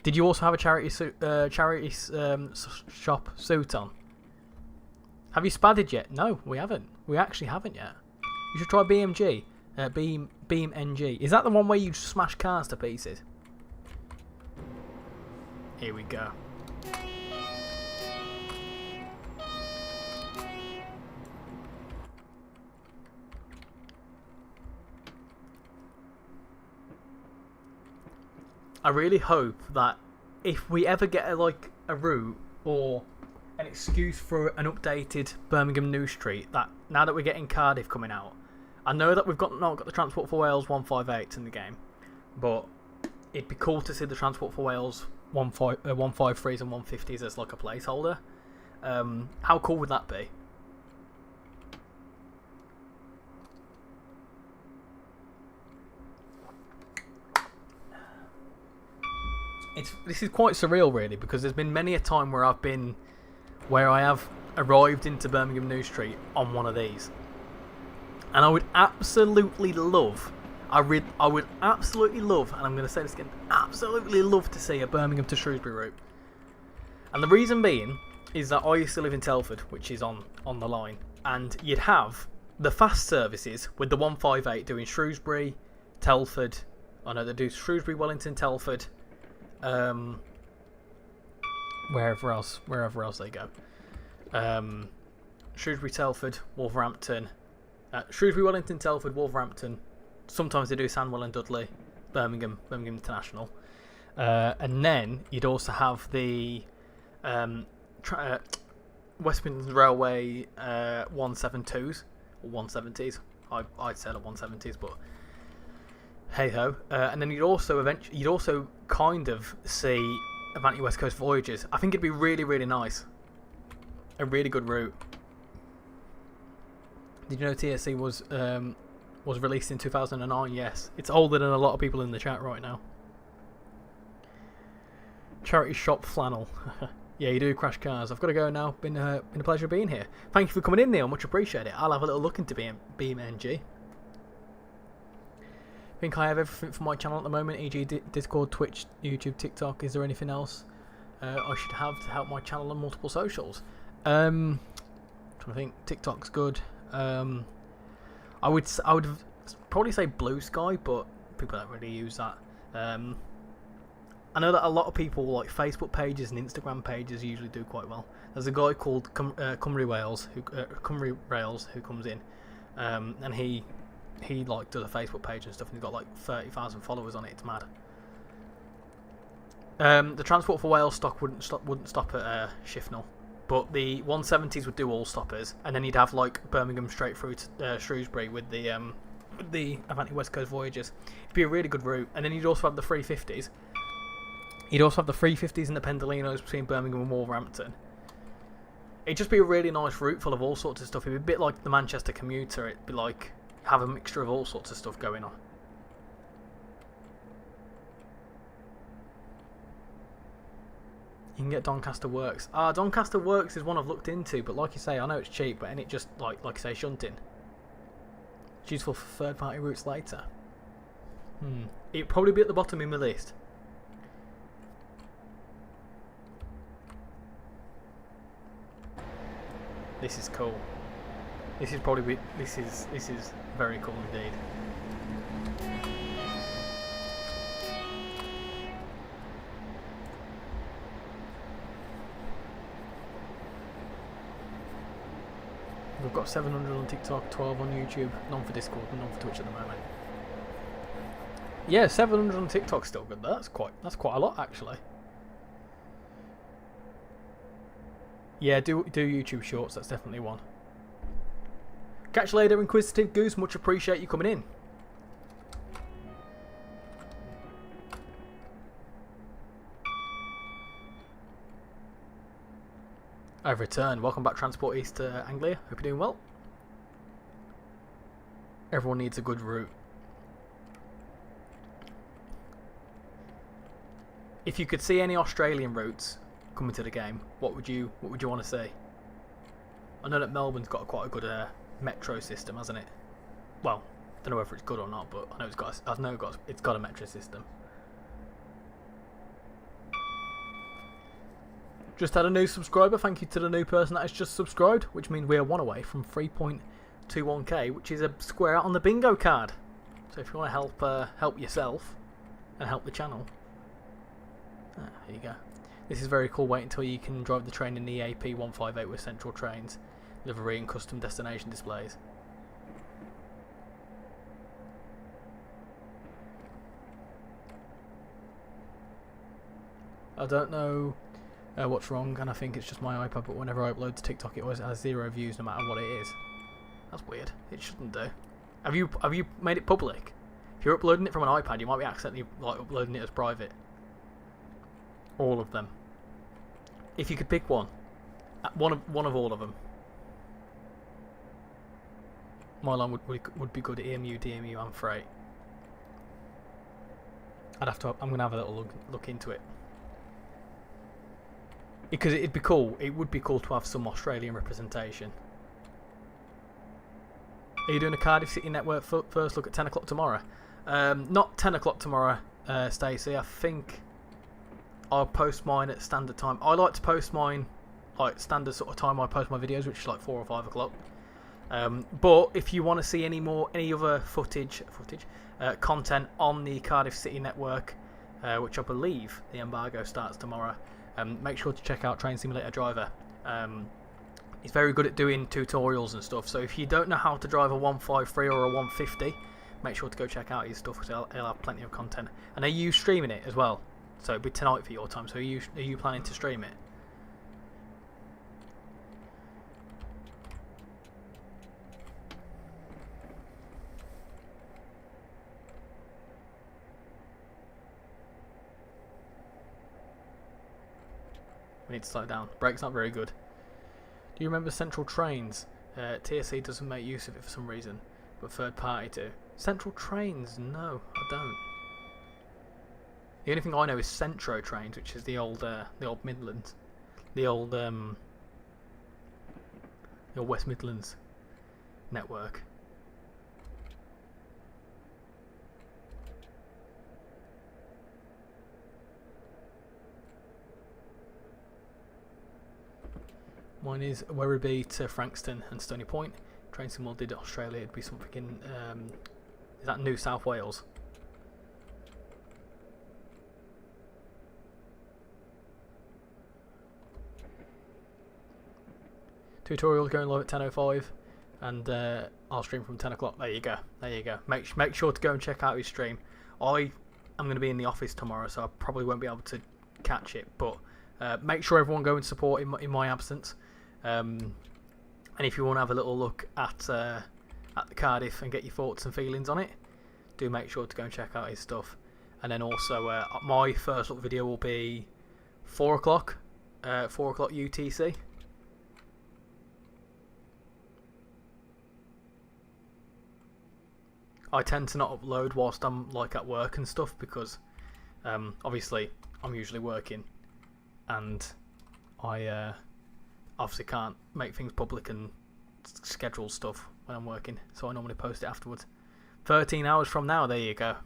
Did you also have a charity shop suit on? Have you spadded yet? No, we haven't. We actually haven't yet. You should try BMG. Beam NG. Is that the one where you smash cars to pieces? Here we go. I really hope that if we ever get a route or an excuse for an updated Birmingham New Street, that now that we're getting Cardiff coming out, I know that we've not got the Transport for Wales 158s in the game, but it'd be cool to see the Transport for Wales 153s and 150s as like a placeholder. How cool would that be? This is quite surreal, really, because there's been many a time where I have arrived into Birmingham New Street on one of these, and I would absolutely love, and I'm going to say this again, absolutely love to see a Birmingham to Shrewsbury route. And the reason being is that I used to live in Telford, which is on the line, and you'd have the fast services with the 158 doing Shrewsbury, Telford. I know they do Shrewsbury, Wellington, Telford. Wherever else they go. Shrewsbury, Telford, Wolverhampton, Shrewsbury, Wellington, Telford, Wolverhampton. Sometimes they do Sandwell and Dudley, Birmingham International, and then you'd also have the West Midlands Railway 172s or 170s. I'd say the 170s, but hey ho. And then you'd also kind of see Avanti West Coast Voyages. I think it'd be really, really nice. A really good route. Did you know TSC was released in 2009? Yes. It's older than a lot of people in the chat right now. Charity shop flannel. Yeah, you do crash cars. I've got to go now. Been a pleasure being here. Thank you for coming in, Neil. Much appreciate it. I'll have a little look into BeamNG. I think I have everything for my channel at the moment, e.g. Discord, Twitch, YouTube, TikTok. Is there anything else I should have to help my channel on multiple socials? Trying to think. TikTok's good. I would probably say Blue Sky, but people don't really use that. I know that a lot of people like Facebook pages and Instagram pages usually do quite well. There's a guy called RichyRail who comes in, and he like does a Facebook page and stuff, and he's got like 30,000 followers on it. It's mad. The Transport for Wales stock wouldn't stop at Shifnal, but the 170s would do all stoppers, and then you'd have like Birmingham straight through to Shrewsbury with the Avanti West Coast Voyages. It'd be a really good route, and then you'd also have the 350s. You'd also have the 350s and the Pendolinos between Birmingham and Wolverhampton. It'd just be a really nice route full of all sorts of stuff. It'd be a bit like the Manchester commuter. It'd be like have a mixture of all sorts of stuff going on. You can get Doncaster Works. Doncaster Works is one I've looked into, but like you say, I know it's cheap, but and it just like I say, shunting. It's useful for third-party routes later. It'd probably be at the bottom in my list. This is cool. This is probably this is very cool indeed. We've got 700 on TikTok, 12 on YouTube, none for Discord, and none for Twitch at the moment. Yeah, 700 on TikTok's still good. That's quite a lot actually. Yeah, do YouTube Shorts. That's definitely one. Catch you later, Inquisitive Goose. Much appreciate you coming in. I've returned. Welcome back, Transport East to Anglia. Hope you're doing well. Everyone needs a good route. If you could see any Australian routes coming to the game, what would you want to see? I know that Melbourne's got quite a good metro system, hasn't it? Well, I don't know whether it's good or not, but I know it's got a metro system. Just had a new subscriber. Thank you to the new person that has just subscribed, which means we are one away from 3.21k, which is a square out on the bingo card. So if you want to help yourself and help the channel, there you go. This is very cool. Wait until you can drive the train in the AP 158 with central trains, livery and custom destination displays. I don't know what's wrong, and I think it's just my iPad, but whenever I upload to TikTok it always has 0 views no matter what it is. That's weird. It shouldn't do. Have you made it public? If you're uploading it from an iPad, you might be accidentally uploading it as private. All of them. If you could pick one of all of them. My line would be good at EMU, DMU and freight. I'm gonna have a little look into it. Because it'd be cool. It would be cool to have some Australian representation. Are you doing a Cardiff City Network first look at 10 o'clock tomorrow? Not 10 o'clock tomorrow, Stacey. I think I'll post mine at standard time. I like to post mine like standard sort of time I post my videos, which is like 4 or 5 o'clock. But if you want to see any other content on the Cardiff City Network, which I believe the embargo starts tomorrow, make sure to check out Train Simulator Driver. He's very good at doing tutorials and stuff, so if you don't know how to drive a 153 or a 150, make sure to go check out his stuff, because he'll have plenty of content. And are you streaming it as well? So it'll be tonight for your time, so are you planning to stream it? We need to slow down. Brake's not very good. Do you remember Central Trains? TSC doesn't make use of it for some reason, but third party do. Central Trains? No, I don't. The only thing I know is Centro Trains, which is the old Midlands, the old West Midlands network. Mine is Werribee to Frankston and Stony Point. Train Simul did Australia. It'd be something in is that New South Wales? Tutorials going live at 10:05, and I'll stream from 10 o'clock. There you go. There you go. Make sure to go and check out his stream. I am going to be in the office tomorrow, so I probably won't be able to catch it. But make sure everyone go and support in my absence. And if you want to have a little look at the Cardiff and get your thoughts and feelings on it, do make sure to go and check out his stuff. And then also my first look video will be 4 o'clock, 4 o'clock UTC. I tend to not upload whilst I'm like at work and stuff, because obviously I'm usually working, and I obviously can't make things public and schedule stuff when I'm working, so I normally post it afterwards. 13 hours from now, there you go.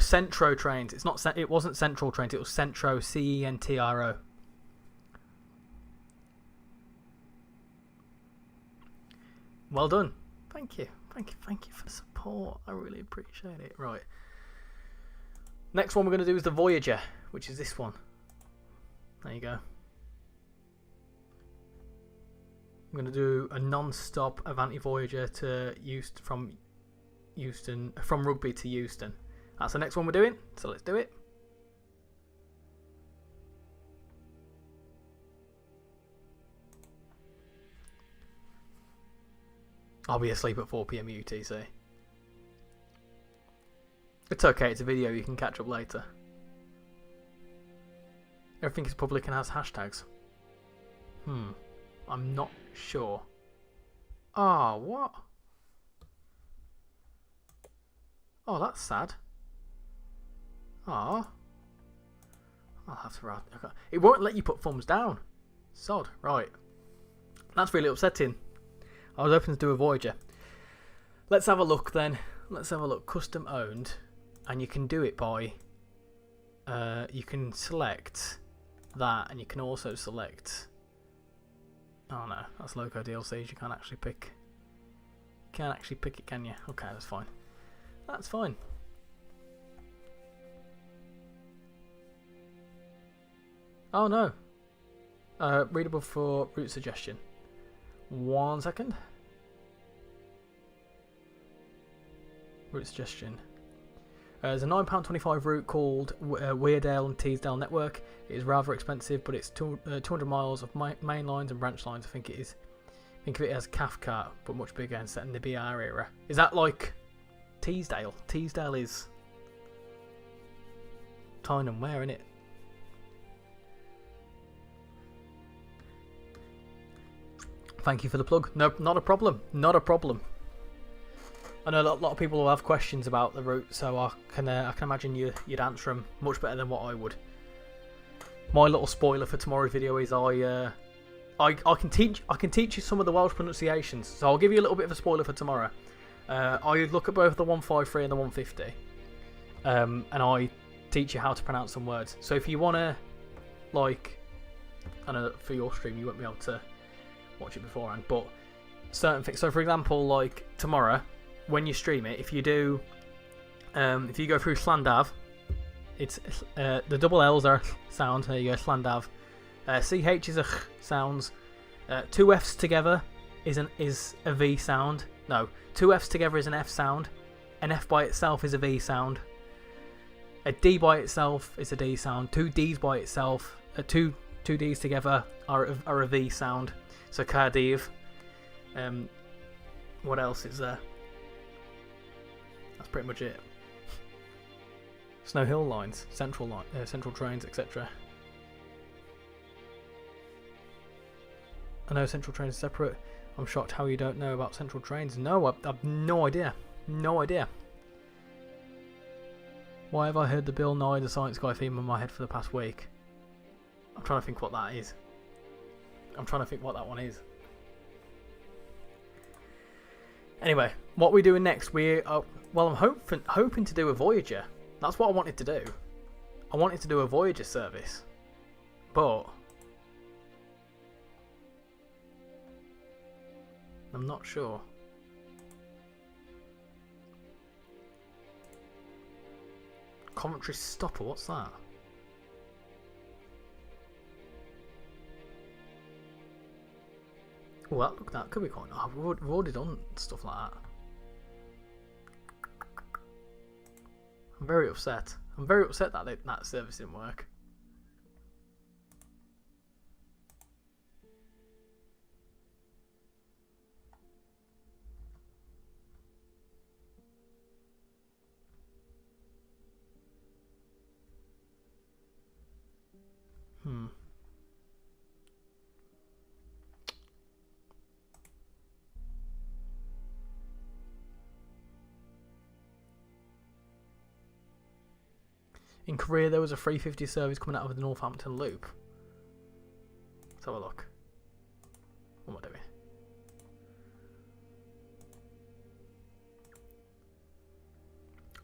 Centro Trains. It wasn't Central Trains. It was Centro, CENTRO. Well done. Thank you for the support. I really appreciate it. Right. Next one we're going to do is the Voyager, which is this one. There you go. I'm going to do a non-stop Avanti Voyager to from Rugby to Euston. That's the next one we're doing, so let's do it. I'll be asleep at 4 PM UTC. It's okay, it's a video, you can catch up later. Everything is public and has hashtags. I'm not sure. Ah, what? Oh, that's sad. Ah. I'll have to write. Okay. It won't let you put thumbs down. Sod. Right. That's really upsetting. I was hoping to do a Voyager. Let's have a look then. Let's have a look. Custom owned. And you can do it by... you can select that, and you can also select... Oh no, that's loco DLCs. You can't actually pick... Can't actually pick it, can you? Okay, that's fine. That's fine. Oh no. Readable for route suggestion. 1 second. Route suggestion. There's a £9.25 route called Weardale and Teesdale Network. It is rather expensive, but it's 200 miles of main lines and branch lines. I think it is. Think of it as Cathcart, but much bigger and set in the BR era. Is that like Teesdale? Teesdale is Tyne and Ware, innit? Thank you for the plug. No, not a problem. Not a problem. I know a lot of people will have questions about the route, so I can imagine you'd answer them much better than what I would. My little spoiler for tomorrow's video is I can teach you some of the Welsh pronunciations, so I'll give you a little bit of a spoiler for tomorrow. I look at both the 153 and the 150, and I teach you how to pronounce some words. So if you wanna, like, I know for your stream you won't be able to watch it beforehand, but certain things. So for example, like tomorrow, when you stream it, if you do, if you go through Llandav, it's the double L's are sound. There you go, Llandav. CH is a ch sounds. 2 F's together is a V sound. No, 2 F's together is an F sound. An F by itself is a V sound. A D by itself is a D sound. 2 D's by itself, two D's together are a V sound. So Cardiff. What else is there? That's pretty much it. Snow Hill lines, central trains, etc. I know central trains are separate. I'm shocked how you don't know about central trains. No, I've no idea. No idea. Why have I heard the Bill Nye the Science Guy theme in my head for the past week? I'm trying to think what that is. I'm trying to think what that one is. Anyway, what we're doing next, well, I'm hoping to do a Voyager. That's what I wanted to do. I wanted to do a Voyager service, but I'm not sure. Commentary stopper, what's that? Oh, that could be quite nice. We've already done stuff like that. I'm very upset. I'm very upset that that service didn't work. In Korea, there was a 350 service coming out of the Northampton Loop. Let's have a look. What am I doing?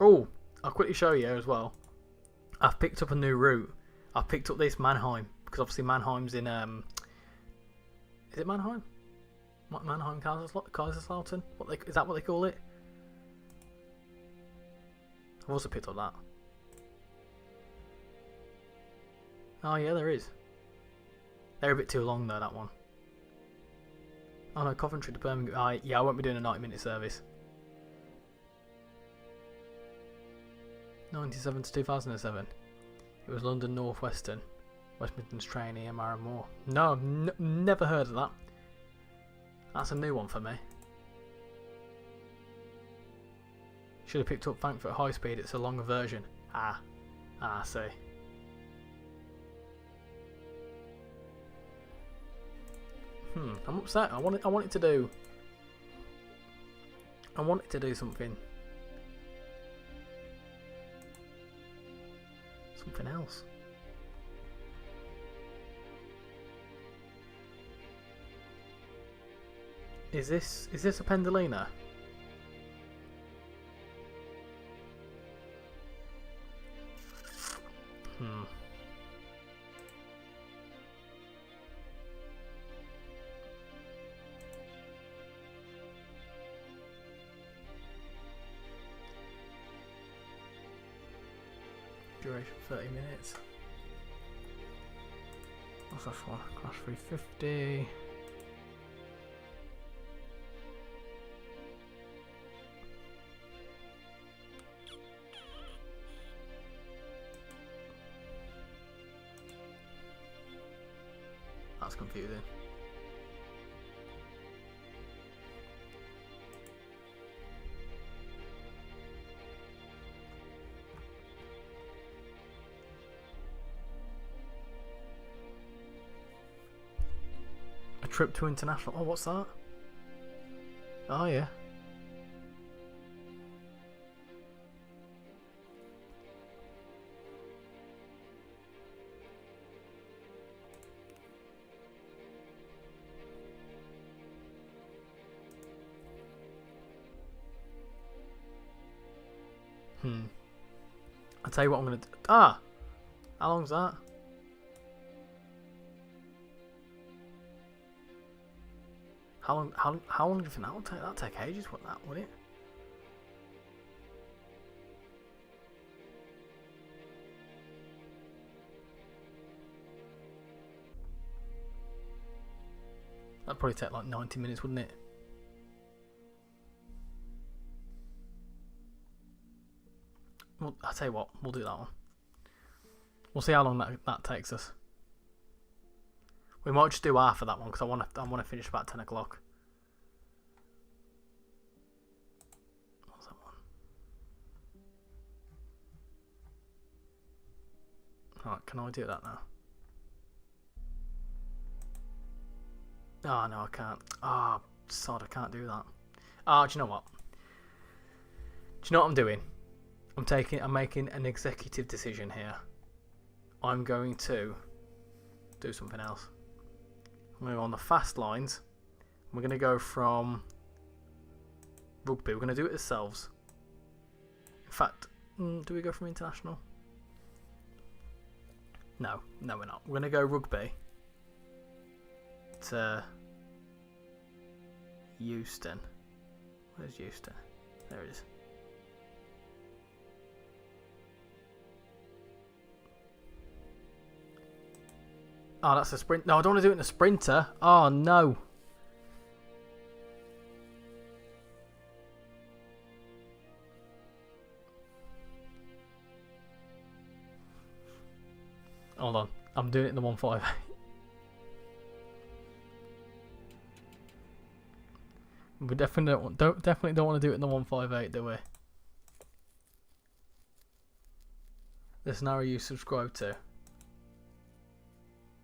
Oh, I'll quickly show you as well. I've picked up a new route. I've picked up this Mannheim, because obviously Mannheim's in... Is it Mannheim? Mannheim, Kaiserslautern? Is that what they call it? I've also picked up that. Oh yeah, there is. They're a bit too long though, that one. Oh no, Coventry to Birmingham. Yeah, I won't be doing a 90-minute service. 97 to 2007. It was London Northwestern. West Midlands trainee, MR and more. No, never heard of that. That's a new one for me. Should have picked up Frankfurt High Speed. It's a longer version. I see. I'm upset. I want it to do something else. Is this a Pendolino? Duration 30 minutes. What's that for? Class 350. That's confusing. A trip to international. Oh, what's that? Oh yeah. I'll tell you what I'm gonna do. How long's that? How long do you think that'll take? That'll take ages, would it? That'd probably take like 90 minutes, wouldn't it? Well, I'll tell you what, we'll do that one. We'll see how long that takes us. We might just do half of that one because I want to finish about 10 o'clock. What's that one? Alright, can I do that now? Oh no, I can't. Sod, I can't do that. Do you know what? Do you know what I'm doing? I'm making an executive decision here. I'm going to do something else. I'm going to go on the fast lines. We're going to go from rugby. We're going to do it ourselves. In fact, do we go from international? No, we're not. We're going to go rugby to Euston. Where's Euston? There it is. Oh, that's a sprint. No, I don't want to do it in a sprinter. Oh, no. Hold on. I'm doing it in the 158. We definitely don't want to do it in the 158, do we? The scenario you subscribe to.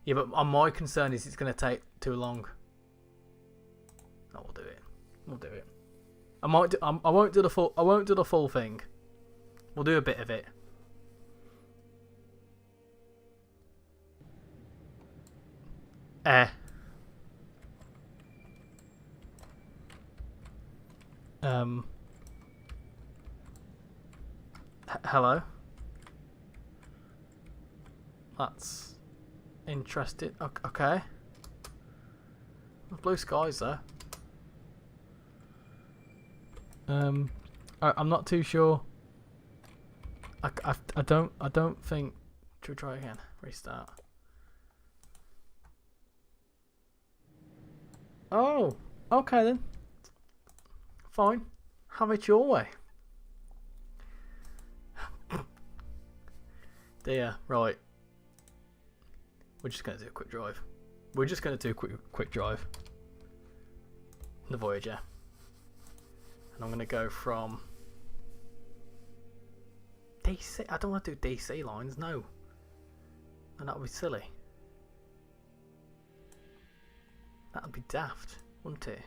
Yeah, but my concern is it's going to take too long. No, we'll do it. We'll do it. I won't do the full thing. We'll do a bit of it. Hello. That's interesting. Okay. Blue skies though. I'm not too sure. I don't think. Should we try again? Restart. Oh, okay then. Fine. Have it your way. Dear, right. We're just going to do a quick drive. We're just going to do a quick drive. The Voyager. And I'm going to go from DC. I don't want to do DC lines, no. And that would be silly. That would be daft, wouldn't it?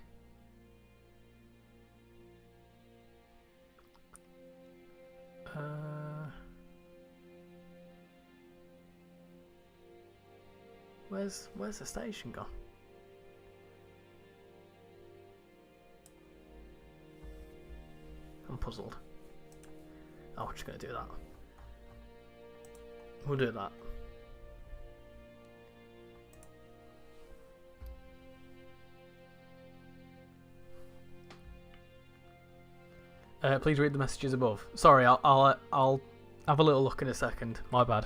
Where's the station gone? I'm puzzled. Oh, we're just going to do that. We'll do that. Please read the messages above. Sorry, I'll have a little look in a second. My bad.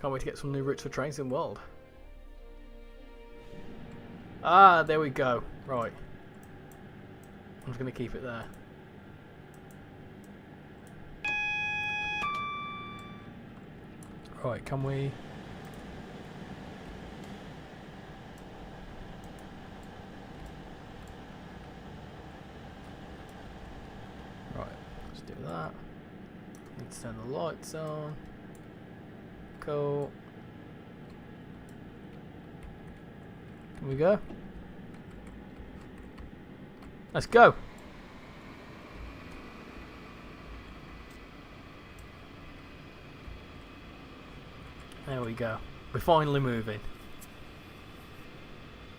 Can't wait to get some new routes for trains in the world. Ah, there we go. Right. I'm just going to keep it there. Right, can we... Right, let's do that. Need to turn the lights on. Cool. Can we go? Let's go. There we go. We're finally moving.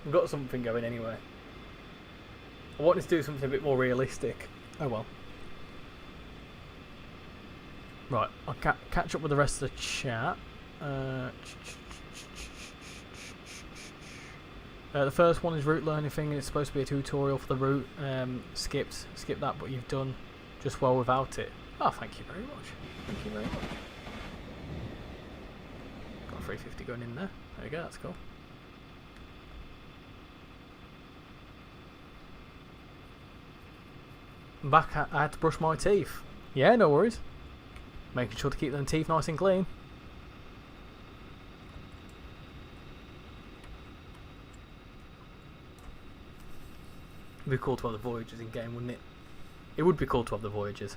We've got something going anyway. I wanted to do something a bit more realistic. Oh well. Right, I'll catch up with the rest of the chat. The first one is route learning thing, and it's supposed to be a tutorial for the route. Skip that, but you've done just well without it. Oh, thank you very much. Thank you very much. Got 350 going in there. There you go, that's cool. I'm back. I had to brush my teeth. Yeah, no worries. Making sure to keep them teeth nice and clean. It'd be cool to have the Voyagers in game, wouldn't it? It would be cool to have the Voyagers.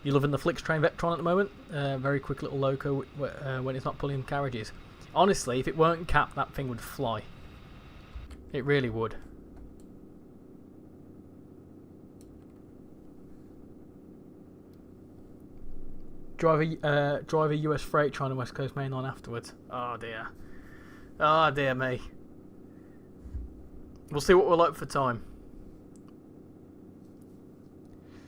You loving the Flix Train Vectron at the moment? Very quick little loco when it's not pulling carriages. Honestly, if it weren't capped, that thing would fly. It really would. Drive a US freight train on West Coast Main Line afterwards. Oh dear. Oh dear me. We'll see what we're like for time.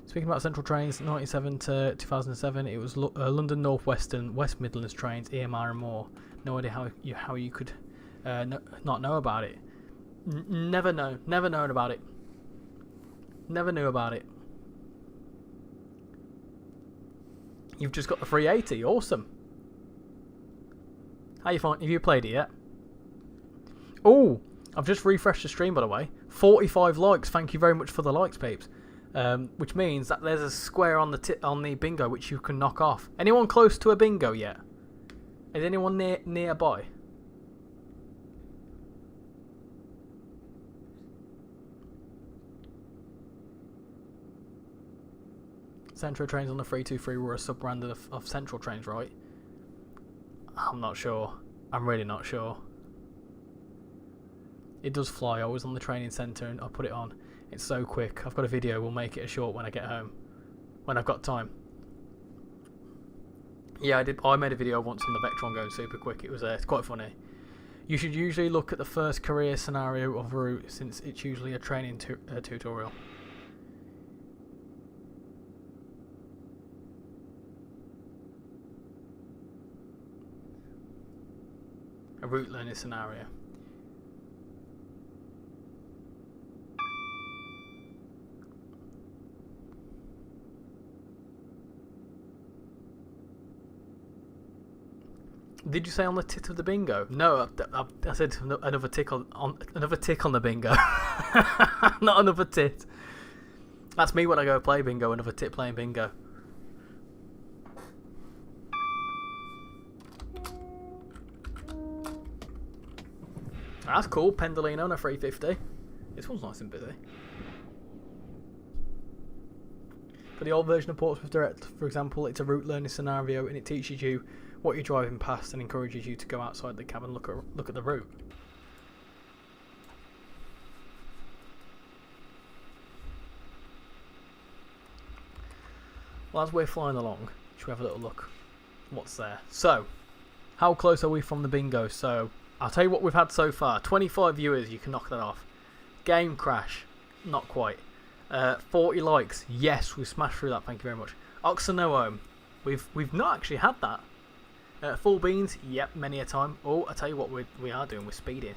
Speaking about Central Trains, 1997 to 2007, it was London North Western, West Midlands trains, EMR and more. No idea how you could not know about it. Never known about it. Never knew about it. You've just got the 380, awesome. How you find? Have you played it yet? Oh, I've just refreshed the stream, by the way. 45 likes. Thank you very much for the likes, peeps. Which means that there's a square on the bingo which you can knock off. Anyone close to a bingo yet? Is anyone nearby? Central Trains on the 323 were a sub-brand of Central Trains, right? I'm not sure. I'm really not sure. It does fly. I was on the training centre and I put it on. It's so quick. I've got a video. We'll make it a short when I get home. When I've got time. Yeah, I did. I made a video once on the Vectron going super quick. It was it's quite funny. You should usually look at the first career scenario of a route since it's usually a training tutorial. A route learning scenario. Did you say on the tit of the bingo? No, I said another tick on another tick on the bingo. Not another tit. That's me when I go play bingo. Another tit playing bingo. That's cool. Pendolino on a 350. This one's nice and busy. For the old version of Portsmouth Direct, for example, it's a route learning scenario and it teaches you what you're driving past and encourages you to go outside the cab and look at the route. Well, as we're flying along, should we have a little look what's there? So, how close are we from the bingo? So, I'll tell you what we've had so far. 25 viewers, you can knock that off. Game crash, not quite. 40 likes, yes, we've smashed through that, thank you very much. Oxenoome, we've not actually had that. Full beans, yep, many a time. Oh, I tell you what we are doing, we're speeding.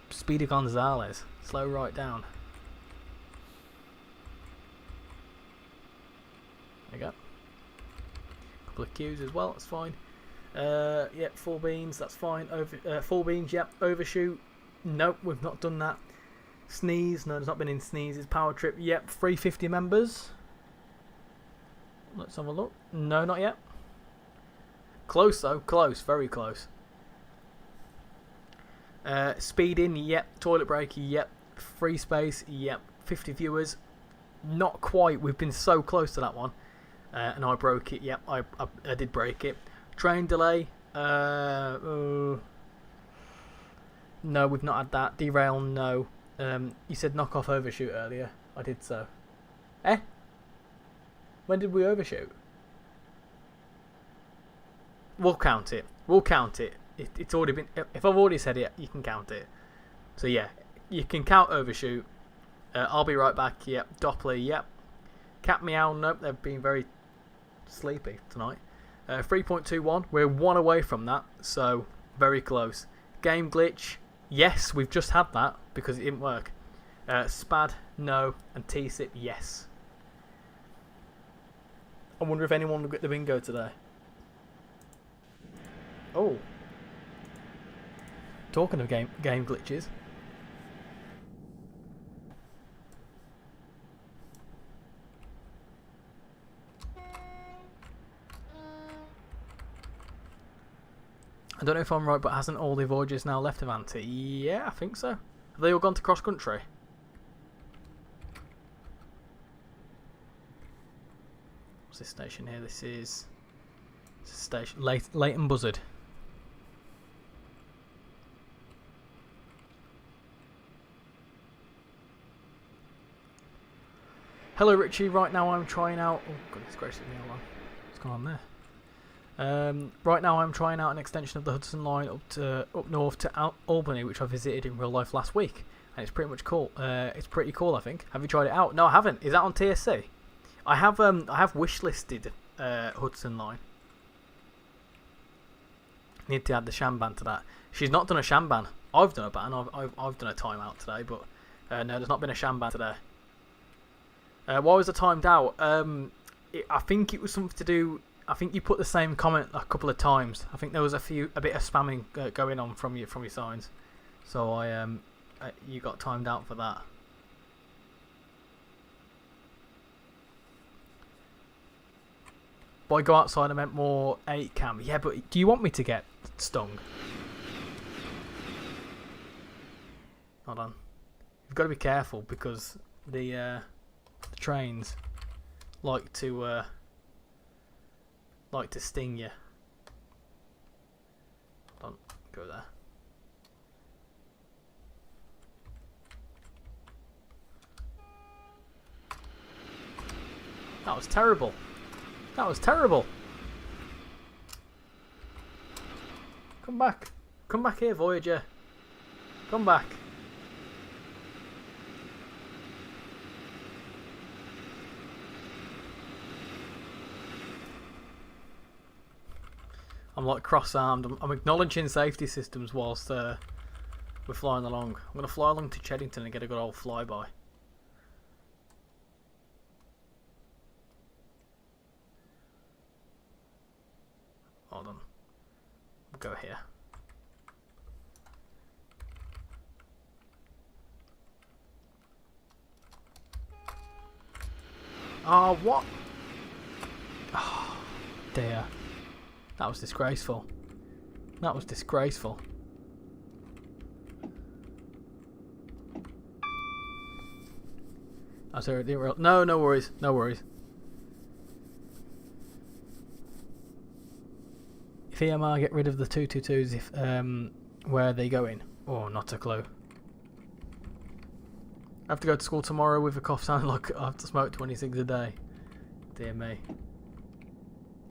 Speedy Gonzalez, slow right down. There you go. Couple of Qs as well, that's fine. Yep, full beans, that's fine. Full beans, yep. Overshoot, nope, we've not done that. Sneeze, no, there's not been in sneezes. Power trip, yep. 350 members. Let's have a look. No, not yet. Close though, close, very close. Speeding, yep. Toilet break, yep. Free space, yep. 50 viewers, not quite. We've been so close to that one. And I broke it, yep. I did break it. Train delay, no, we've not had that. Derail, no. You said knock off overshoot earlier. I did so. When did we overshoot? We'll count it. We'll count it. It's already been. If I've already said it, you can count it. So yeah, you can count overshoot. I'll be right back. Yep. Doppler. Yep. Cat meow. Nope. They've been very sleepy tonight. 3.21. We're one away from that. So very close. Game glitch. Yes, we've just had that because it didn't work. Spad, no, and T-Sip, yes. I wonder if anyone will get the bingo today. Oh. Talking of game glitches. I don't know if I'm right, but hasn't all the Voyagers now left Avanti? Yeah, I think so. Have they all gone to cross country? What's this station here? This is station Leighton Buzzard. Hello Richie, right now I'm trying out... Oh goodness gracious me, hold on. What's going on there? Right now I'm trying out an extension of the Hudson Line up north to Albany, which I visited in real life last week, and it's pretty much cool. It's pretty cool, I think. Have you tried it out? No, I haven't. Is that on TSC? I have wish listed Hudson Line. Need to add the Shamban to that. She's not done a Shamban. I've done a ban. I've done a timeout today, but no, there's not been a Shamban today. Why was the timed out? I think it was something to do. I think you put the same comment a couple of times. I think there was a bit of spamming going on from your signs, so you got timed out for that. By go outside, I meant more 8 cam. Yeah, but do you want me to get stung? Hold on. You've got to be careful because the trains like to sting you. Hold on, go there. That was terrible. That was terrible. Come back. Come back here, Voyager. Come back. I'm like cross-armed. I'm acknowledging safety systems whilst we're flying along. I'm going to fly along to Cheddington and get a good old flyby. Hold on. go here. Oh, what? Oh, dear. That was disgraceful. That was disgraceful. Oh, sorry, no, no worries. No worries. If EMR get rid of the 222s, where are they going? Oh, not a clue. I have to go to school tomorrow with a cough sounding like I have to smoke 26 a day. Dear me.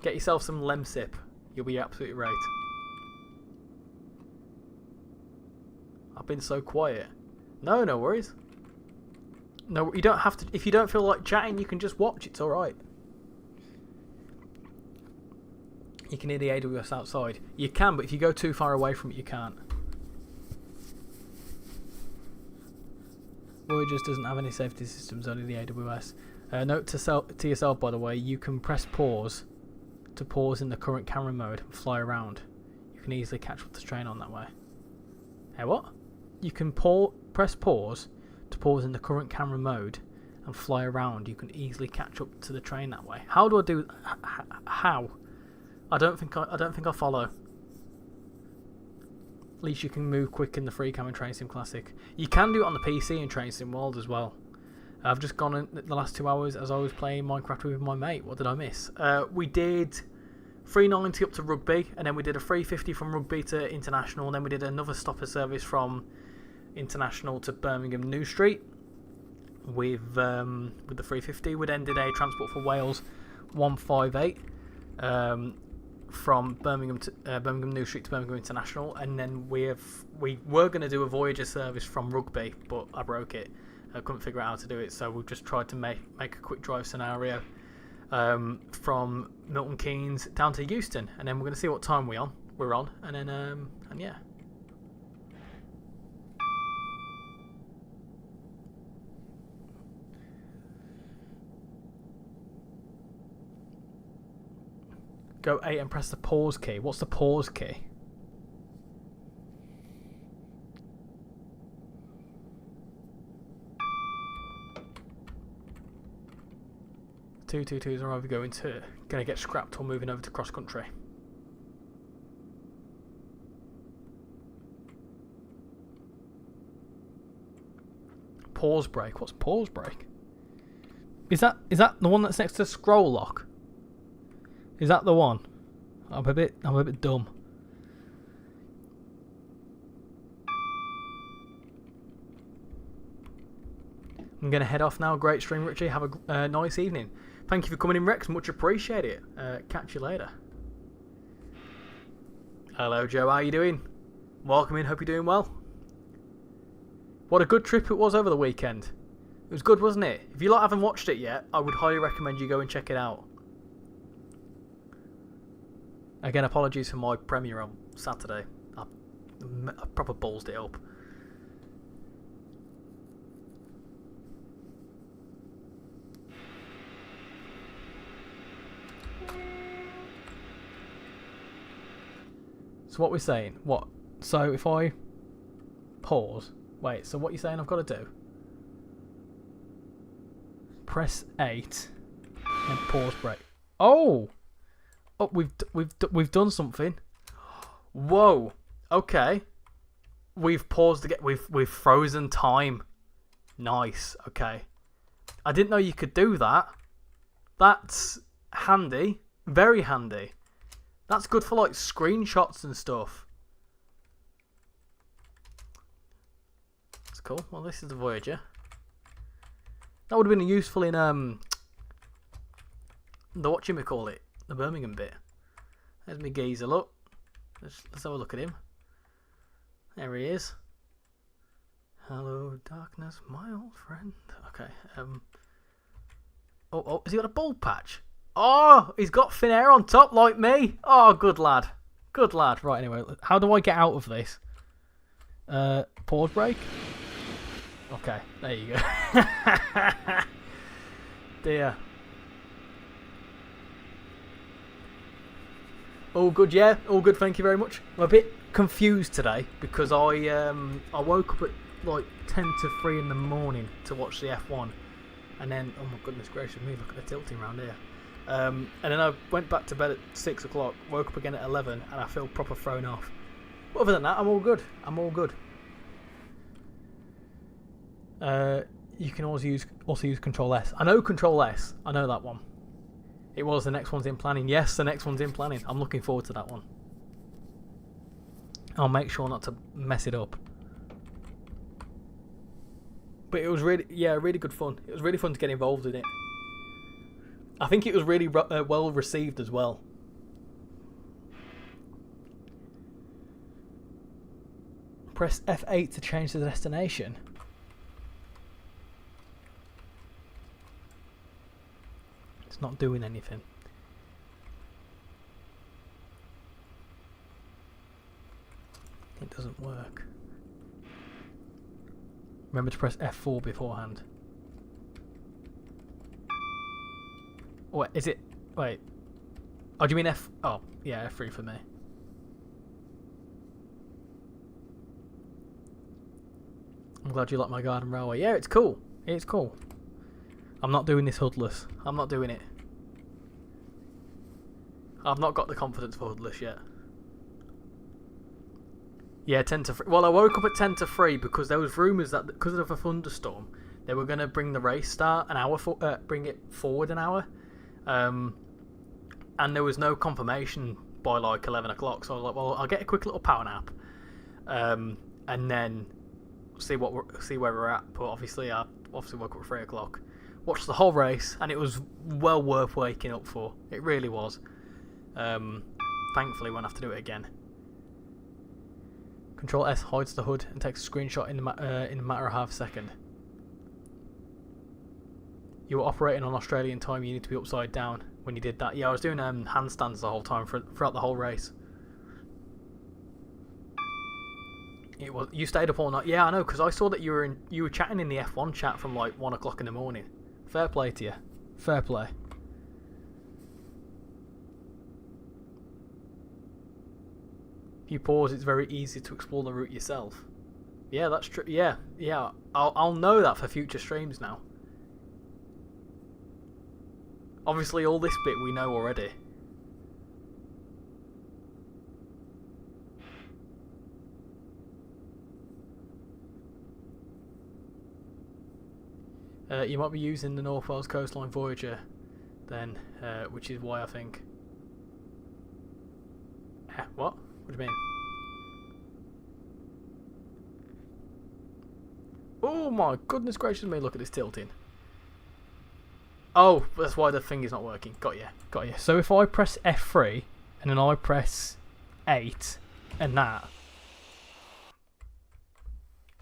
Get yourself some Lemsip. You'll be absolutely right. I've been so quiet. No, no worries. No, you don't have to. If you don't feel like chatting, you can just watch. It's alright. You can hear the AWS outside. You can, but if you go too far away from it, you can't. Voyagers doesn't have any safety systems, only the AWS. Note to yourself, by the way, you can press pause to pause in the current camera mode and fly around. You can easily catch up the train on that way. Hey, what? You can press pause to pause in the current camera mode and fly around. You can easily catch up to the train that way. How do I do? How? I don't think I follow. At least you can move quick in the free cam in Train Sim Classic. You can do it on the PC in Train Sim World as well. I've just gone in the last 2 hours as I was playing Minecraft with my mate. What did I miss? We did 390 up to Rugby, and then we did a 350 from Rugby to International, and then we did another stopper service from International to Birmingham New Street with the 350. We then did a Transport for Wales 158 from Birmingham to Birmingham New Street to Birmingham International, and then we were going to do a Voyager service from Rugby, but I broke it. I couldn't figure out how to do it, so we've just tried to make a quick drive scenario from Milton Keynes down to Euston, and then we're going to see what time we're on, and then and yeah. Go 8 and press the pause key. What's the pause key? Two 222s are either going to get scrapped or moving over to cross country. Pause break. What's pause break? Is that the one that's next to scroll lock? Is that the one? I'm a bit dumb. I'm going to head off now. Great stream, Richie. Have a nice evening. Thank you for coming in, Rex. Much appreciate it. Catch you later. Hello, Joe. How you doing? Welcome in. Hope you're doing well. What a good trip it was over the weekend. It was good, wasn't it? If you haven't watched it yet, I would highly recommend you go and check it out. Again, apologies for my premiere on Saturday. I proper ballsed it up. So what we're saying? What? So if I pause... Wait, so what you're saying I've got to do? Press 8 and pause break. Oh! Oh, we've done something. Whoa. Okay. We've paused again. We've frozen time. Nice. Okay. I didn't know you could do that. That's handy. Very handy. That's good for like screenshots and stuff. That's cool. Well, this is the Voyager. That would have been useful in the whatchamacallit. The Birmingham bit. There's my geezer, look. Let's have a look at him. There he is. Hello, darkness, my old friend. Okay. Oh, has he got a bald patch? Oh, he's got thin hair on top like me. Oh, good lad. Good lad. Right, anyway, how do I get out of this? Pause break? Okay, there you go. Dear. All good, yeah. All good, thank you very much. I'm a bit confused today because I woke up at like 10 to 3 in the morning to watch the F1. And then, oh my goodness gracious me, look at the tilting around here. And then I went back to bed at 6 o'clock, woke up again at 11, and I feel proper thrown off. But other than that, I'm all good. I'm all good. You can also use Control S. I know Control S. I know that one. It was the next one's in planning. Yes, the next one's in planning. I'm looking forward to that one. I'll make sure not to mess it up. But it was really good fun. It was really fun to get involved in it. I think it was really well received as well. Press F8 to change the destination. It's not doing anything. It doesn't work. Remember to press F4 beforehand. Wait, is it? Wait. Oh, do you mean F? Oh, yeah, F3 for me. I'm glad you like my garden railway. Yeah, it's cool. It's cool. I'm not doing this hoodless. I'm not doing it. I've not got the confidence for hoodless yet. Yeah, 10 to 3. Well, I woke up at 10 to 3 because there was rumours that because of a thunderstorm, they were going to bring the race start an hour, bring it forward an hour. And there was no confirmation by like 11 o'clock. So I was like, well, I'll get a quick little power nap. And then see where we're at. But obviously, I woke up at 3 o'clock. Watched the whole race, and it was well worth waking up for. It really was. Thankfully, won't have to do it again. Control S hides the HUD and takes a screenshot in a matter of half a second. You were operating on Australian time. You need to be upside down when you did that. Yeah, I was doing handstands the whole time throughout the whole race. It was. You stayed up all night. Yeah, I know, because I saw that you were chatting in the F1 chat from like 1 o'clock in the morning. Fair play to you. Fair play. If you pause, it's very easy to explore the route yourself. Yeah, that's true. Yeah. I'll know that for future streams now. Obviously, all this bit we know already. You might be using the North Wales Coastline Voyager then, which is why I think... What? What do you mean? Oh my goodness gracious me, look at this tilting. Oh, that's why the thing is not working. Got you. So if I press F3 and then I press 8 and that,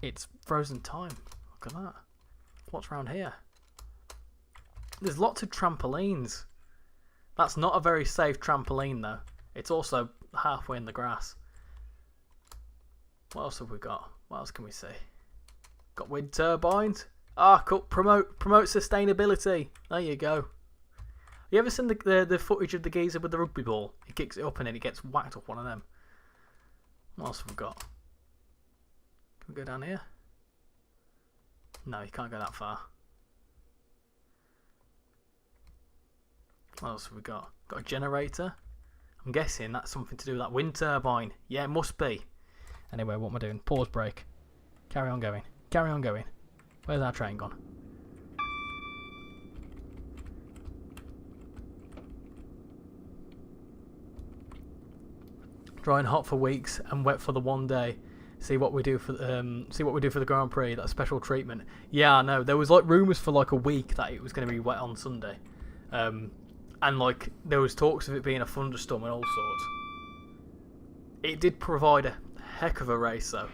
it's frozen time. Look at that. What's around here? There's lots of trampolines. That's not a very safe trampoline though. It's also halfway in the grass. What else have we got? What else can we see? Got wind turbines. Ah, cool. Promote sustainability. There you go. You ever seen the footage of the geezer with the rugby ball? He kicks it up and then he gets whacked off one of them. What else have we got? Can we go down here? No, you can't go that far. What else have we got? Got a generator. I'm guessing that's something to do with that wind turbine. Yeah, it must be. Anyway, what am I doing? Pause break. Carry on going. Where's our train gone? Drying hot for weeks and wet for the one day. See what we do for the Grand Prix. That special treatment. Yeah, I know. There was like rumours for like a week that it was going to be wet on Sunday, and like there was talks of it being a thunderstorm and all sorts. It did provide a heck of a race though.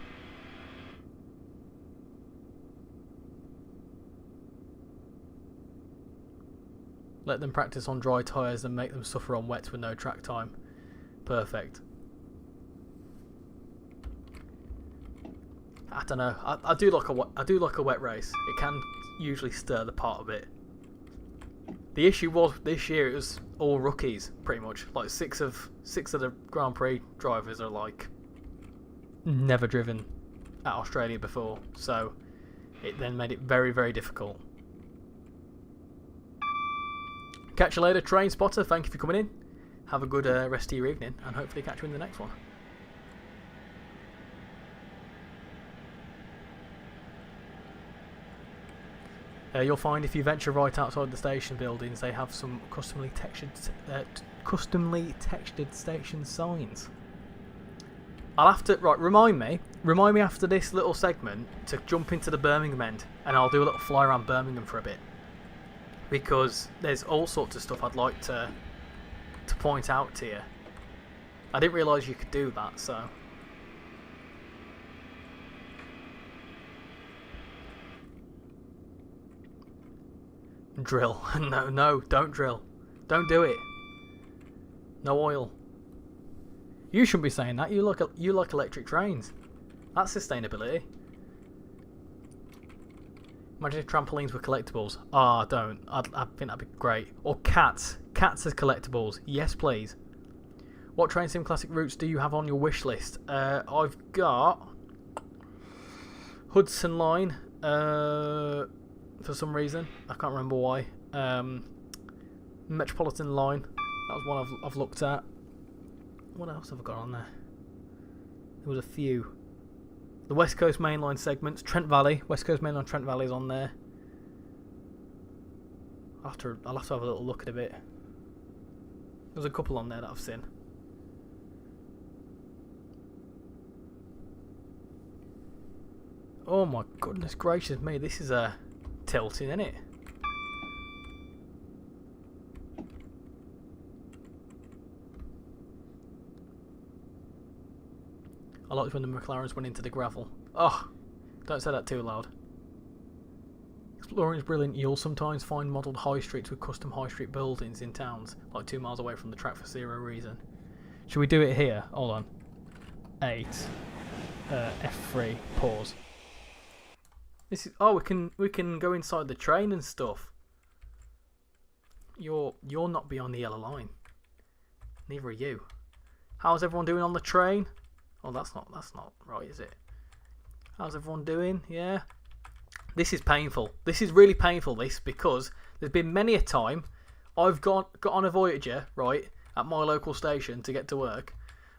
Let them practice on dry tyres and make them suffer on wets with no track time. Perfect. I don't know. I do like a wet race. It can usually stir the pot a bit. The issue was this year it was all rookies, pretty much. Like six of the Grand Prix drivers are like never driven at Australia before, so it then made it very, very difficult. Catch you later, Train Spotter. Thank you for coming in. Have a good rest of your evening, and hopefully catch you in the next one. You'll find if you venture right outside the station buildings, they have some customly textured station signs. I'll have to remind me after this little segment to jump into the Birmingham end, and I'll do a little fly around Birmingham for a bit, because there's all sorts of stuff I'd like to point out to you. I didn't realise you could do that, so. Drill. No, don't drill. Don't do it. No oil. You shouldn't be saying that. You like electric trains. That's sustainability. Imagine if trampolines were collectibles. Ah, don't. I think that'd be great. Or cats. Cats as collectibles. Yes, please. What train sim classic routes do you have on your wish list? I've got Hudson Line. For some reason, I can't remember why. Metropolitan Line, that was one I've looked at. What else have I got on there? There was a few. The West Coast Main Line segments, Trent Valley, West Coast Main Line Trent Valley is on there. I'll have to have a little look at a bit. There's a couple on there that I've seen. Oh my goodness gracious me, this is a tilting, isn't it? I liked when the McLarens went into the gravel. Oh, don't say that too loud. Exploring is brilliant. You'll sometimes find modelled high streets with custom high street buildings in towns, like 2 miles away from the track for zero reason. Should we do it here? Hold on. 8. F3. Pause. This is, oh, we can go inside the train and stuff. You're not beyond the yellow line. Neither are you. How's everyone doing on the train? Oh, that's not right, is it? How's everyone doing? Yeah. This is painful. This is really painful. This, because there's been many a time I've got on a Voyager, right, at my local station to get to work.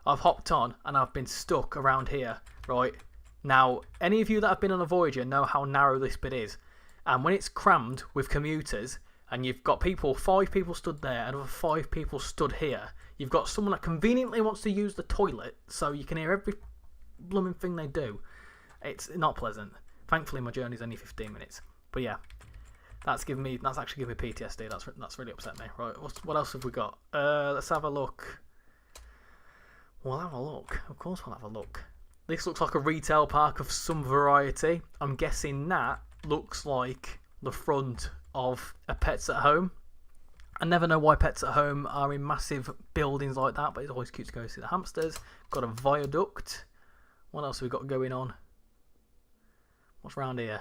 I've hopped on and I've been stuck around here, right. Now, any of you that have been on a Voyager know how narrow this bit is. And when it's crammed with commuters, and you've got 5 people stood there, and other 5 people stood here, you've got someone that conveniently wants to use the toilet, so you can hear every blooming thing they do. It's not pleasant. Thankfully, my journey's only 15 minutes. But yeah, that's actually given me PTSD. That's really upset me. Right, what else have we got? Let's have a look. We'll have a look. Of course we'll have a look. This looks like a retail park of some variety. I'm guessing that looks like the front of a Pets at Home. I never know why Pets at Home are in massive buildings like that, but it's always cute to go see the hamsters. Got a viaduct. What else have we got going on? What's round here?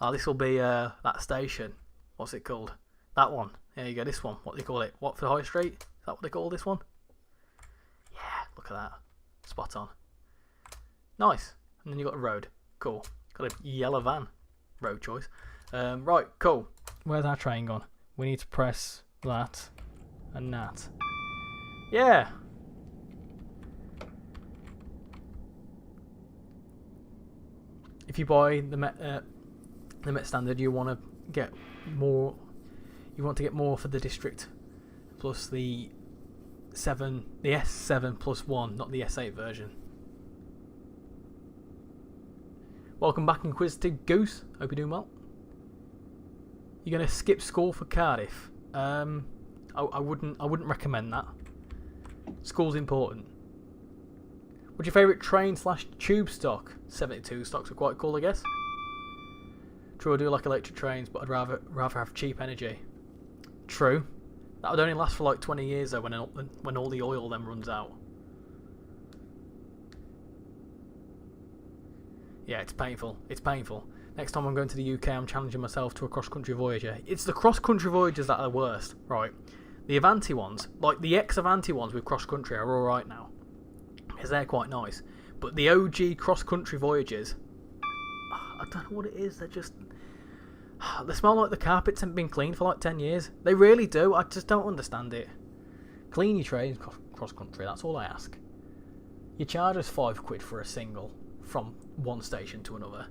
Oh, this will be that station. What's it called? That one. There you go, this one. What do they call it? Watford High Street? Is that what they call this one? Yeah, look at that. Spot on. Nice. And then you've got a road. Cool. Got a yellow van. Road choice. Right, cool. Where's our train gone? We need to press that and that. Yeah. If you buy the Met Standard, you want to get more. You want to get more for the district, plus the S7 plus 1, not the S8 version. Welcome back, Inquisitive Goose. Hope you're doing well. You're gonna skip school for Cardiff? I wouldn't recommend that. School's important. What's your favourite train / tube stock? 72 stocks are quite cool, I guess. True, I do like electric trains, but I'd rather have cheap energy. True. That would only last for like 20 years though, when all the oil then runs out. Yeah, it's painful. It's painful. Next time I'm going to the UK, I'm challenging myself to a cross-country Voyager. It's the cross-country Voyagers that are the worst, right? The Avanti ones, like the ex-Avanti ones with cross-country are alright now, because they're quite nice. But the OG cross-country Voyagers, I don't know what it is, they're just... They smell like the carpets haven't been cleaned for like 10 years. They really do, I just don't understand it. Clean your trains cross-country, that's all I ask. You charge us £5 for a single from one station to another.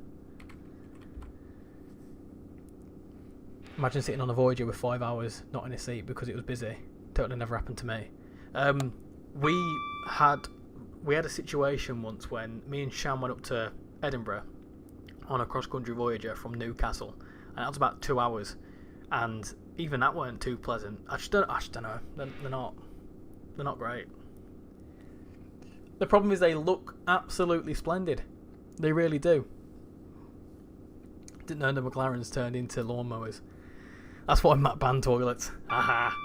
Imagine sitting on a Voyager with 5 hours not in a seat because it was busy. Totally never happened to me. We had a situation once when me and Sham went up to Edinburgh on a cross-country Voyager from Newcastle, and that was about 2 hours, and even that weren't too pleasant. I just don't know. They're not great. The problem is they look absolutely splendid. They really do. Didn't know the McLarens turned into lawnmowers. That's why Matt banned toilets. Aha.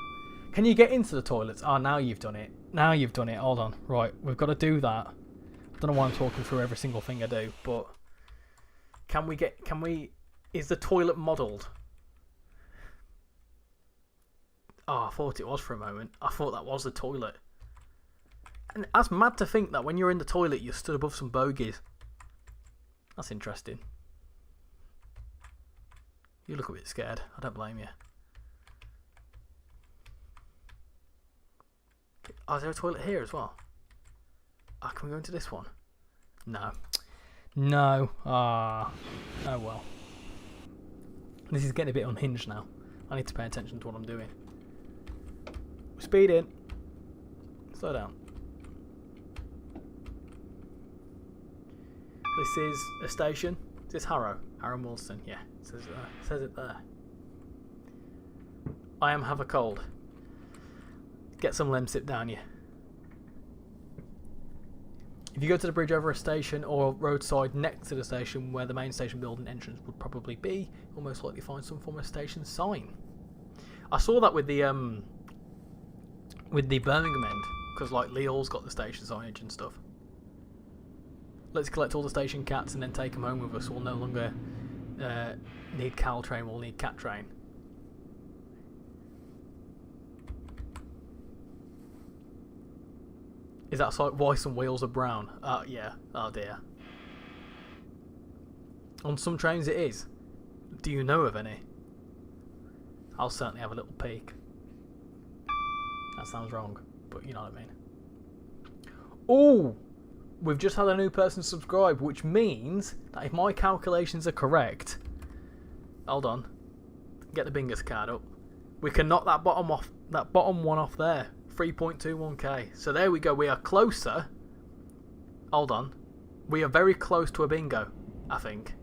Can you get into the toilets? Oh, now you've done it. Hold on. Right, we've got to do that. I don't know why I'm talking through every single thing I do, but is the toilet modelled? Oh, I thought it was for a moment. I thought that was the toilet. And that's mad to think that when you're in the toilet, you're stood above some bogies. That's interesting. You look a bit scared. I don't blame you. Oh, is there a toilet here as well? Oh, can we go into this one? No. Ah. Oh well. This is getting a bit unhinged now. I need to pay attention to what I'm doing. Speed in. Slow down. This is a station. Is this Harrow? Harrow Wolston, yeah. It says it there. I have a cold. Get some Lemsip down you. If you go to the bridge over a station or roadside next to the station where the main station building entrance would probably be, you'll most likely find some form of station sign. I saw that with the Birmingham end, because like Leal's got the station signage and stuff. Let's collect all the station cats and then take them home with us. We'll no longer need Cal train, we'll need cat train. Is that like why some wheels are brown? Yeah. Oh dear. On some trains it is. Do you know of any? I'll certainly have a little peek. That sounds wrong, but you know what I mean. Ooh! We've just had a new person subscribe, which means that if my calculations are correct... Hold on. Get the Bingus card up. We can knock that bottom one off there. 3.21k. So there we go. We are closer. Hold on. We are very close to a bingo, I think.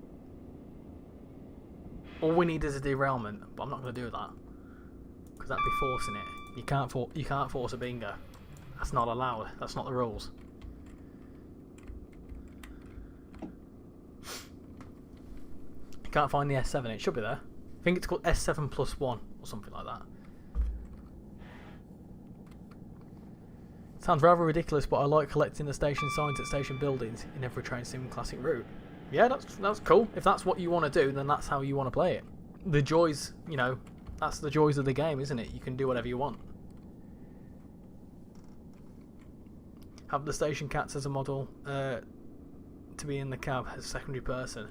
All we need is a derailment, but I'm not going to do that. Because that'd be forcing it. You can't force a bingo. That's not allowed. That's not the rules. Can't find the S7. It should be there. I think it's called S7 plus 1 or something like that. Sounds rather ridiculous, but I like collecting the station signs at station buildings in every train sim classic route. Yeah, that's cool. If that's what you want to do, then that's how you want to play it. The joys, you know, that's the joys of the game, isn't it? You can do whatever you want. Have the station cats as a model to be in the cab as a secondary person.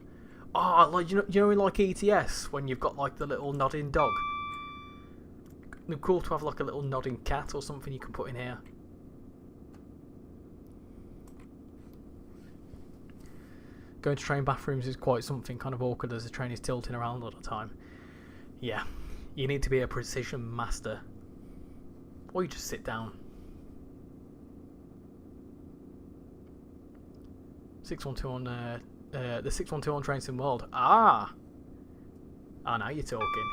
Oh, like you know in like ETS when you've got like the little nodding dog. It'd be cool to have like a little nodding cat or something you can put in here. Going to train bathrooms is quite something kind of awkward as the train is tilting around all the time. Yeah, you need to be a precision master. Or you just sit down. 612 on the 612 on Train Sim World. Ah, now you're talking.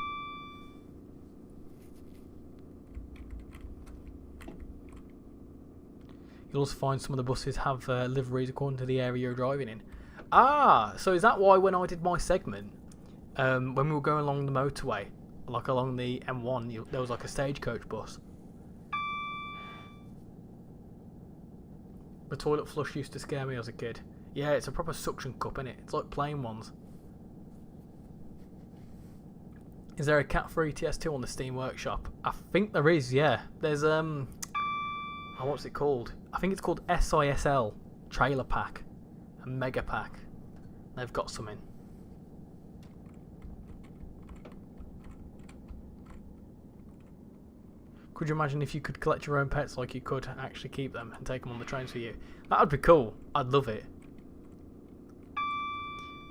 You'll also find some of the buses have liveries according to the area you're driving in. Ah, so is that why when I did my segment, when we were going along the motorway, like along the M1, there was like a stagecoach bus. The toilet flush used to scare me as a kid. Yeah, it's a proper suction cup, innit? It's like plain ones. Is there a Cat for ETS2 on the Steam Workshop? I think there is, yeah. There's, what's it called? I think it's called SISL Trailer Pack. A Mega Pack. They've got some in. Could you imagine if you could collect your own pets like you could actually keep them and take them on the trains for you? That would be cool. I'd love it.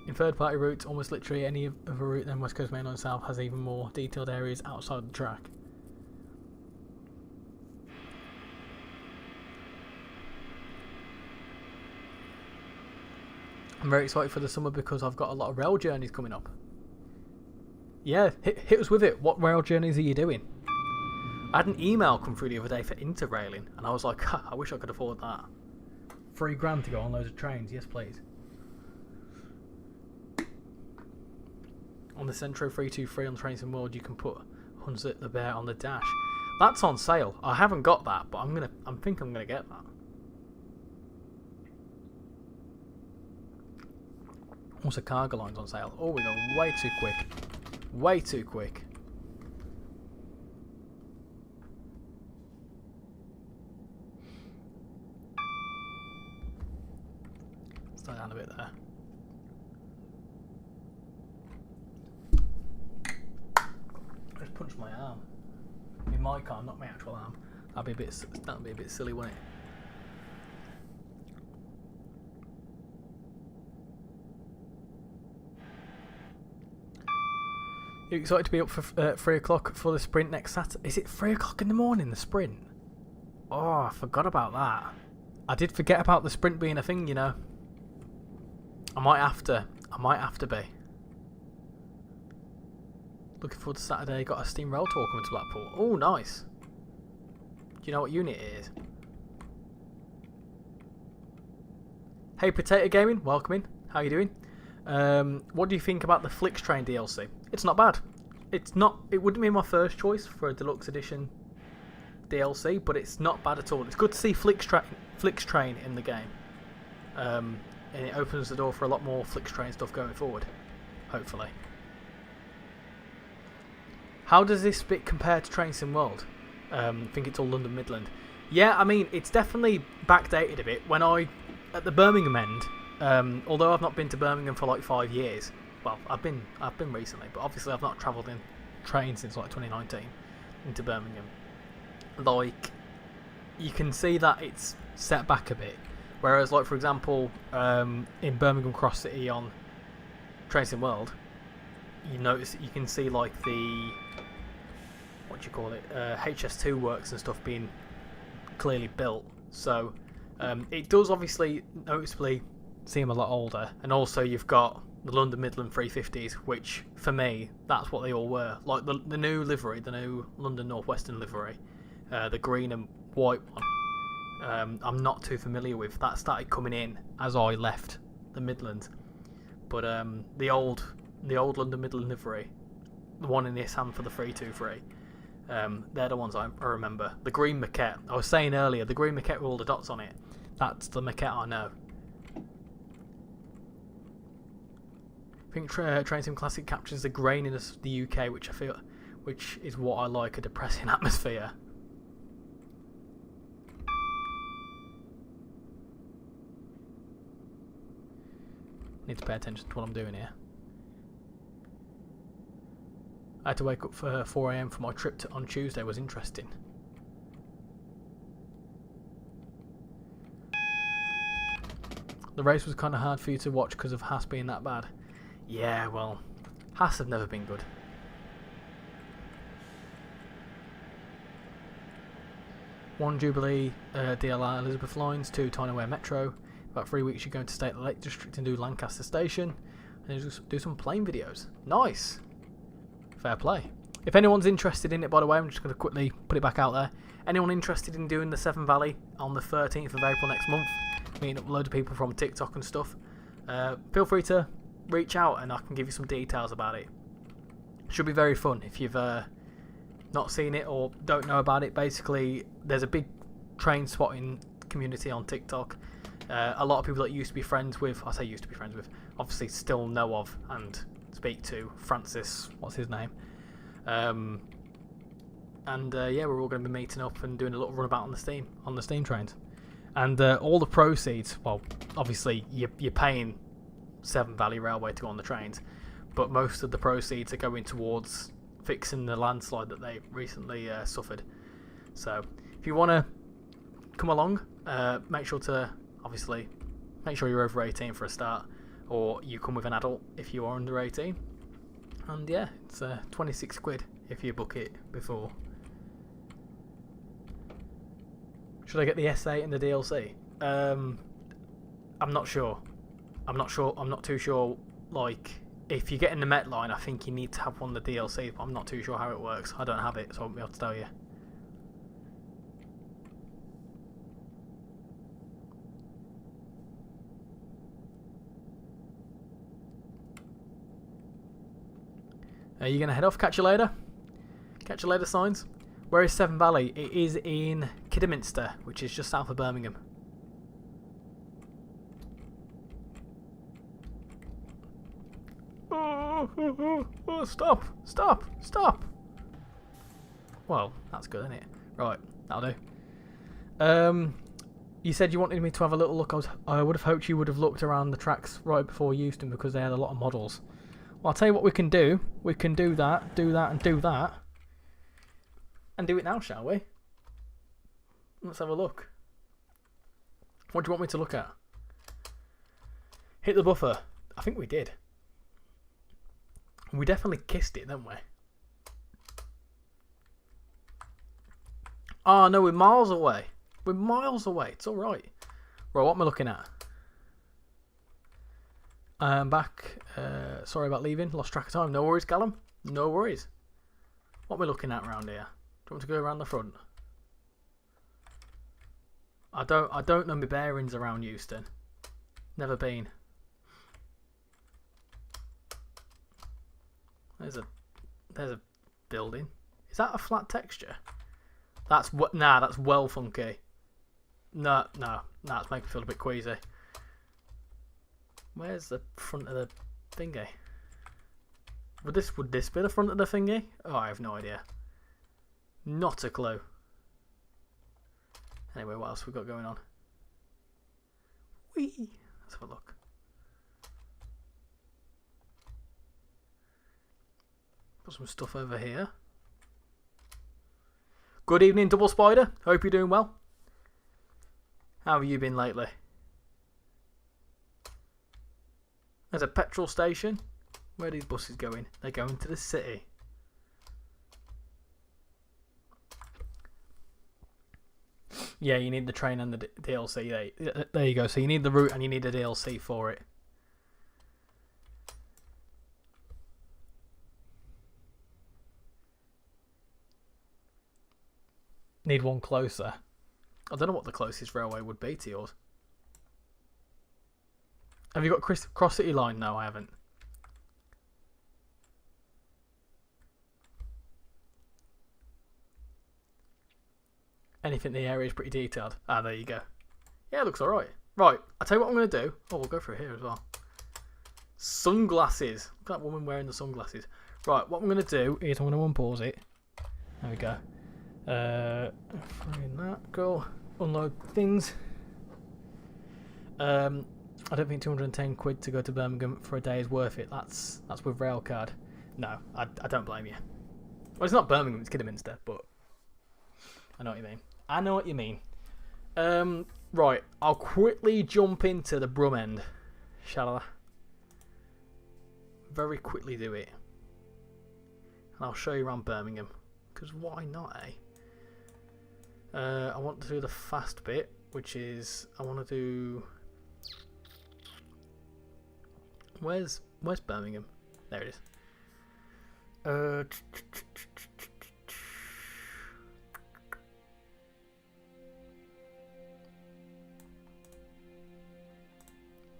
In third-party routes, almost literally any other route than West Coast Main Line South has even more detailed areas outside the track. I'm very excited for the summer because I've got a lot of rail journeys coming up. Yeah, hit us with it. What rail journeys are you doing? I had an email come through the other day for interrailing, and I was like, I wish I could afford that. £3,000 to go on loads of trains. Yes, please. On the Centro 323 on Trains and World, you can put Hunzit the Bear on the dash. That's on sale. I haven't got that, but I think I'm gonna get that. Also, Cargo Line's on sale. Oh, we're going way too quick. Way too quick. Slow down a bit there. Just punched my arm. In my car, not my actual arm. That'd be a bit silly, wouldn't it? You're excited to be up for 3 o'clock for the sprint next Saturday? Is it 3 o'clock in the morning, the sprint? Oh, I forgot about that. I did forget about the sprint being a thing, you know. I might have to be. Looking forward to Saturday. Got a steam rail tour coming to Blackpool. Oh, nice. Do you know what unit it is? Hey, Potato Gaming, welcome in. How you doing? What do you think about the Flix Train DLC? It's not bad. It wouldn't be my first choice for a deluxe edition DLC, but it's not bad at all. It's good to see Flix Train in the game, and it opens the door for a lot more Flix Train stuff going forward, hopefully. How does this bit compare to Train Sim World? I think it's all London Midland. Yeah, I mean, it's definitely backdated a bit. When at the Birmingham end, although I've not been to Birmingham for like 5 years, well, I've been recently, but obviously I've not travelled in train since like 2019 into Birmingham. Like, you can see that it's set back a bit. Whereas, like, for example, in Birmingham Cross City on Train Sim World, you can see like the, what do you call it, HS2 works and stuff being clearly built. So it does obviously noticeably seem a lot older, and also you've got the London Midland 350s, which for me that's what they all were. Like the new livery, the new London North Western livery, the green and white one. I'm not too familiar with. That started coming in as I left the Midlands, but the old London Midland livery, the one in this hand for the 323, they're the ones I remember. The green maquette, I was saying earlier, the green maquette with all the dots on it, that's the maquette I know. I think Train Sim Classic captures the graininess of the UK, which is what I like, a depressing atmosphere. Need to pay attention to what I'm doing here. I had to wake up for 4 AM for my trip on Tuesday. Was interesting. The race was kind of hard for you to watch because of Haas being that bad. Yeah, well, Haas have never been good. One Jubilee DLR Elizabeth lines, 2 Tyneware Metro. About 3 weeks you're going to stay at the Lake District and do Lancaster Station, and just do some plane videos. Nice. Fair play. If anyone's interested in it, by the way, I'm just going to quickly put it back out there. Anyone interested in doing the Severn Valley on the 13th of April next month, meeting up a load of people from TikTok and stuff, feel free to reach out and I can give you some details about it. Should be very fun. If you've not seen it or don't know about it, basically there's a big train spotting community on TikTok. A lot of people that used to be friends with, I say used to be friends with, obviously still know of and speak to. Francis, what's his name? Yeah, we're all going to be meeting up and doing a little runabout on the steam trains. And all the proceeds, well, obviously you're paying Severn Valley Railway to go on the trains, but most of the proceeds are going towards fixing the landslide that they recently suffered. So if you want to come along, make sure you're over 18 for a start, or you come with an adult if you are under 18. And yeah, it's 26 quid if you book it before. Should I get the S8 and the DLC? I'm not sure. I'm not too sure. Like, if you're getting the Met line, I think you need to have one of the DLC. But I'm not too sure how it works. I don't have it, so I won't be able to tell you. Are you going to head off? Catch you later? Catch you later, signs? Where is Severn Valley? It is in Kidderminster, which is just south of Birmingham. Oh, stop! Stop! Stop! Well, that's good, isn't it? Right, that'll do. You said you wanted me to have a little look. I would have hoped you would have looked around the tracks right before Euston because they had a lot of models. Well, I'll tell you what we can do. We can do that, and do that. And do it now, shall we? Let's have a look. What do you want me to look at? Hit the buffer. I think we did. We definitely kissed it, didn't we? Oh, no, we're miles away. We're miles away. It's alright. Right, what am I looking at? I'm back. Sorry about leaving. Lost track of time. No worries, Callum. No worries. What am I looking at around here? Do you want to go around the front? I don't know my bearings around Euston. Never been. There's a building. Is that a flat texture? That's well funky. No, it's making me feel a bit queasy. Where's the front of the thingy? Would this be the front of the thingy? Oh, I have no idea. Not a clue. Anyway, what else we got going on? Whee! Let's have a look. Got some stuff over here. Good evening, Double Spider. Hope you're doing well. How have you been lately? There's a petrol station. Where are these buses going? They're going to the city. Yeah, you need the train and the DLC. There you go. So you need the route and you need a DLC for it. Need one closer. I don't know what the closest railway would be to yours. Have you got Cross City Line? No, I haven't. Anything in the area is pretty detailed. Ah, there you go. Yeah, it looks alright. Right, I'll tell you what I'm going to do. Oh, we'll go through here as well. Sunglasses. Look at that woman wearing the sunglasses. Right, what I'm going to do is I'm going to unpause it. There we go. In that, go. Unload things. I don't think 210 quid to go to Birmingham for a day is worth it. That's with Railcard. No, I don't blame you. Well, it's not Birmingham, it's Kidderminster, but I know what you mean. I know what you mean. Right, I'll quickly jump into the Brum end, shall I? Very quickly do it. And I'll show you around Birmingham. Because why not, eh? I want to do the fast bit, which is I want to do. Where's Birmingham? There it is.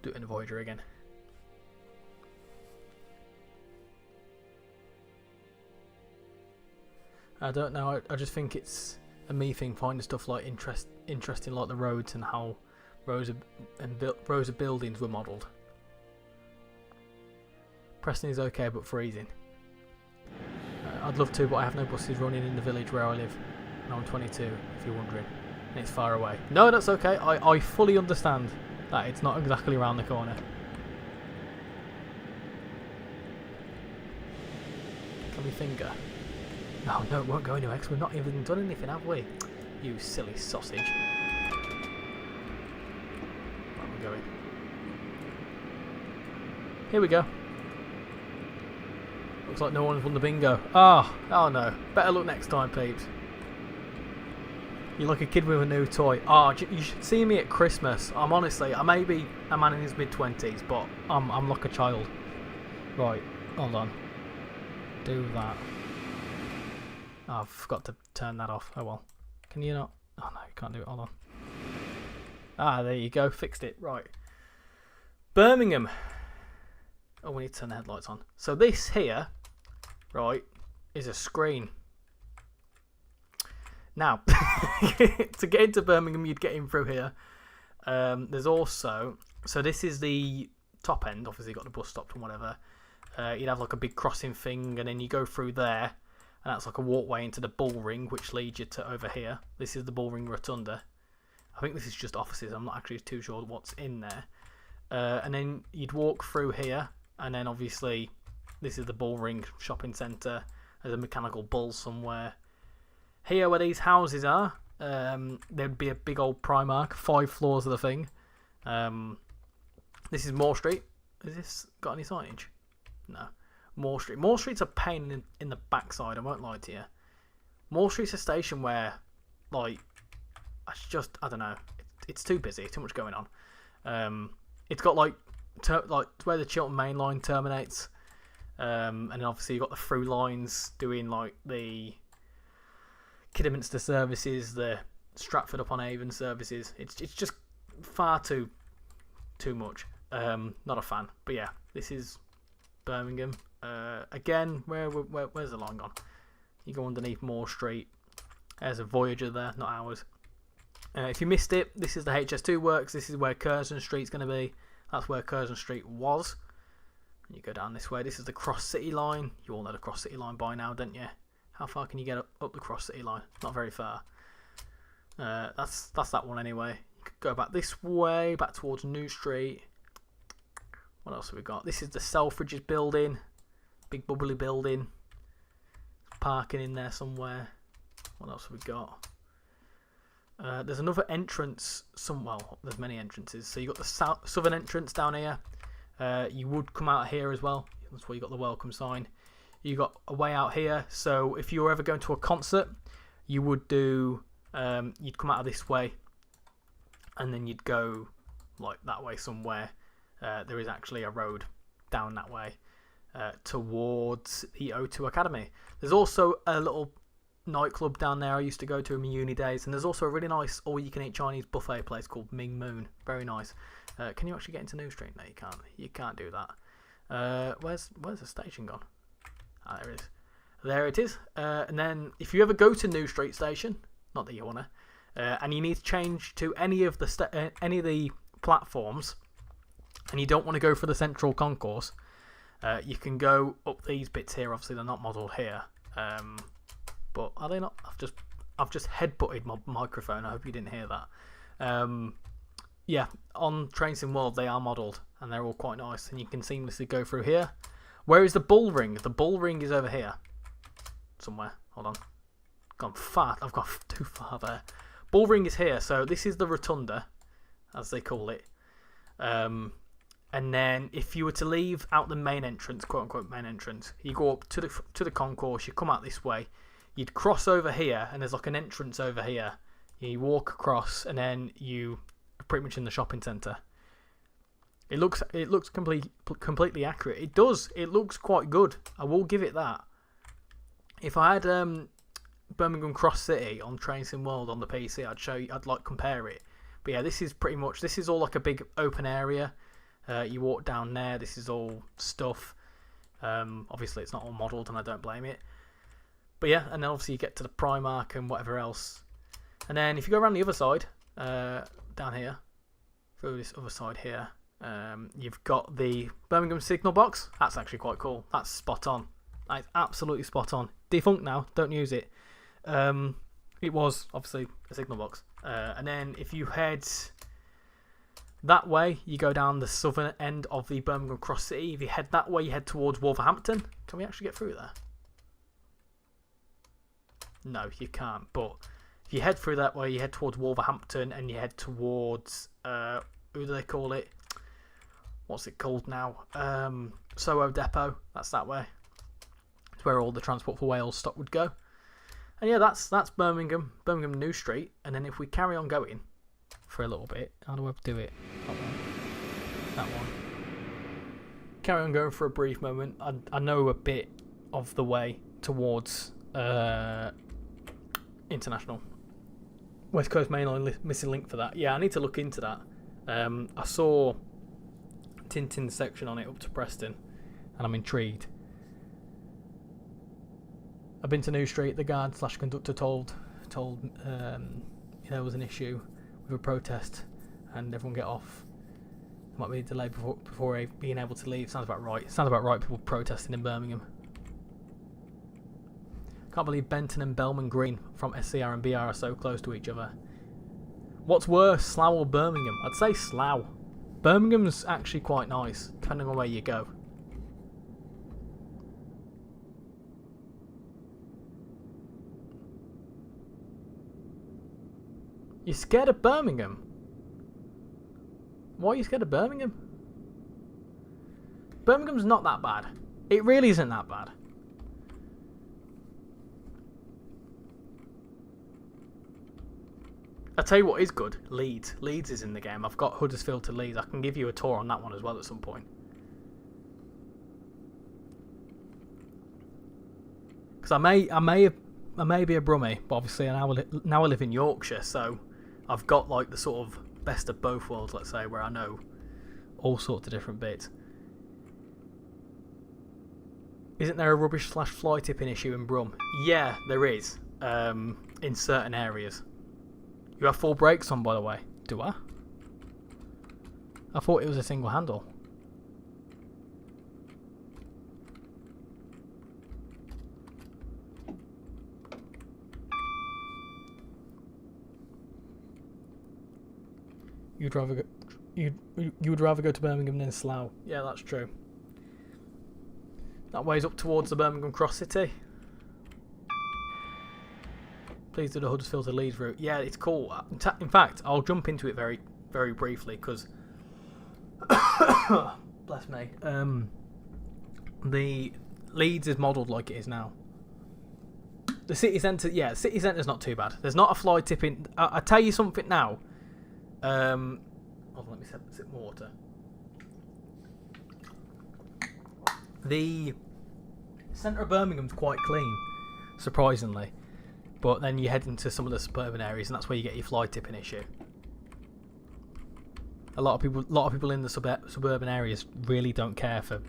Do it in Voyager again. I don't know. I just think it's a me thing, finding stuff like interesting, like the roads and how rows of buildings were modelled. Preston is okay, but freezing. I'd love to, but I have no buses running in the village where I live. And I'm 22, if you're wondering. And it's far away. No, that's okay. I fully understand that it's not exactly around the corner. Can we finger? No, it won't go anywhere because we've not even done anything, have we? You silly sausage. Right, we're going. Here we go. Looks like no one's won the bingo. Oh no. Better luck next time, peeps. You're like a kid with a new toy. Oh, you should see me at Christmas. I may be a man in his mid-20s, but I'm like a child. Right, hold on. Do that. Oh, I've forgot to turn that off. Oh well. Can you not? Oh no, you can't do it. Hold on. Ah, there you go. Fixed it. Right. Birmingham. Oh, we need to turn the headlights on. So this here, right, is a screen. Now, to get into Birmingham, you'd get in through here. There's also, so this is the top end. Obviously, you've got the bus stop and whatever. You'd have like a big crossing thing, and then you go through there, and that's like a walkway into the bull ring, which leads you to over here. This is the bull ring rotunda. I think this is just offices. I'm not actually too sure what's in there. And then you'd walk through here, and then obviously this is the bull ring shopping centre. There's a mechanical bull somewhere. Here where these houses are, there'd be a big old Primark, 5 floors of the thing. This is Moore Street. Has this got any signage? No. Moore Street. Moore Street's a pain in the backside, I won't lie to you. Moore Street's a station where, like, I don't know. It's too busy, too much going on. It's got like where the Chiltern Main Line terminates, and then obviously you've got the through lines doing like the Kidderminster services, the Stratford upon Avon services. It's just far too much. Not a fan. But yeah, this is Birmingham. Again, where's the line gone? You go underneath Moore Street. There's a Voyager there, not ours. If you missed it, this is the HS2 works. This is where Curzon Street's going to be. That's where Curzon Street was. And you go down this way. This is the Cross City line. You all know the Cross City line by now, don't you? How far can you get up the Cross City line? Not very far. That's that one anyway. You could go back this way, back towards New Street. What else have we got? This is the Selfridges building. Big bubbly building. Parking in there somewhere. What else have we got? There's another entrance. There's many entrances. So you got the southern entrance down here. You would come out here as well. That's where you got the welcome sign. You got a way out here. So if you were ever going to a concert, you would do. You'd come out of this way, and then you'd go like that way somewhere. There is actually a road down that way towards the O2 Academy. There's also a little nightclub down there I used to go to in my uni days, and there's also a really nice all-you-can-eat Chinese buffet place called Ming Moon. Very nice. Can you actually get into New Street? No, you can't. You can't do that. Where's the station gone? Ah, there it is. There it is. And then if you ever go to New Street Station, not that you wanna, and you need to change to any of the platforms, and you don't want to go for the central concourse, you can go up these bits here. Obviously, they're not modelled here. But are they not? I've just headbutted my microphone. I hope you didn't hear that. Yeah, on Trains in World they are modelled, and they're all quite nice, and you can seamlessly go through here. Where is the bull ring? The bull ring is over here somewhere. Hold on, I've gone too far there. Bull ring is here, so this is the rotunda, as they call it. And then if you were to leave out the main entrance, quote unquote main entrance, you go up to the concourse. You come out this way. You'd cross over here, and there's like an entrance over here. You walk across, and then you are pretty much in the shopping centre. It looks completely accurate. It does. It looks quite good. I will give it that. If I had Birmingham Cross City on Trains in World on the PC, I'd show you. I'd like compare it. But yeah, this is pretty much. This is all like a big open area. You walk down there. This is all stuff. Obviously, it's not all modelled, and I don't blame it. But yeah, and then obviously you get to the Primark and whatever else. And then if you go around the other side, down here, through this other side here, you've got the Birmingham signal box. That's actually quite cool. That's spot on. That is absolutely spot on. Defunct now, don't use it. It was obviously a signal box. And then if you head that way, you go down the southern end of the Birmingham Cross City. If you head that way, you head towards Wolverhampton. Can we actually get through there? No, you can't. But if you head through that way, you head towards Wolverhampton and you head towards, who do they call it? What's it called now? Soho Depot. That's that way. It's where all the Transport for Wales stock would go. And yeah, that's Birmingham New Street. And then if we carry on going for a little bit, how do I do it? That one. Carry on going for a brief moment. I know a bit of the way towards International. West Coast Main Line missing link for that. Yeah, I need to look into that. I saw Tintin's section on it up to Preston, and I'm intrigued. I've been to New Street. The guard / conductor told there was an issue with a protest, and everyone get off. There might be a delay before being able to leave. Sounds about right. Sounds about right. People protesting in Birmingham. Can't believe Benton and Bellman Green from SCR and BR are so close to each other. What's worse, Slough or Birmingham? I'd say Slough. Birmingham's actually quite nice, depending on where you go. You're scared of Birmingham? Why are you scared of Birmingham? Birmingham's not that bad. It really isn't that bad. I'll tell you what is good. Leeds. Leeds is in the game. I've got Huddersfield to Leeds. I can give you a tour on that one as well at some point. Because I may be a Brummie, but obviously now I live in Yorkshire, so I've got like the sort of best of both worlds, let's say, where I know all sorts of different bits. Isn't there a rubbish / fly tipping issue in Brum? Yeah, there is. In certain areas. You have full brakes on, by the way. Do I? I thought it was a single handle. You'd would rather go to Birmingham than Slough. Yeah, that's true. That way's up towards the Birmingham Cross City. Please do the Huddersfield to Leeds route. Yeah, it's cool. In fact, I'll jump into it very, very briefly because, bless me, the Leeds is modelled like it is now. The city centre, yeah, the city centre's not too bad. There's not a fly tipping. I tell you something now. Hold on, let me sip more water. The centre of Birmingham's quite clean, surprisingly. But then you head into some of the suburban areas, and that's where you get your fly tipping issue. A lot of people in the suburban areas really don't care for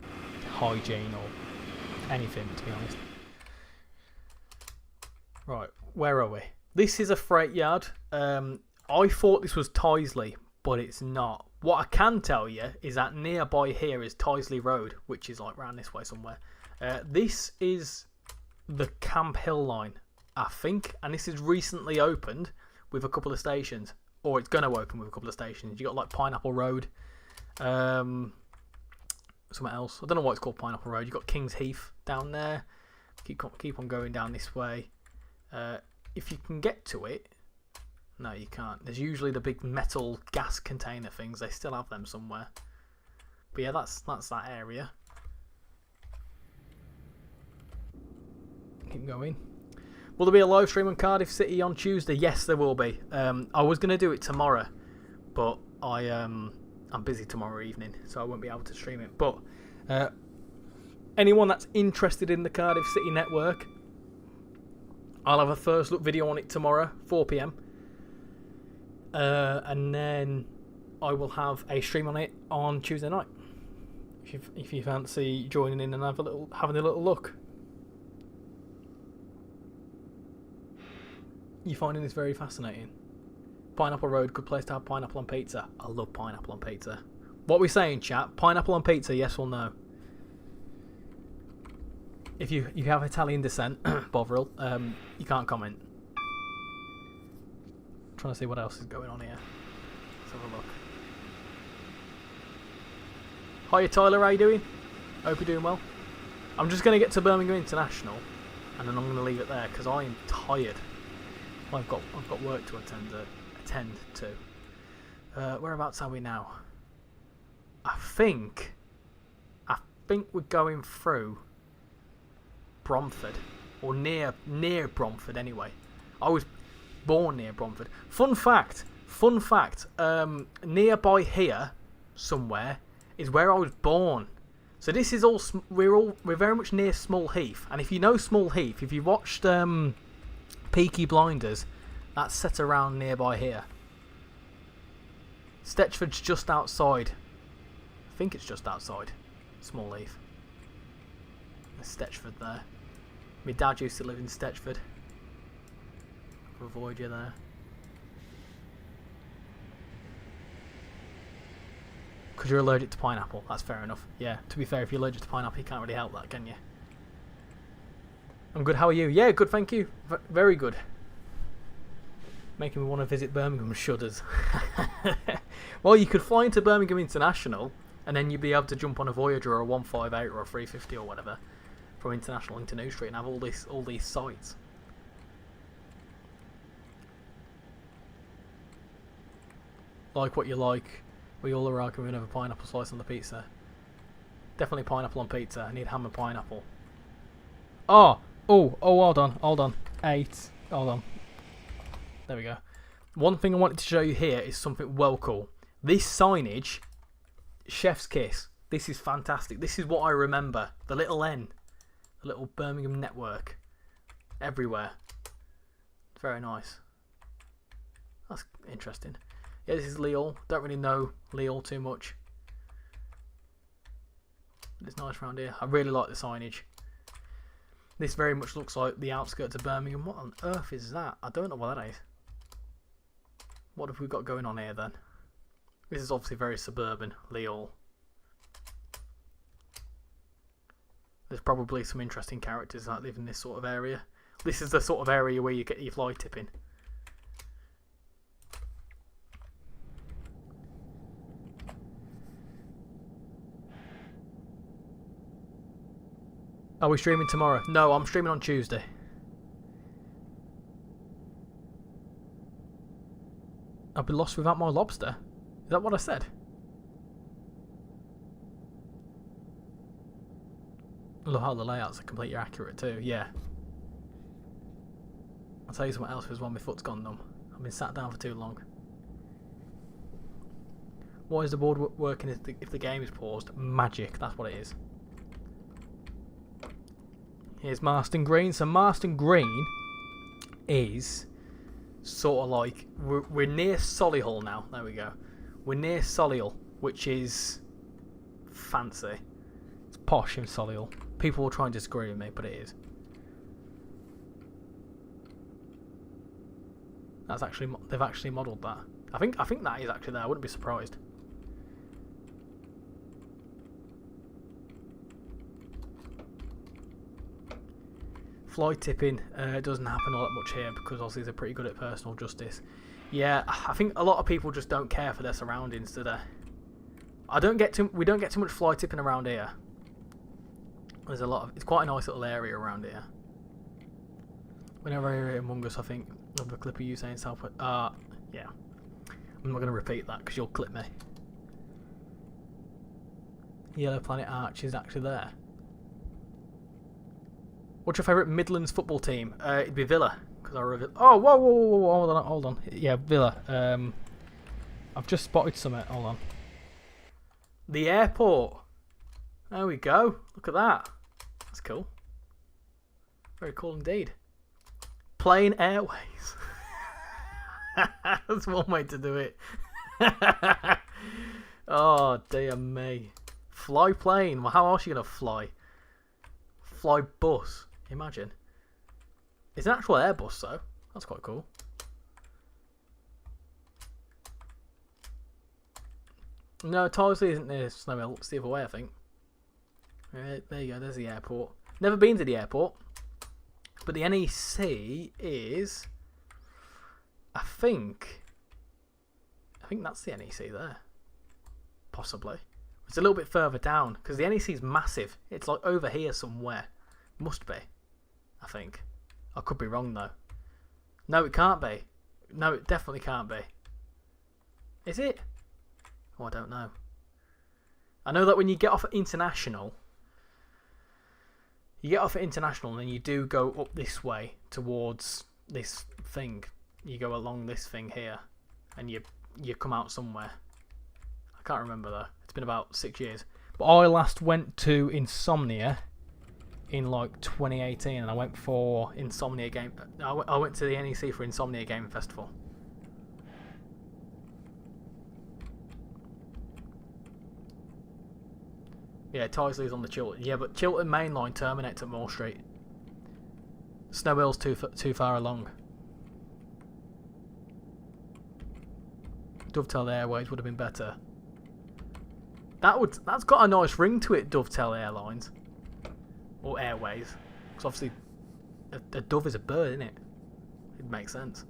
hygiene or anything, to be honest. Right, where are we? This is a freight yard. I thought this was Tysley, but it's not. What I can tell you is that nearby here is Tysley Road, which is like round this way somewhere. This is the Camp Hill line, I think, and this is recently opened with a couple of stations, or it's going to open with a couple of stations. You got like Pineapple Road, somewhere else. I don't know why it's called Pineapple Road. You got King's Heath down there. Keep on going down this way. If you can get to it, no, you can't. There's usually the big metal gas container things. They still have them somewhere. But yeah, that's that area. Keep going. Will there be a live stream on Cardiff City on Tuesday? Yes, there will be. I was going to do it tomorrow, but I'm busy tomorrow evening, so I won't be able to stream it. But anyone that's interested in the Cardiff City network, I'll have a first look video on it tomorrow, 4 PM. And then I will have a stream on it on Tuesday night. If you fancy joining in and having a little look. You're finding this very fascinating. Pineapple Road, good place to have pineapple on pizza. I love pineapple on pizza. What are we saying, chat? Pineapple on pizza, yes or no? If you have Italian descent, Bovril, you can't comment. I'm trying to see what else is going on here. Let's have a look. Hiya Tyler, how you doing? Hope you're doing well. I'm just going to get to Birmingham International, and then I'm going to leave it there because I'm tired. I've got work to attend to. Whereabouts are we now? I think we're going through Bromford, or near Bromford anyway. I was born near Bromford. Fun fact. Nearby here somewhere is where I was born. So this is all. We're very much near Small Heath, and if you know Small Heath, if you watched Peaky Blinders, that's set around nearby here. Stetchford's just outside. I think it's just outside Small Heath. There's Stetchford there. My dad used to live in Stetchford. I'll avoid you there. Because you're allergic to pineapple. That's fair enough. Yeah, to be fair, if you're allergic to pineapple, you can't really help that, can you? I'm good, how are you? Yeah, good, thank you. Very good. Making me want to visit Birmingham shudders. Well, you could fly into Birmingham International, and then you'd be able to jump on a Voyager or a 158 or a 350 or whatever from International into New Street and have all these sites. Like what you like. We all are arguing over pineapple slice on the pizza. Definitely pineapple on pizza. I need ham and pineapple. Oh, hold on. 8. Hold on. There we go. One thing I wanted to show you here is something well cool. This signage, Chef's Kiss. This is fantastic. This is what I remember. The little N. The little Birmingham network. Everywhere. Very nice. That's interesting. Yeah, this is Leal. Don't really know Leal too much. It's nice around here. I really like the signage. This very much looks like the outskirts of Birmingham. What on earth is that? I don't know what that is. What have we got going on here then? This is obviously very suburban, Leal. There's probably some interesting characters that live in this sort of area. This is the sort of area where you get your fly tipping. Are we streaming tomorrow? No, I'm streaming on Tuesday. I'll be lost without my lobster. Is that what I said? Look how the layouts are completely accurate too. Yeah. I'll tell you something else as well. My foot's gone numb. I've been sat down for too long. Why is the board working if the game is paused? Magic. That's what it is. Here's Marston Green. So Marston Green is sort of like we're near Solihull now. There we go. We're near Solihull, which is fancy. It's posh in Solihull. People will try and disagree with me, but it is. That's actually they've actually modelled that. I think that is actually there. I wouldn't be surprised. Fly tipping doesn't happen all that much here because Aussies are pretty good at personal justice. Yeah, I think a lot of people just don't care for their surroundings, do they? We don't get too much fly tipping around here. There's a lot of. It's quite a nice little area around here. Whenever I hear Among Us, I think of a clip of you saying South. Yeah. I'm not going to repeat that because you'll clip me. Yellow Planet Arch is actually there. What's your favourite Midlands football team? It'd be Villa. Oh, whoa, hold on. Yeah, Villa. I've just spotted something. Hold on. The airport. There we go. Look at that. That's cool. Very cool indeed. Plane Airways. That's one way to do it. Oh, dear me. Fly plane. Well, how else are you going to fly? Fly bus. Imagine. It's an actual Airbus, though. That's quite cool. No, Tylersley isn't near Snow Hill. It's the other way, I think. Right, there you go. There's the airport. Never been to the airport, but the NEC is, I think that's the NEC there, possibly. It's a little bit further down because the NEC is massive. It's like over here somewhere. Must be, I think. I could be wrong though. No, it can't be. No, it definitely can't be. Is it? Oh, I don't know. I know that when you get off at International, and then you do go up this way towards this thing. You go along this thing here, and you come out somewhere. I can't remember though. It's been about 6 years. But I last went to Insomnia in like 2018, and I went for Insomnia game. I went to the NEC for Insomnia Gaming Festival. Yeah, Tysley's on the Chiltern. Yeah, but Chiltern Main Line terminates at Moore Street. Snow Hill's too far along. Dovetail Airways would have been better. That's got a nice ring to it, Dovetail Airlines. Or Airways. Because obviously a dove is a bird, isn't it? It makes sense.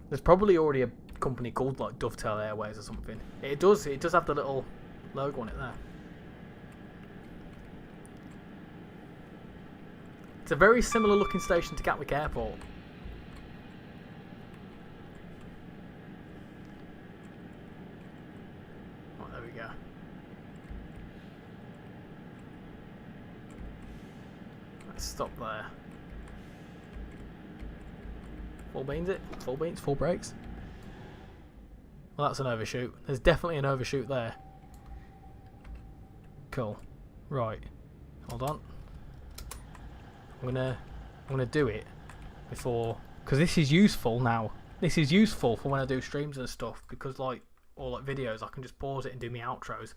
There's probably already a company called like Dovetail Airways or something. It does have the little logo on it there. It's a very similar looking station to Gatwick Airport. Oh, there we go. Let's stop there. Full beans it? Full beans? Full brakes? Well, that's an overshoot. There's definitely an overshoot there. Cool. Right. Hold on. I'm gonna do it before, because this is useful now. This is useful for when I do streams and stuff, because like videos, I can just pause it and do my outros.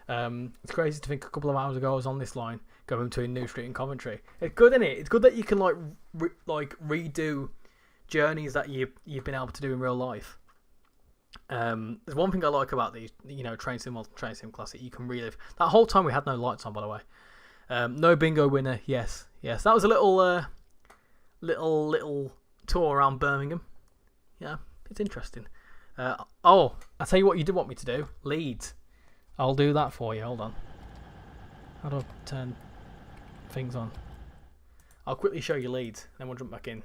It's crazy to think a couple of hours ago I was on this line going between New Street and Coventry. It's good, isn't it? It's good that you can redo journeys that you've been able to do in real life. There's one thing I like about these, Train Sim Classic. You can relive that whole time. We had no lights on, by the way. No bingo winner. Yes. That was a little tour around Birmingham. Yeah, it's interesting. I'll tell you what you did want me to do. Leeds. I'll do that for you. Hold on. How do I turn things on? I'll quickly show you Leeds, then we'll jump back in.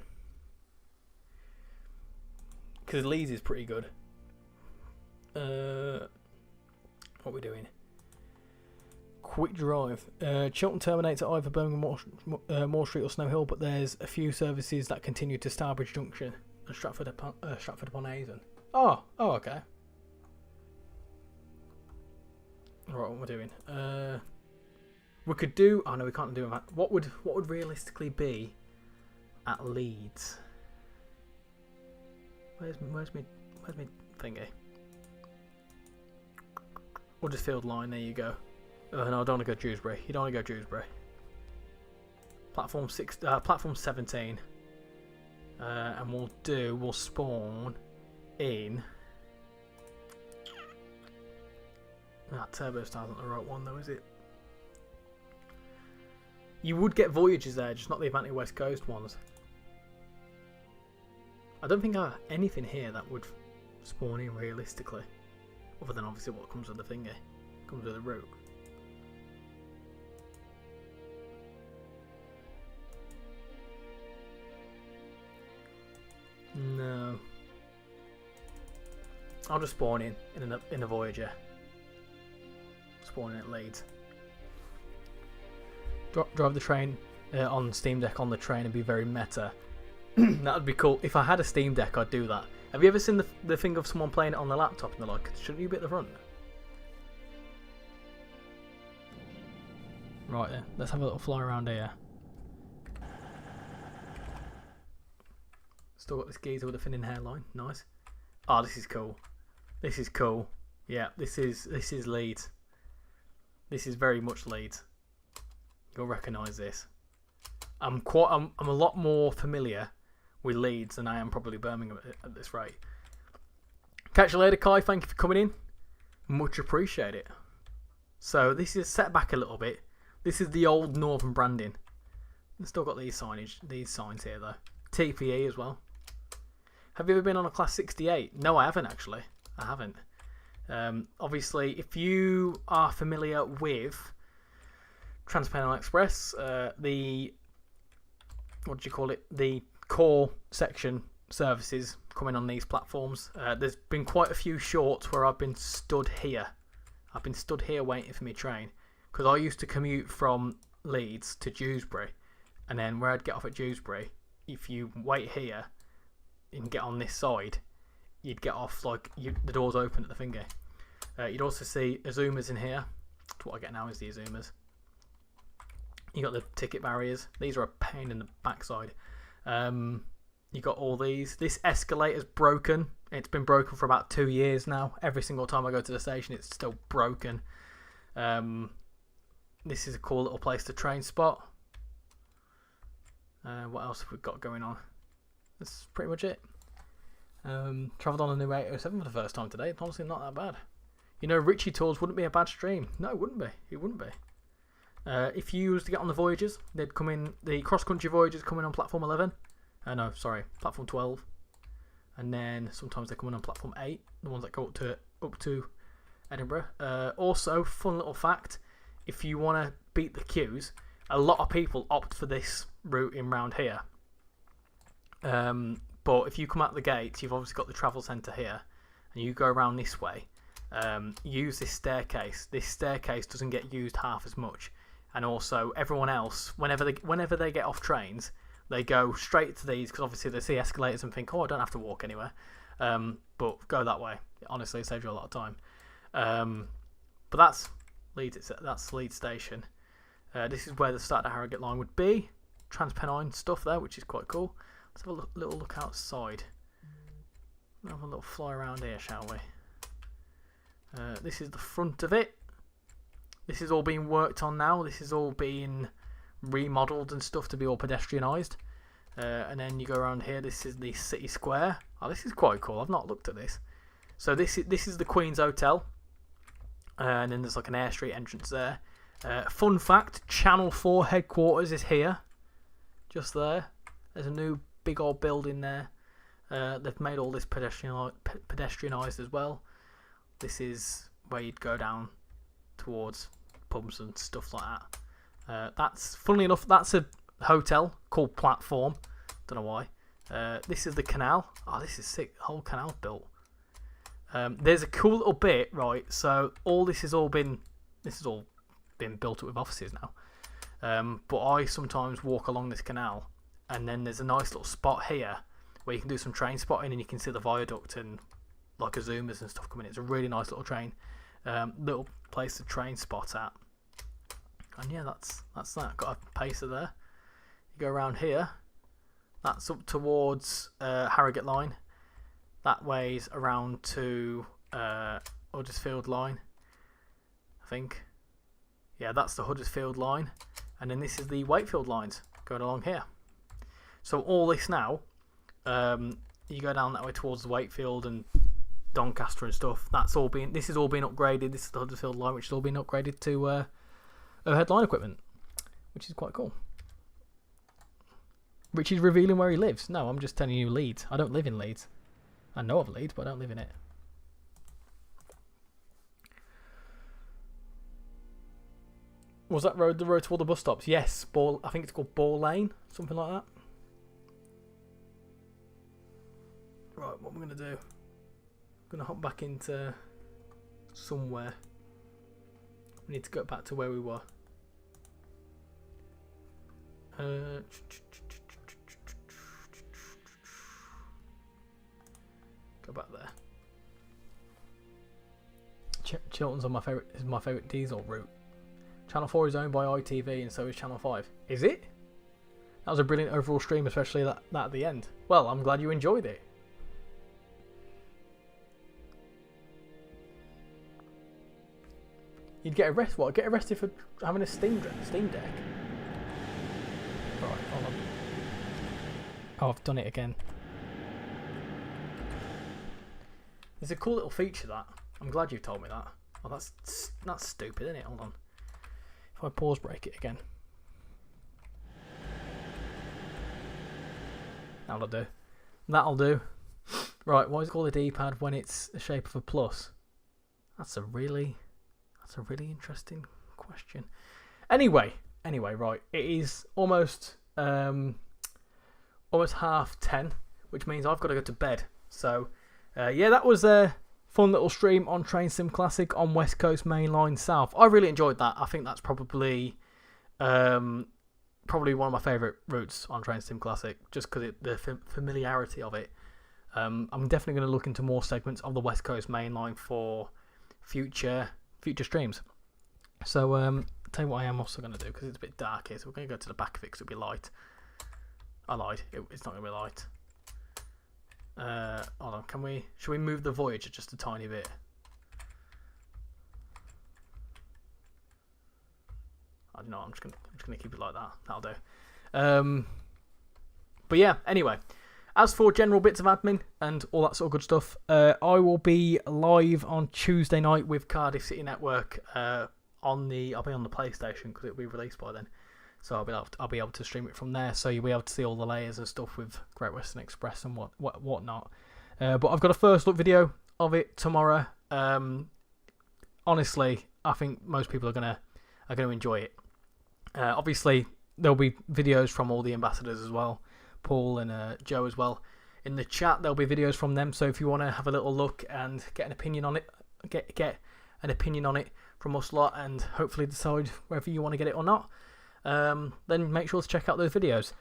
Because Leeds is pretty good. What are we doing? Quick drive. Chiltern terminates at either Birmingham, Moore Street or Snow Hill, but there's a few services that continue to Starbridge Junction and Stratford upon Avon. Oh, okay. Right, what we're doing? We could do. Oh no, we can't do that. What would realistically be at Leeds? Where's me thingy? Huddersfield line. There you go. No, I don't want to go Dewsbury. You don't want to go Dewsbury. Platform 17. And we'll spawn in. Turbo Star's not the right one though, is it? You would get Voyages there, just not the Atlantic West Coast ones. I don't think I have anything here that would spawn in realistically. Other than obviously what comes with the thingy. Comes with the route. No. I'll just spawn in a Voyager. Spawn in at Leeds. Drive the train on Steam Deck on the train and be very meta. That would be cool. If I had a Steam Deck, I'd do that. Have you ever seen the thing of someone playing it on the laptop and they're like, shouldn't you be at the front? Right then, let's have a little fly around here. Still got this geezer with a thinning hairline. Nice. Oh, this is cool. This is cool. Yeah, this is Leeds. This is very much Leeds. You'll recognise this. I'm a lot more familiar with Leeds than I am probably Birmingham at this rate. Catch you later, Kai. Thank you for coming in. Much appreciate it. So this is set back a little bit. This is the old Northern branding. It's still got these signs here though. TPE as well. Have you ever been on a Class 68? No, I haven't actually. I haven't. Obviously, if you are familiar with Trans-Pennine Express, the core section services coming on these platforms. There's been quite a few shorts where I've been stood here. I've been stood here waiting for my train because I used to commute from Leeds to Dewsbury, and then where I'd get off at Dewsbury, if you wait here and get on this side, you'd get off the doors open at the finger. You'd also see Azumas in here. That's what I get now is the Azumas. You got the ticket barriers. These are a pain in the backside. You got all these. This escalator's broken. It's been broken for about 2 years now. Every single time I go to the station, it's still broken. This is a cool little place to train spot. What else have we got going on? That's pretty much it. Travelled on a new 807 for the first time today. Honestly, not that bad. You know, Richie Tours wouldn't be a bad stream. No, it wouldn't be. It wouldn't be. If you used to get on the voyages, they'd come in. The cross-country voyages come in on platform 11. No, sorry, platform 12. And then sometimes they come in on platform 8. The ones that go up to Edinburgh. Also, fun little fact: if you want to beat the queues, a lot of people opt for this route in round here. But if you come out the gates, you've obviously got the travel centre here, and you go around this way. Use this staircase. This staircase doesn't get used half as much, and also everyone else, whenever they get off trains, they go straight to these because obviously they see escalators and think, oh, I don't have to walk anywhere. But go that way. Honestly, it saves you a lot of time. But that's Leeds. That's Leeds Station. This is where the start of the Harrogate line would be. Trans-Pennine stuff there, which is quite cool. Let's have a little look outside. We'll have a little fly around here, shall we? This is the front of it. This is all being worked on now. This is all being remodelled and stuff to be all pedestrianised. And then you go around here. This is the city square. Oh, this is quite cool. I've not looked at this. So this is the Queen's Hotel. And then there's like an Air Street entrance there. Fun fact, Channel 4 headquarters is here. Just there. There's a new big old building there. They've made all this pedestrianised as well. This is where you'd go down towards pubs and stuff like that. That's, funnily enough, that's a hotel called Platform. Don't know why. This is the canal. Oh, this is sick. The whole canal built. There's a cool little bit, right? So this has all been built up with offices now. But I sometimes walk along this canal, and then there's a nice little spot here where you can do some train spotting, and you can see the viaduct and like Azumas and stuff coming in. It's a really nice little little place to train spot at. And yeah, that's that. Got a pacer there. You go around here. That's up towards Harrogate line. That way's around to Huddersfield line, I think. Yeah, that's the Huddersfield line. And then this is the Wakefield lines going along here. So all this now, you go down that way towards the Wakefield and Doncaster and stuff. This is all being upgraded. This is the Huddersfield line, which is all being upgraded to overhead line equipment, which is quite cool. Richie's revealing where he lives. No, I'm just telling you Leeds. I don't live in Leeds. I know of Leeds, but I don't live in it. Was that road the road to all the bus stops? Yes, I think it's called Ball Lane, something like that. Right, what am I going to do? I'm going to hop back into somewhere. We need to go back to where we were. Go back there. Chilton's on is my favourite diesel route. Channel 4 is owned by ITV and so is Channel 5. Is it? That was a brilliant overall stream, especially that at the end. Well, I'm glad you enjoyed it. You'd get arrested. What? Get arrested for having a Steam Deck? Right, hold on. Oh, I've done it again. There's a cool little feature that. I'm glad you told me that. Oh, that's stupid, isn't it? Hold on. If I pause break it again. That'll do. That'll do. Right, why is it called a D-pad when it's the shape of a plus? That's a really interesting question. Anyway, right. It is almost 10:30, which means I've got to go to bed. So, yeah, that was a fun little stream on Train Sim Classic on West Coast Main Line South. I really enjoyed that. I think that's probably one of my favourite routes on Train Sim Classic, just because the familiarity of it. I'm definitely going to look into more segments of the West Coast Main Line for future streams. So, tell you what I am also going to do, because it's a bit dark here, so we're going to go to the back of it because it'll be light. I lied. It's not going to be light. Hold on. Should we move the Voyager just a tiny bit? I don't know. I'm just gonna keep it like that. That'll do. But yeah. Anyway, as for general bits of admin and all that sort of good stuff, I will be live on Tuesday night with Cardiff City Network. I'll be on the PlayStation because it'll be released by then. So I'll be able to stream it from there. So you'll be able to see all the layers and stuff with Great Western Express and whatnot. But I've got a first look video of it tomorrow. Honestly, I think most people are gonna enjoy it. Obviously, there'll be videos from all the ambassadors as well, Paul and Joe as well. In the chat, there'll be videos from them. So if you want to have a little look and get an opinion on it, get an opinion on it from us lot, and hopefully decide whether you want to get it or not. Then make sure to check out those videos.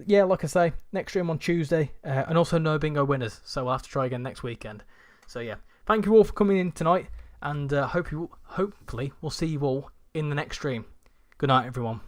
Yeah, like I say, next stream on Tuesday, and also no bingo winners, so we'll have to try again next weekend. So yeah, thank you all for coming in tonight, and hopefully we'll see you all in the next stream. Good night, everyone.